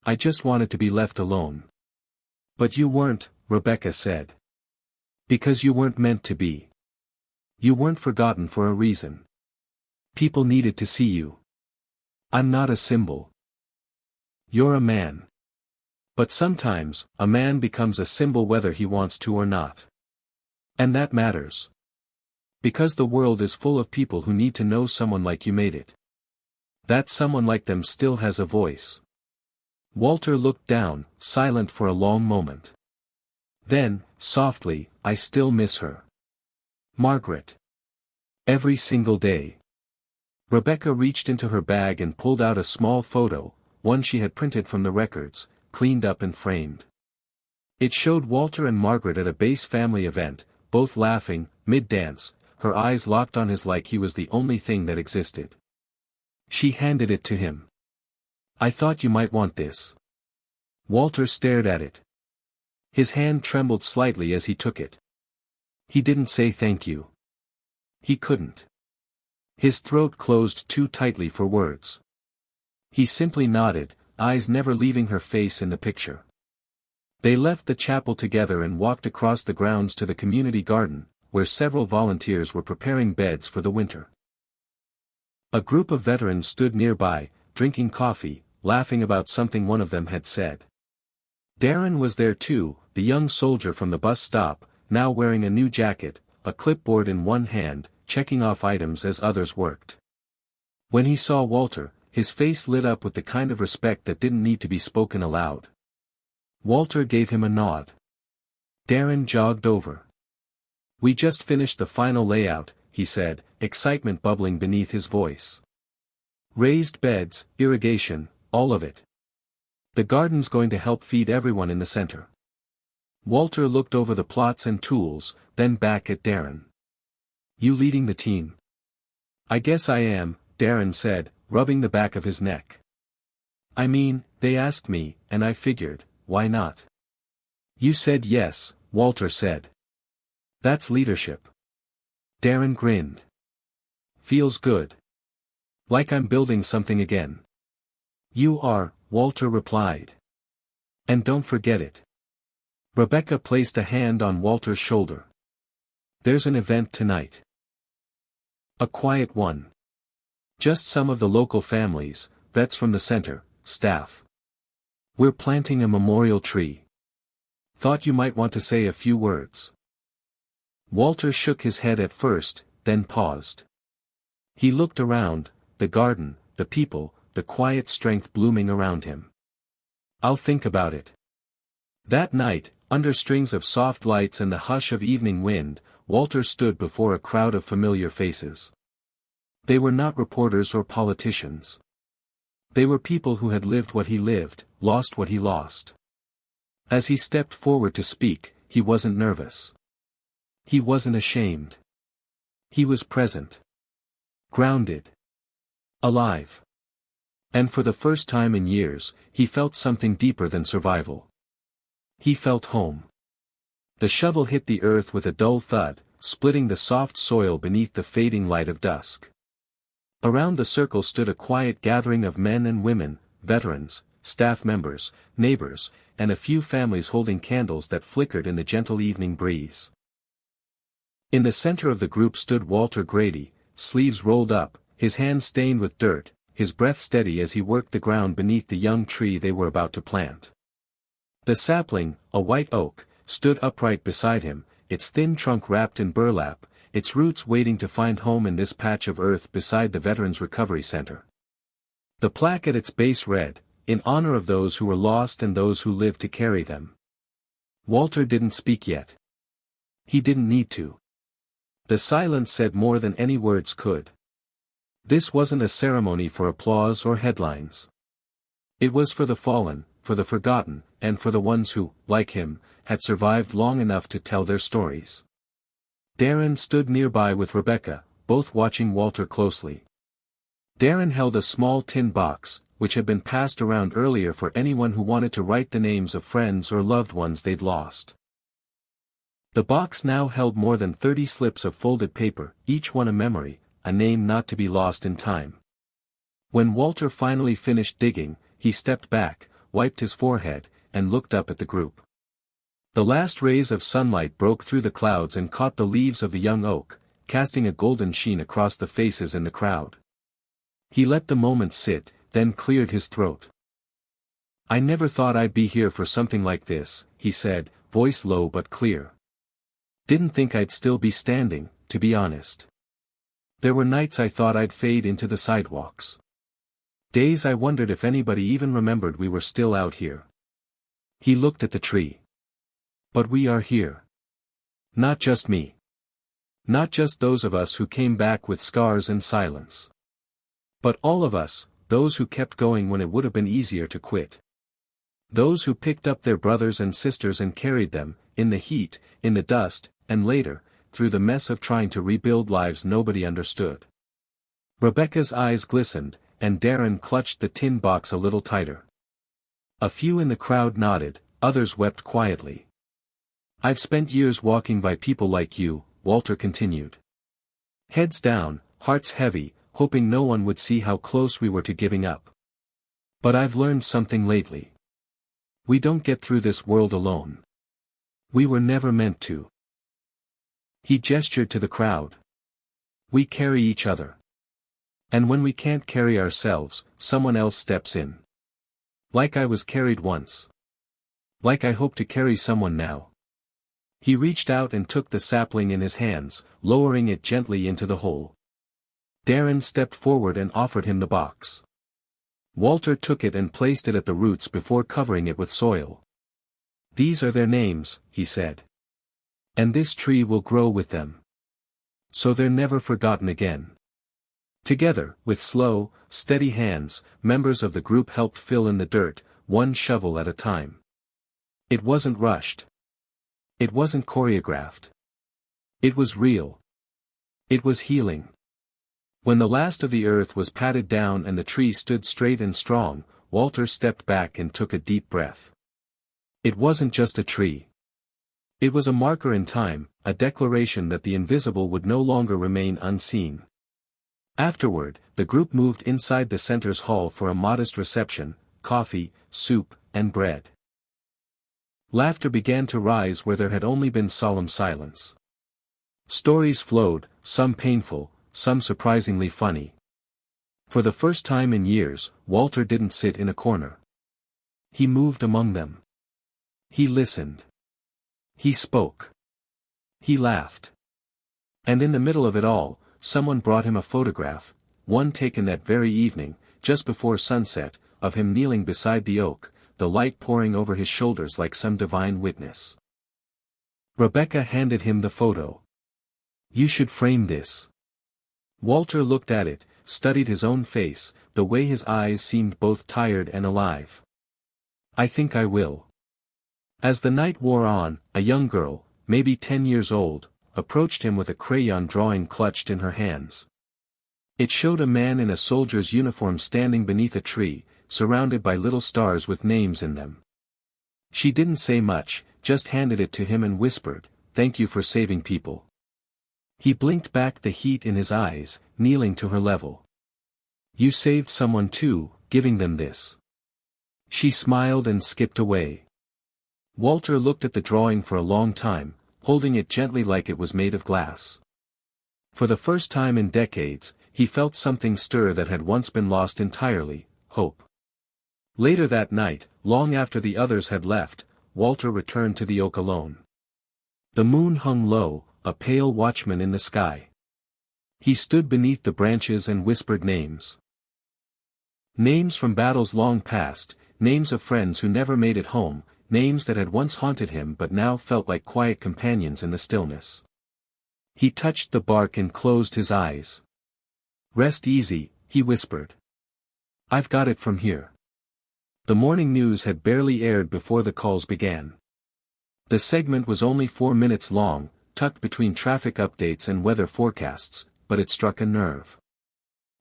I just wanted to be left alone. But you weren't, Rebecca said. Because you weren't meant to be. You weren't forgotten for a reason. People needed to see you. I'm not a symbol. You're a man. But sometimes, a man becomes a symbol whether he wants to or not. And that matters. Because the world is full of people who need to know someone like you made it. That someone like them still has a voice. Walter looked down, silent for a long moment. Then, softly, I still miss her. Margaret. Every single day. Rebecca reached into her bag and pulled out a small photo, one she had printed from the records, cleaned up and framed. It showed Walter and Margaret at a base family event, both laughing, mid-dance, her eyes locked on his like he was the only thing that existed. She handed it to him. I thought you might want this. Walter stared at it. His hand trembled slightly as he took it. He didn't say thank you. He couldn't. His throat closed too tightly for words. He simply nodded, eyes never leaving her face in the picture. They left the chapel together and walked across the grounds to the community garden, where several volunteers were preparing beds for the winter. A group of veterans stood nearby, drinking coffee, laughing about something one of them had said. Darren was there too, the young soldier from the bus stop, now wearing a new jacket, a clipboard in one hand, checking off items as others worked. When he saw Walter, his face lit up with the kind of respect that didn't need to be spoken aloud. Walter gave him a nod. Darren jogged over. We just finished the final layout, he said, excitement bubbling beneath his voice. Raised beds, irrigation, all of it. The garden's going to help feed everyone in the center. Walter looked over the plots and tools, then back at Darren. You leading the team? I guess I am, Darren said, rubbing the back of his neck. I mean, they asked me, and I figured, why not? You said yes, Walter said. That's leadership. Darren grinned. Feels good. Like I'm building something again. You are, Walter replied. And don't forget it. Rebecca placed a hand on Walter's shoulder. There's an event tonight. A quiet one. Just some of the local families, vets from the center, staff. We're planting a memorial tree. Thought you might want to say a few words. Walter shook his head at first, then paused. He looked around, the garden, the people, the quiet strength blooming around him. I'll think about it. That night, under strings of soft lights and the hush of evening wind, Walter stood before a crowd of familiar faces. They were not reporters or politicians. They were people who had lived what he lived, lost what he lost. As he stepped forward to speak, he wasn't nervous. He wasn't ashamed. He was present. Grounded. Alive. And for the first time in years, he felt something deeper than survival. He felt home. The shovel hit the earth with a dull thud, splitting the soft soil beneath the fading light of dusk. Around the circle stood a quiet gathering of men and women, veterans, staff members, neighbors, and a few families holding candles that flickered in the gentle evening breeze. In the center of the group stood Walter Grady, sleeves rolled up, his hands stained with dirt, his breath steady as he worked the ground beneath the young tree they were about to plant. The sapling, a white oak, stood upright beside him, its thin trunk wrapped in burlap, its roots waiting to find home in this patch of earth beside the Veterans Recovery Center. The plaque at its base read, "In honor of those who were lost and those who lived to carry them." Walter didn't speak yet. He didn't need to. The silence said more than any words could. This wasn't a ceremony for applause or headlines. It was for the fallen, for the forgotten, and for the ones who, like him, had survived long enough to tell their stories. Darren stood nearby with Rebecca, both watching Walter closely. Darren held a small tin box, which had been passed around earlier for anyone who wanted to write the names of friends or loved ones they'd lost. The box now held more than 30 slips of folded paper, each one a memory, a name not to be lost in time. When Walter finally finished digging, he stepped back, wiped his forehead, and looked up at the group. The last rays of sunlight broke through the clouds and caught the leaves of the young oak, casting a golden sheen across the faces in the crowd. He let the moment sit, then cleared his throat. "I never thought I'd be here for something like this," he said, voice low but clear. "Didn't think I'd still be standing, to be honest. There were nights I thought I'd fade into the sidewalks. Days I wondered if anybody even remembered we were still out here." He looked at the tree. "But we are here. Not just me. Not just those of us who came back with scars and silence. But all of us, those who kept going when it would have been easier to quit. Those who picked up their brothers and sisters and carried them, in the heat, in the dust, and later, through the mess of trying to rebuild lives nobody understood." Rebecca's eyes glistened, and Darren clutched the tin box a little tighter. A few in the crowd nodded, others wept quietly. "I've spent years walking by people like you," Walter continued. "Heads down, hearts heavy, hoping no one would see how close we were to giving up. But I've learned something lately. We don't get through this world alone. We were never meant to." He gestured to the crowd. "We carry each other. And when we can't carry ourselves, someone else steps in. Like I was carried once. Like I hope to carry someone now." He reached out and took the sapling in his hands, lowering it gently into the hole. Darren stepped forward and offered him the box. Walter took it and placed it at the roots before covering it with soil. "These are their names," he said. "And this tree will grow with them. So they're never forgotten again." Together, with slow, steady hands, members of the group helped fill in the dirt, one shovel at a time. It wasn't rushed. It wasn't choreographed. It was real. It was healing. When the last of the earth was patted down and the tree stood straight and strong, Walter stepped back and took a deep breath. It wasn't just a tree. It was a marker in time, a declaration that the invisible would no longer remain unseen. Afterward, the group moved inside the center's hall for a modest reception, coffee, soup, and bread. Laughter began to rise where there had only been solemn silence. Stories flowed, some painful, some surprisingly funny. For the first time in years, Walter didn't sit in a corner. He moved among them. He listened. He spoke. He laughed. And in the middle of it all, someone brought him a photograph, one taken that very evening, just before sunset, of him kneeling beside the oak, the light pouring over his shoulders like some divine witness. Rebecca handed him the photo. "You should frame this." Walter looked at it, studied his own face, the way his eyes seemed both tired and alive. "I think I will." As the night wore on, a young girl, maybe 10 years old, approached him with a crayon drawing clutched in her hands. It showed a man in a soldier's uniform standing beneath a tree, surrounded by little stars with names in them. She didn't say much, just handed it to him and whispered, "Thank you for saving people." He blinked back the heat in his eyes, kneeling to her level. "You saved someone too, giving them this." She smiled and skipped away. Walter looked at the drawing for a long time, holding it gently like it was made of glass. For the first time in decades, he felt something stir that had once been lost entirely, hope. Later that night, long after the others had left, Walter returned to the oak alone. The moon hung low, a pale watchman in the sky. He stood beneath the branches and whispered names. Names from battles long past, names of friends who never made it home, names that had once haunted him but now felt like quiet companions in the stillness. He touched the bark and closed his eyes. "Rest easy," he whispered. "I've got it from here." The morning news had barely aired before the calls began. The segment was only 4 minutes long, tucked between traffic updates and weather forecasts, but it struck a nerve.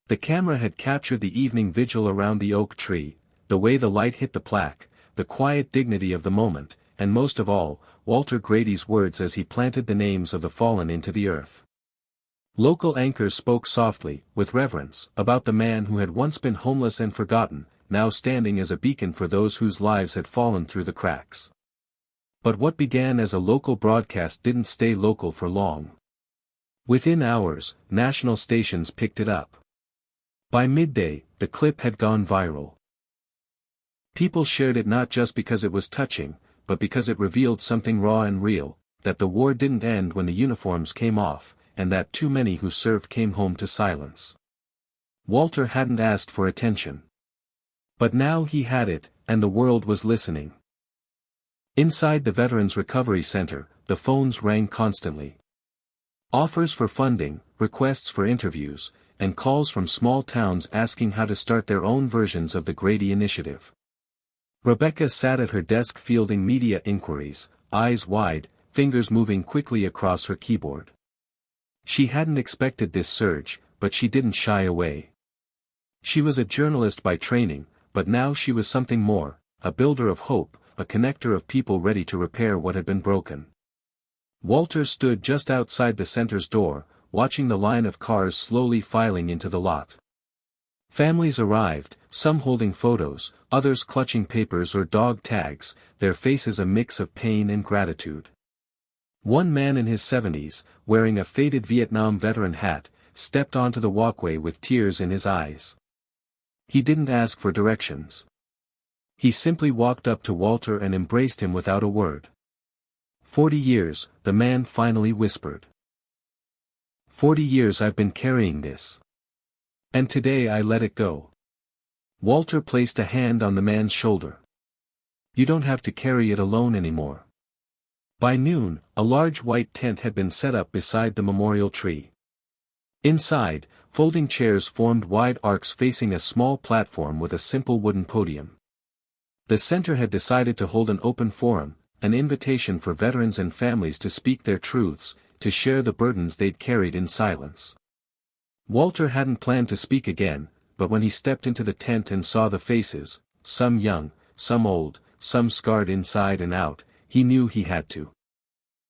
The camera had captured the evening vigil around the oak tree, the way the light hit the plaque, the quiet dignity of the moment, and most of all, Walter Grady's words as he planted the names of the fallen into the earth. Local anchors spoke softly, with reverence, about the man who had once been homeless and forgotten, now standing as a beacon for those whose lives had fallen through the cracks. But what began as a local broadcast didn't stay local for long. Within hours, national stations picked it up. By midday, the clip had gone viral. People shared it not just because it was touching, but because it revealed something raw and real, that the war didn't end when the uniforms came off, and that too many who served came home to silence. Walter hadn't asked for attention. But now he had it, and the world was listening. Inside the Veterans Recovery Center, the phones rang constantly. Offers for funding, requests for interviews, and calls from small towns asking how to start their own versions of the Grady Initiative. Rebecca sat at her desk fielding media inquiries, eyes wide, fingers moving quickly across her keyboard. She hadn't expected this surge, but she didn't shy away. She was a journalist by training, but now she was something more, a builder of hope, a connector of people ready to repair what had been broken. Walter stood just outside the center's door, watching the line of cars slowly filing into the lot. Families arrived, some holding photos, others clutching papers or dog tags, their faces a mix of pain and gratitude. One man in his 70s, wearing a faded Vietnam veteran hat, stepped onto the walkway with tears in his eyes. He didn't ask for directions. He simply walked up to Walter and embraced him without a word. 40 years, the man finally whispered. 40 years I've been carrying this. And today I let it go. Walter placed a hand on the man's shoulder. You don't have to carry it alone anymore. By noon, a large white tent had been set up beside the memorial tree. Inside, folding chairs formed wide arcs facing a small platform with a simple wooden podium. The center had decided to hold an open forum, an invitation for veterans and families to speak their truths, to share the burdens they'd carried in silence. Walter hadn't planned to speak again, but when he stepped into the tent and saw the faces, some young, some old, some scarred inside and out, he knew he had to.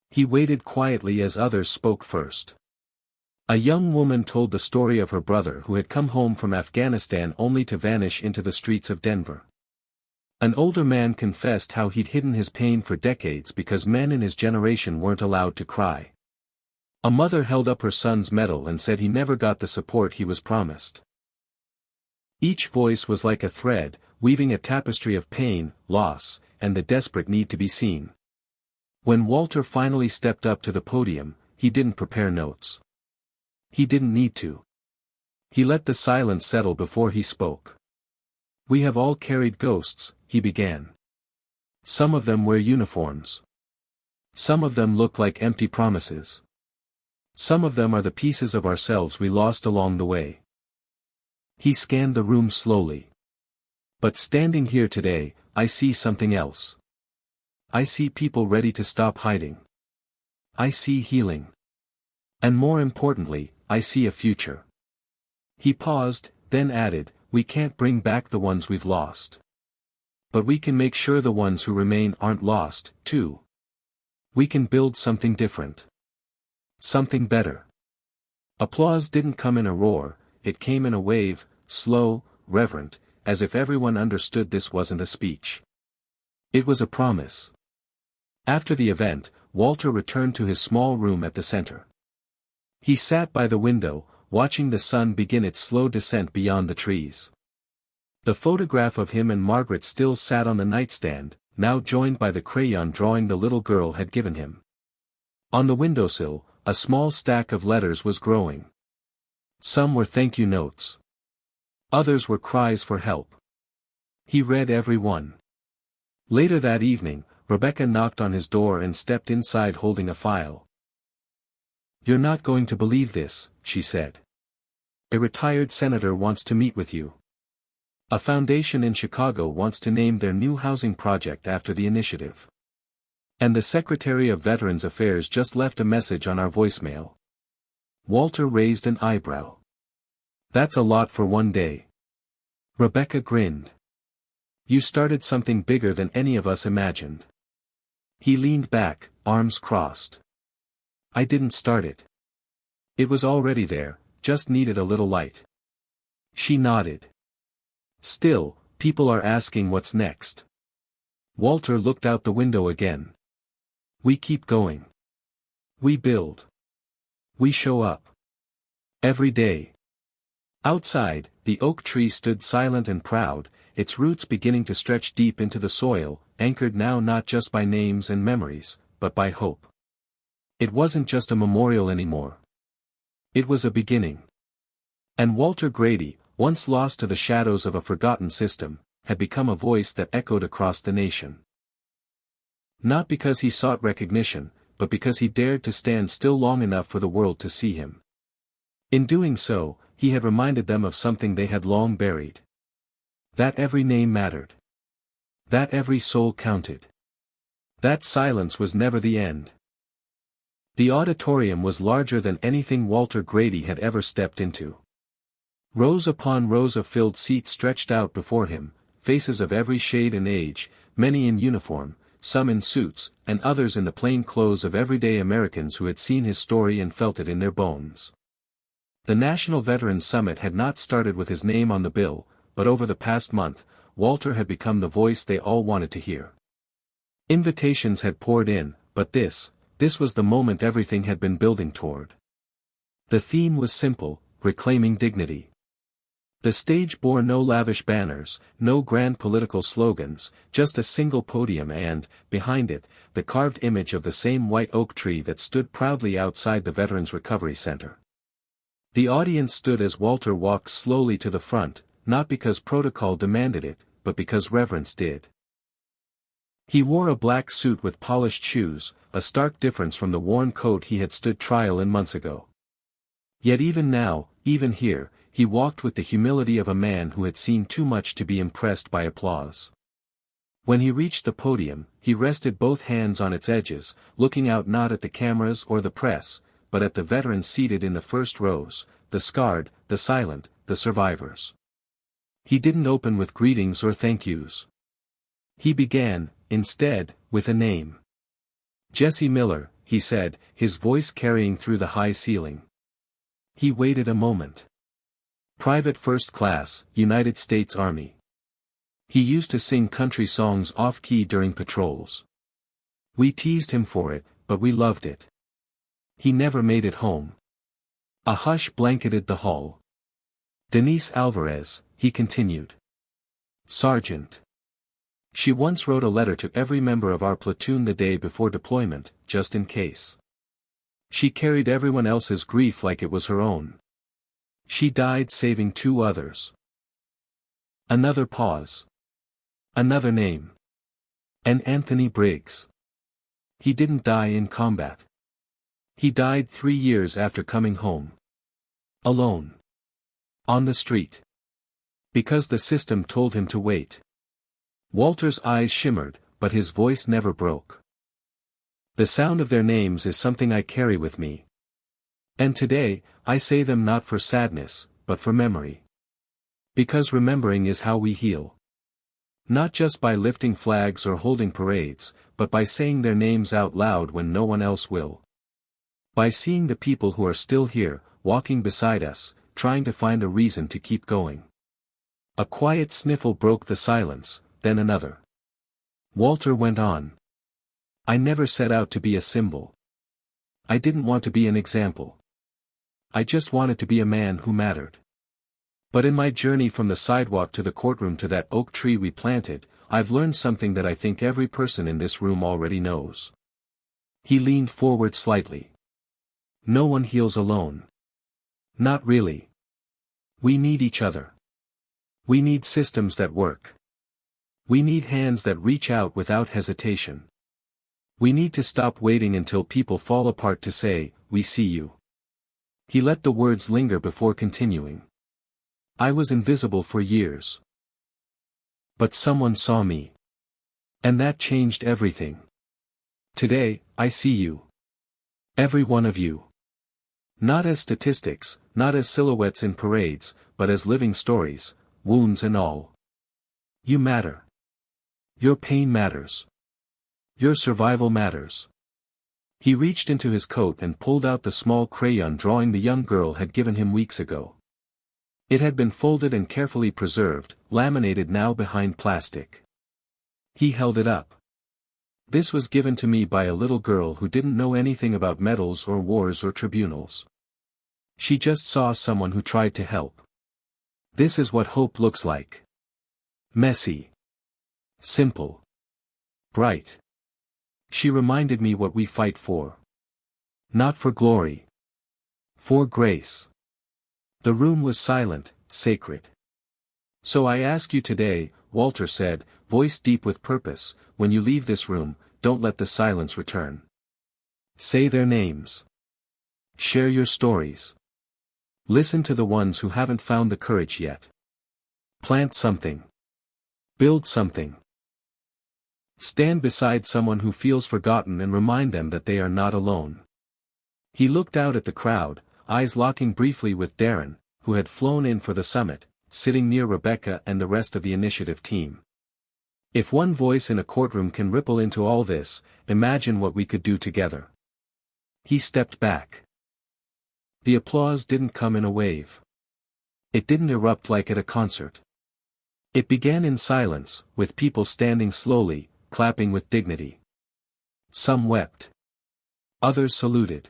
He waited quietly as others spoke first. A young woman told the story of her brother who had come home from Afghanistan only to vanish into the streets of Denver. An older man confessed how he'd hidden his pain for decades because men in his generation weren't allowed to cry. A mother held up her son's medal and said he never got the support he was promised. Each voice was like a thread, weaving a tapestry of pain, loss, and the desperate need to be seen. When Walter finally stepped up to the podium, he didn't prepare notes. He didn't need to. He let the silence settle before he spoke. We have all carried ghosts, he began. Some of them wear uniforms. Some of them look like empty promises. Some of them are the pieces of ourselves we lost along the way. He scanned the room slowly. But standing here today, I see something else. I see people ready to stop hiding. I see healing. And more importantly, I see a future. He paused, then added, we can't bring back the ones we've lost. But we can make sure the ones who remain aren't lost, too. We can build something different. Something better. Applause didn't come in a roar, it came in a wave, slow, reverent, as if everyone understood this wasn't a speech. It was a promise. After the event, Walter returned to his small room at the center. He sat by the window, watching the sun begin its slow descent beyond the trees. The photograph of him and Margaret still sat on the nightstand, now joined by the crayon drawing the little girl had given him. On the windowsill, a small stack of letters was growing. Some were thank you notes. Others were cries for help. He read every one. Later that evening, Rebecca knocked on his door and stepped inside holding a file. "You're not going to believe this," she said. "A retired senator wants to meet with you. A foundation in Chicago wants to name their new housing project after the initiative. And the Secretary of Veterans Affairs just left a message on our voicemail." Walter raised an eyebrow. "That's a lot for one day." Rebecca grinned. "You started something bigger than any of us imagined." He leaned back, arms crossed. "I didn't start it. It was already there, just needed a little light." She nodded. "Still, people are asking what's next." Walter looked out the window again. "We keep going. We build. We show up. Every day." Outside, the oak tree stood silent and proud, its roots beginning to stretch deep into the soil, anchored now not just by names and memories, but by hope. It wasn't just a memorial anymore. It was a beginning. And Walter Grady, once lost to the shadows of a forgotten system, had become a voice that echoed across the nation. Not because he sought recognition, but because he dared to stand still long enough for the world to see him. In doing so, he had reminded them of something they had long buried. That every name mattered. That every soul counted. That silence was never the end. The auditorium was larger than anything Walter Grady had ever stepped into. Rows upon rows of filled seats stretched out before him, faces of every shade and age, many in uniform, some in suits, and others in the plain clothes of everyday Americans who had seen his story and felt it in their bones. The National Veterans Summit had not started with his name on the bill, but over the past month, Walter had become the voice they all wanted to hear. Invitations had poured in, but this was the moment everything had been building toward. The theme was simple: reclaiming dignity. The stage bore no lavish banners, no grand political slogans, just a single podium and, behind it, the carved image of the same white oak tree that stood proudly outside the Veterans Recovery Center. The audience stood as Walter walked slowly to the front, not because protocol demanded it, but because reverence did. He wore a black suit with polished shoes, a stark difference from the worn coat he had stood trial in months ago. Yet even now, even here, he walked with the humility of a man who had seen too much to be impressed by applause. When he reached the podium, he rested both hands on its edges, looking out not at the cameras or the press, but at the veterans seated in the first rows, the scarred, the silent, the survivors. He didn't open with greetings or thank yous. He began, instead, with a name. "Jesse Miller," he said, his voice carrying through the high ceiling. He waited a moment. "Private First Class, United States Army." He used to sing country songs off-key during patrols. We teased him for it, but we loved it. He never made it home. A hush blanketed the hall. "Denise Alvarez," he continued. "Sergeant. She once wrote a letter to every member of our platoon the day before deployment, just in case. She carried everyone else's grief like it was her own. She died saving 2 others." Another pause. Another name. And Anthony Briggs. He didn't die in combat. He died 3 years after coming home. Alone. On the street. Because the system told him to wait. Walter's eyes shimmered, but his voice never broke. "The sound of their names is something I carry with me. And today, I say them not for sadness, but for memory. Because remembering is how we heal. Not just by lifting flags or holding parades, but by saying their names out loud when no one else will. By seeing the people who are still here, walking beside us, trying to find a reason to keep going." A quiet sniffle broke the silence, then another. Walter went on. "I never set out to be a symbol. I didn't want to be an example. I just wanted to be a man who mattered. But in my journey from the sidewalk to the courtroom to that oak tree we planted, I've learned something that I think every person in this room already knows." He leaned forward slightly. "No one heals alone. Not really. We need each other. We need systems that work. We need hands that reach out without hesitation. We need to stop waiting until people fall apart to say, "We see you." He let the words linger before continuing. I was invisible for years. But someone saw me. And that changed everything. Today, I see you. Every one of you. Not as statistics, not as silhouettes in parades, but as living stories, wounds and all. You matter. Your pain matters. Your survival matters. He reached into his coat and pulled out the small crayon drawing the young girl had given him weeks ago. It had been folded and carefully preserved, laminated now behind plastic. He held it up. This was given to me by a little girl who didn't know anything about medals or wars or tribunals. She just saw someone who tried to help. This is what hope looks like. Messy. Simple. Bright. She reminded me what we fight for. Not for glory. For grace. The room was silent, sacred. So I ask you today, Walter said, voice deep with purpose, when you leave this room, don't let the silence return. Say their names. Share your stories. Listen to the ones who haven't found the courage yet. Plant something. Build something. Stand beside someone who feels forgotten and remind them that they are not alone. He looked out at the crowd, eyes locking briefly with Darren, who had flown in for the summit, sitting near Rebecca and the rest of the initiative team. If one voice in a courtroom can ripple into all this, imagine what we could do together. He stepped back. The applause didn't come in a wave. It didn't erupt like at a concert. It began in silence, with people standing slowly, clapping with dignity. Some wept. Others saluted.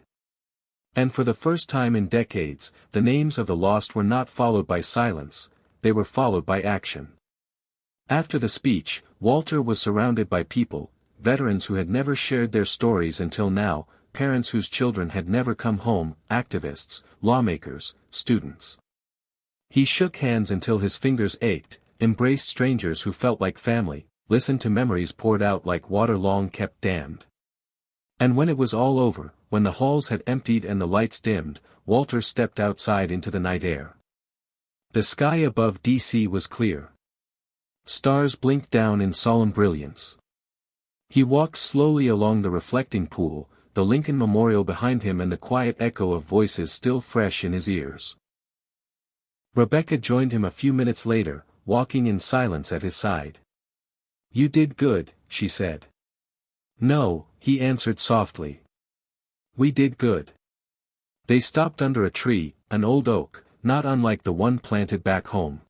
And for the first time in decades, the names of the lost were not followed by silence, they were followed by action. After the speech, Walter was surrounded by people, veterans who had never shared their stories until now, parents whose children had never come home, activists, lawmakers, students. He shook hands until his fingers ached, embraced strangers who felt like family, listened to memories poured out like water long kept dammed. And when it was all over, when the halls had emptied and the lights dimmed, Walter stepped outside into the night air. The sky above DC was clear. Stars blinked down in solemn brilliance. He walked slowly along the reflecting pool, the Lincoln Memorial behind him and the quiet echo of voices still fresh in his ears. Rebecca joined him a few minutes later, walking in silence at his side. "You did good," she said. "No," he answered softly. "We did good." They stopped under a tree, an old oak, not unlike the one planted back home.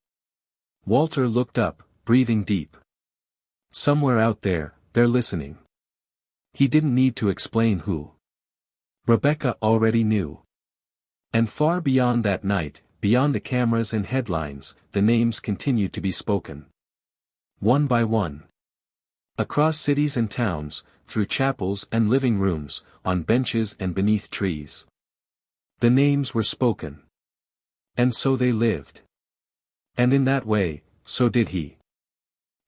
Walter looked up, breathing deep. Somewhere out there, they're listening. He didn't need to explain who. Rebecca already knew. And far beyond that night, beyond the cameras and headlines, the names continued to be spoken. One by one. Across cities and towns, through chapels and living rooms, on benches and beneath trees. The names were spoken. And so they lived. And in that way, so did he.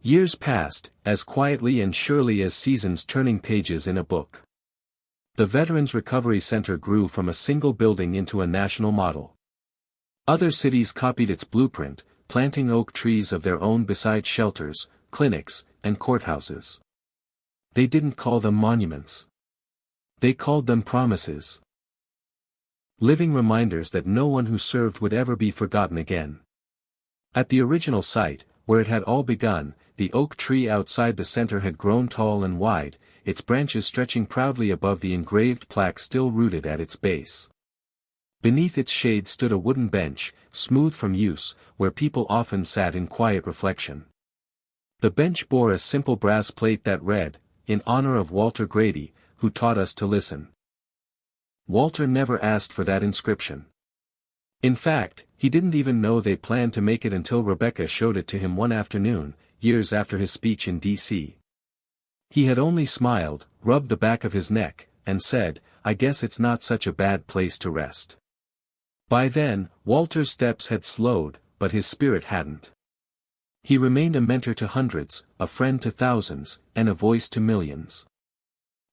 Years passed, as quietly and surely as seasons turning pages in a book. The Veterans Recovery Center grew from a single building into a national model. Other cities copied its blueprint, planting oak trees of their own beside shelters, clinics, and courthouses. They didn't call them monuments. They called them promises. Living reminders that no one who served would ever be forgotten again. At the original site, where it had all begun, the oak tree outside the center had grown tall and wide, its branches stretching proudly above the engraved plaque still rooted at its base. Beneath its shade stood a wooden bench, smooth from use, where people often sat in quiet reflection. The bench bore a simple brass plate that read, "In honor of Walter Grady, who taught us to listen." Walter never asked for that inscription. In fact, he didn't even know they planned to make it until Rebecca showed it to him one afternoon, years after his speech in D.C. He had only smiled, rubbed the back of his neck, and said, "I guess it's not such a bad place to rest." By then, Walter's steps had slowed, but his spirit hadn't. He remained a mentor to hundreds, a friend to thousands, and a voice to millions.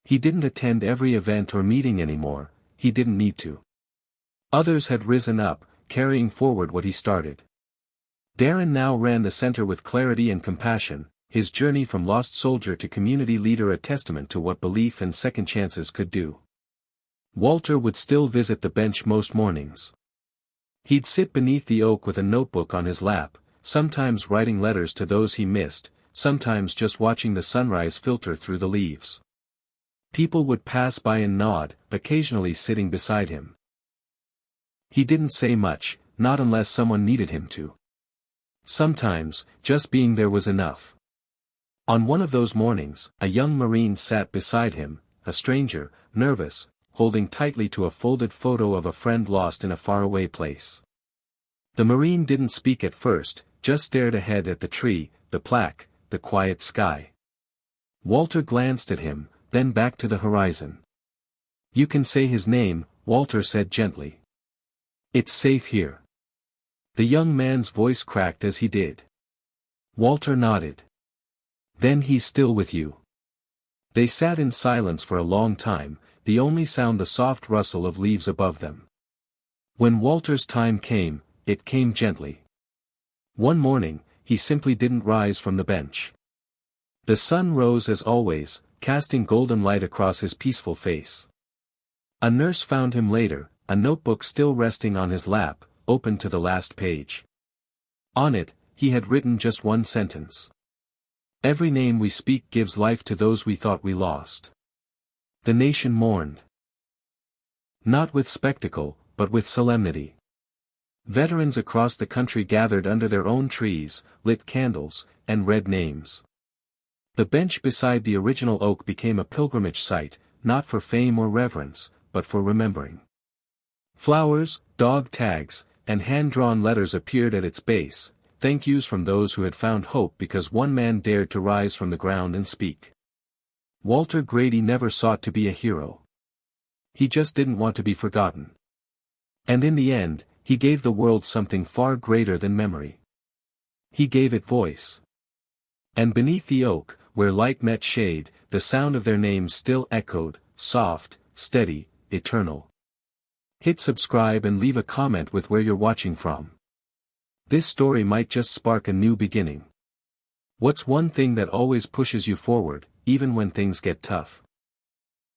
He didn't attend every event or meeting anymore, he didn't need to. Others had risen up, carrying forward what he started. Darren now ran the center with clarity and compassion, his journey from lost soldier to community leader a testament to what belief and second chances could do. Walter would still visit the bench most mornings. He'd sit beneath the oak with a notebook on his lap, sometimes writing letters to those he missed, sometimes just watching the sunrise filter through the leaves. People would pass by and nod, occasionally sitting beside him. He didn't say much, not unless someone needed him to. Sometimes, just being there was enough. On one of those mornings, a young Marine sat beside him, a stranger, nervous, holding tightly to a folded photo of a friend lost in a faraway place. The Marine didn't speak at first, just stared ahead at the tree, the plaque, the quiet sky. Walter glanced at him, then back to the horizon. "You can say his name," Walter said gently. "It's safe here." The young man's voice cracked as he did. Walter nodded. "Then he's still with you." They sat in silence for a long time, the only sound the soft rustle of leaves above them. When Walter's time came, it came gently. One morning, he simply didn't rise from the bench. The sun rose as always, casting golden light across his peaceful face. A nurse found him later, a notebook still resting on his lap, open to the last page. On it, he had written just one sentence. "Every name we speak gives life to those we thought we lost." The nation mourned. Not with spectacle, but with solemnity. Veterans across the country gathered under their own trees, lit candles, and read names. The bench beside the original oak became a pilgrimage site, not for fame or reverence, but for remembering. Flowers, dog tags, and hand-drawn letters appeared at its base, thank yous from those who had found hope because one man dared to rise from the ground and speak. Walter Grady never sought to be a hero. He just didn't want to be forgotten. And in the end, he gave the world something far greater than memory. He gave it voice. And beneath the oak, where light met shade, the sound of their names still echoed, soft, steady, eternal. Hit subscribe and leave a comment with where you're watching from. This story might just spark a new beginning. What's one thing that always pushes you forward, even when things get tough?